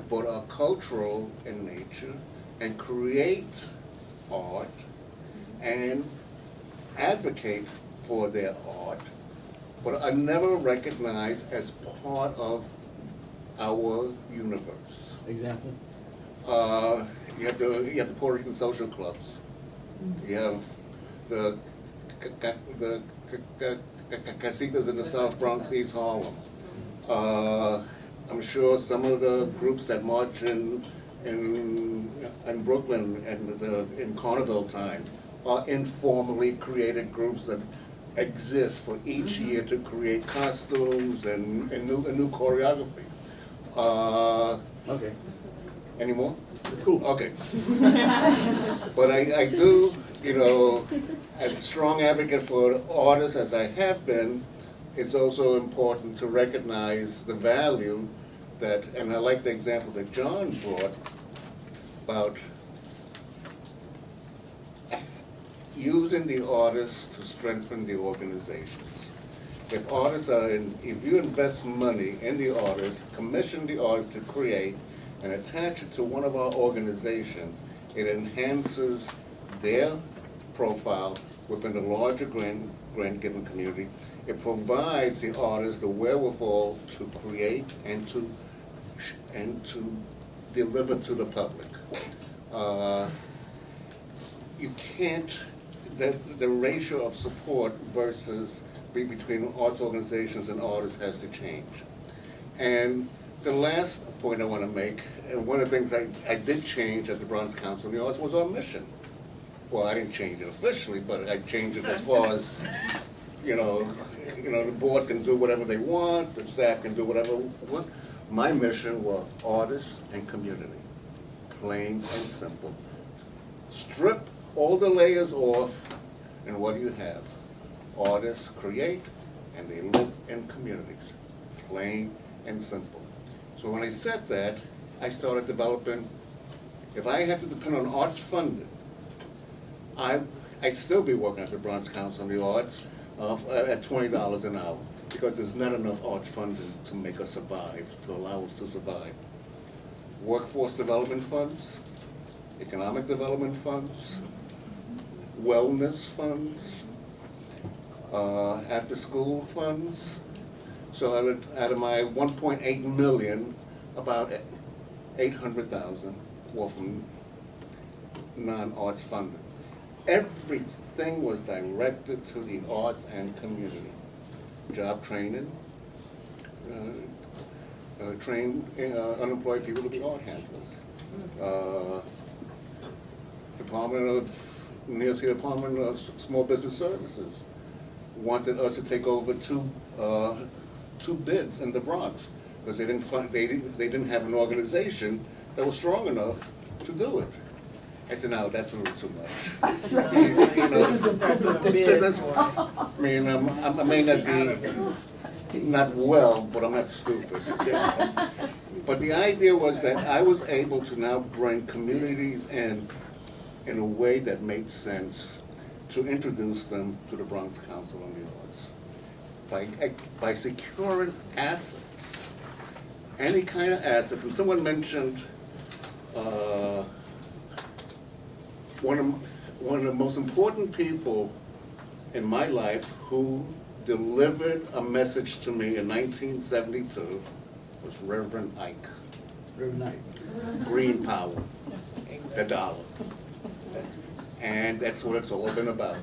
but are cultural in nature and create art and advocate for their art but are never recognized as part of our universe. Example? You have the Puerto Rican social clubs. You have the casitas in the South Bronx, East Harlem. I'm sure some of the groups that march in Brooklyn and in Carnival time are informally created groups that exist for each year to create costumes and new choreography. Okay. Any more? Cool. Okay. But I do, as a strong advocate for artists as I have been, it's also important to recognize the value that, and I like the example that John brought about using the artists to strengthen the organizations. If you invest money in the artists, commission the artists to create, and attach it to one of our organizations, it enhances their profile within the larger grant-giving community. It provides the artists the wherewithal to create and to deliver to the public. You can't, the ratio of support versus between arts organizations and artists has to change. And the last point I want to make, and one of the things I did change at the Bronx Council of the Arts was our mission. Well, I didn't change it officially, but I changed it as far as, the board can do whatever they want, the staff can do whatever they want. My mission was artists and community, plain and simple. Strip all the layers off, and what do you have? Artists create, and they live in communities, plain and simple. So when I said that, I started developing, if I had to depend on arts funding, I'd still be working at the Bronx Council of the Arts at $20 an hour, because there's not enough arts funding to make us survive, to allow us to survive. Workforce development funds, economic development funds, wellness funds, after-school funds. So out of my 1.8 million, about 800,000 were from non-arts funding. Everything was directed to the arts and community. Job training, train unemployed people to be art handlers. New York City Department of Small Business Services wanted us to take over two bids in the Bronx because they didn't have an organization that was strong enough to do it. I said, no, that's a little too much. I mean, I may not be not well, but I'm not stupid. But the idea was that I was able to now bring communities in a way that made sense to introduce them to the Bronx Council on the Arts. By securing assets, any kind of asset, and someone mentioned one of the most important people in my life who delivered a message to me in 1972 was Reverend Ike. Reverend Ike. Green power, the dollar. And that's what it's all been about.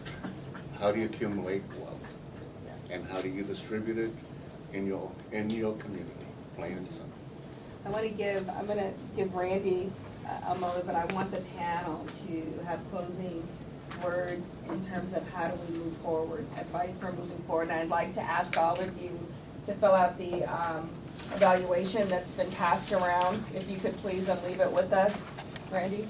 How do you accumulate wealth? And how do you distribute it in your community, plain and simple. I'm gonna give Randy a moment, but I want the panel to have closing words in terms of how do we move forward, advice for moving forward. And I'd like to ask all of you to fill out the evaluation that's been passed around. If you could please leave it with us. Randy?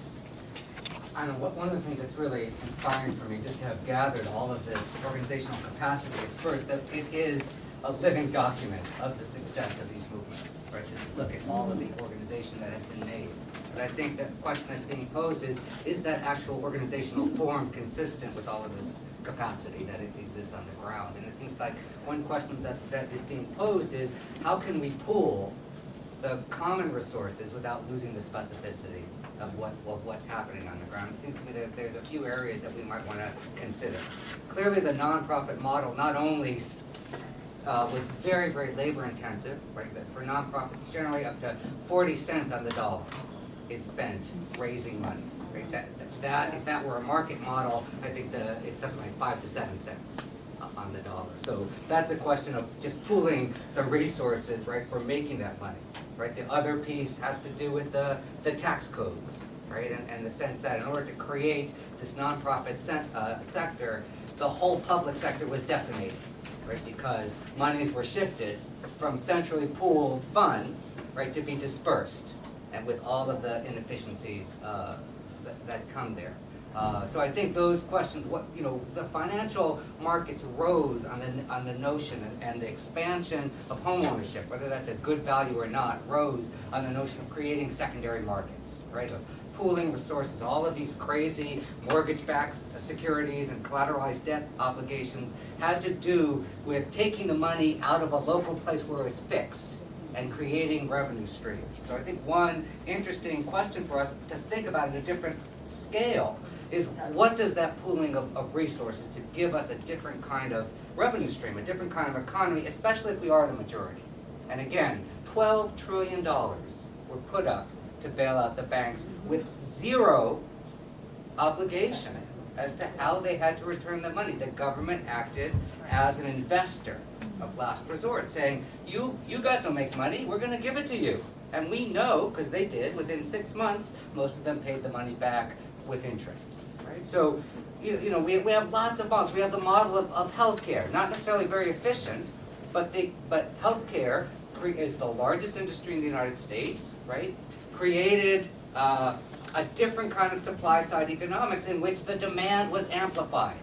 I don't know, one of the things that's really inspiring for me just to have gathered all of this organizational capacity is first that it is a living document of the success of these movements, right? Just look at all of the organization that has been made. But I think the question that's being posed is that actual organizational form consistent with all of this capacity that it exists on the ground? And it seems like one question that is being posed is how can we pool the common resources without losing the specificity of what's happening on the ground? It seems to me that there's a few areas that we might want to consider. Clearly the nonprofit model not only was very, very labor intensive, right? That for nonprofits, generally up to 40 cents on the dollar is spent raising money, right? That if that were a market model, I think it's something like 5 to 7 cents on the dollar. So that's a question of just pooling the resources, right, for making that money, right? The other piece has to do with the tax codes, right? And the sense that in order to create this nonprofit sector, the whole public sector was decimated, right? Because monies were shifted from centrally pooled funds, right, to be dispersed, and with all of the inefficiencies that come there. So I think those questions, the financial markets rose on the notion and the expansion of home ownership, whether that's a good value or not, rose on the notion of creating secondary markets, right? Of pooling resources. All of these crazy mortgage-backed securities and collateralized debt obligations had to do with taking the money out of a local place where it was fixed and creating revenue streams. So I think one interesting question for us to think about at a different scale is what does that pooling of resources to give us a different kind of revenue stream, a different kind of economy, especially if we are the majority. And again, $12 trillion were put up to bail out the banks with zero obligation as to how they had to return the money. The government acted as an investor of last resort, saying, you guys don't make money, we're going to give it to you. And we know, because they did, within 6 months, most of them paid the money back with interest. Right? So, we have lots of models. We have the model of healthcare, not necessarily very efficient, but healthcare is the largest industry in the United States, right? Created a different kind of supply-side economics in which the demand was amplified,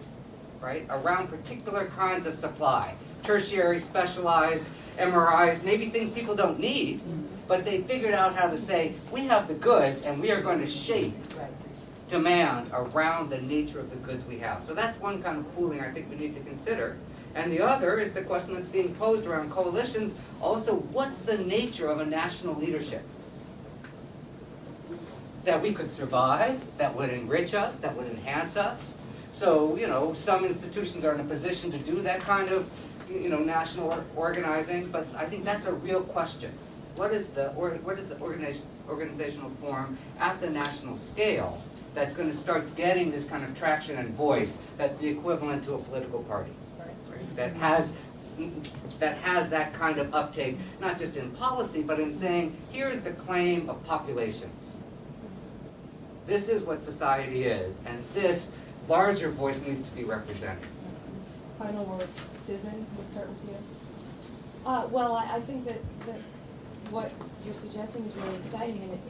right? Around particular kinds of supply, tertiary, specialized, MRIs, maybe things people don't need, but they figured out how to say, we have the goods and we are going to shape demand around the nature of the goods we have. So that's one kind of pooling I think we need to consider. And the other is the question that's being posed around coalitions. Also, what's the nature of a national leadership? That we could survive, that would enrich us, that would enhance us. So, some institutions are in a position to do that kind of, national organizing, but I think that's a real question. What is the organizational form at the national scale that's going to start getting this kind of traction and voice that's the equivalent to a political party, right? That has that kind of uptake, not just in policy, but in saying, here's the claim of populations. This is what society is, and this larger voice needs to be represented. Final words, Susan, we'll start with you. Well, I think that what you're suggesting is really exciting, and it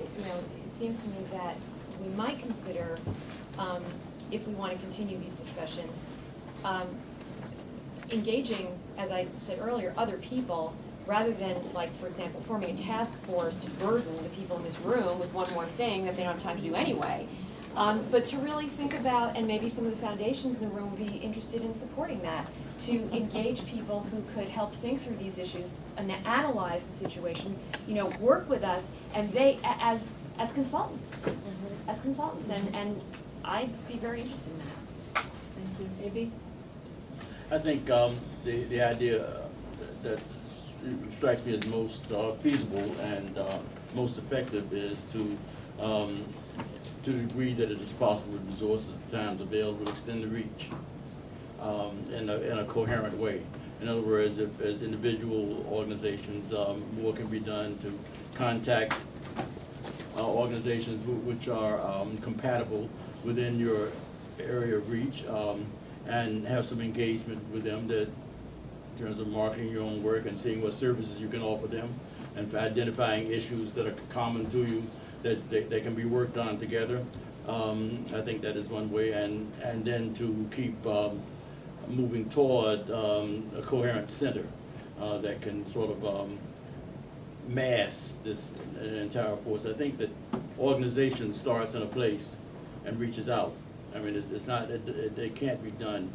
seems to me that we might consider, if we want to continue these discussions, engaging, as I said earlier, other people, rather than, like, for example, forming a task force to burden the people in this room with one more thing that they don't have time to do anyway. But to really think about, and maybe some of the foundations in the room would be interested in supporting that, to engage people who could help think through these issues and analyze the situation, work with us, and they, as consultants, and I'd be very interested in that. Thank you. Maybe? I think the idea that strikes me as most feasible and most effective is to the degree that it is possible with resources and times available, extend the reach in a coherent way. In other words, if as individual organizations, more can be done to contact organizations which are compatible within your area of reach, and have some engagement with them that in terms of marketing your own work and seeing what services you can offer them, and for identifying issues that are common to you that can be worked on together. I think that is one way, and then to keep moving toward a coherent center that can sort of mass this entire force. I think that organization starts in a place and reaches out. I mean, it's not, it can't be done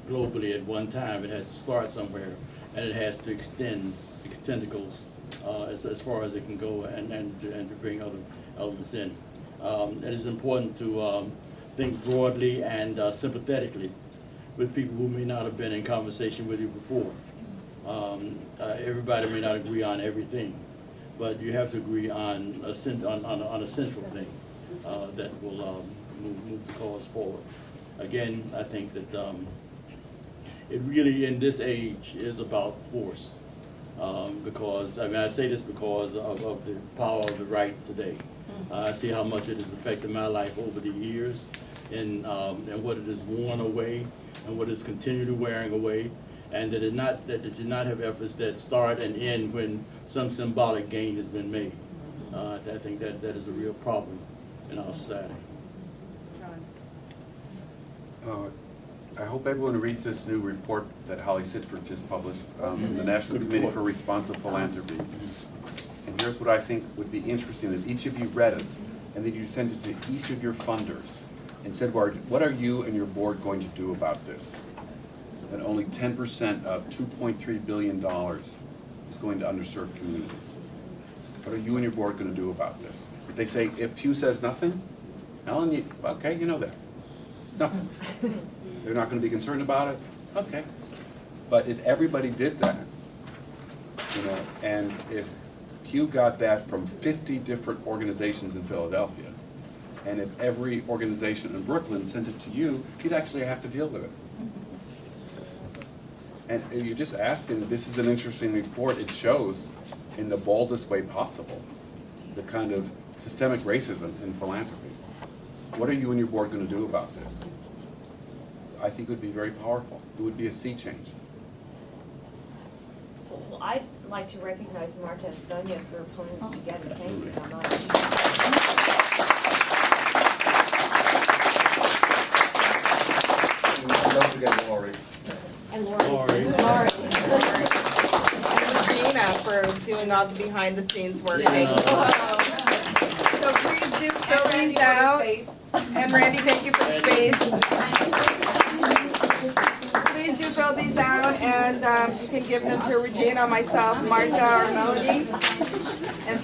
globally at one time. It has to start somewhere, and it has to extend its tentacles as far as it can go, and to bring other elements in. It is important to think broadly and sympathetically with people who may not have been in conversation with you before. Everybody may not agree on everything, but you have to agree on a central thing that will move the cause forward. Again, I think that it really, in this age, is about force. Because, I mean, I say this because of the power of the right today. I see how much it has affected my life over the years, and what it has worn away, and what it's continually wearing away, and that it did not have efforts that start and end when some symbolic gain has been made. I think that is a real problem in our society. I hope everyone reads this new report that Holly Sitford just published from the National Committee for Responsive Philanthropy. And here's what I think would be interesting, that each of you read it, and that you sent it to each of your funders and said, what are you and your board going to do about this? That only 10% of $2.3 billion is going to underserved communities. What are you and your board going to do about this? If they say, if Pew says nothing, Ellen, okay, you know that. It's nothing. They're not going to be concerned about it? Okay. But if everybody did that, and if Pew got that from 50 different organizations in Philadelphia, and if every organization in Brooklyn sent it to you, you'd actually have to deal with it. And you're just asking, this is an interesting report. It shows in the boldest way possible the kind of systemic racism in philanthropy. What are you and your board going to do about this? I think it would be very powerful. It would be a sea change. Well, I'd like to recognize Marta and Sonia for pulling this together. Thank you so much. Don't forget Lori. And Lori. And Regina for doing all the behind the scenes work. Yeah. So please do fill these out. And Randy, thank you for the space. Please do fill these out, and you can give them to Regina, myself, Martha, or Melody. And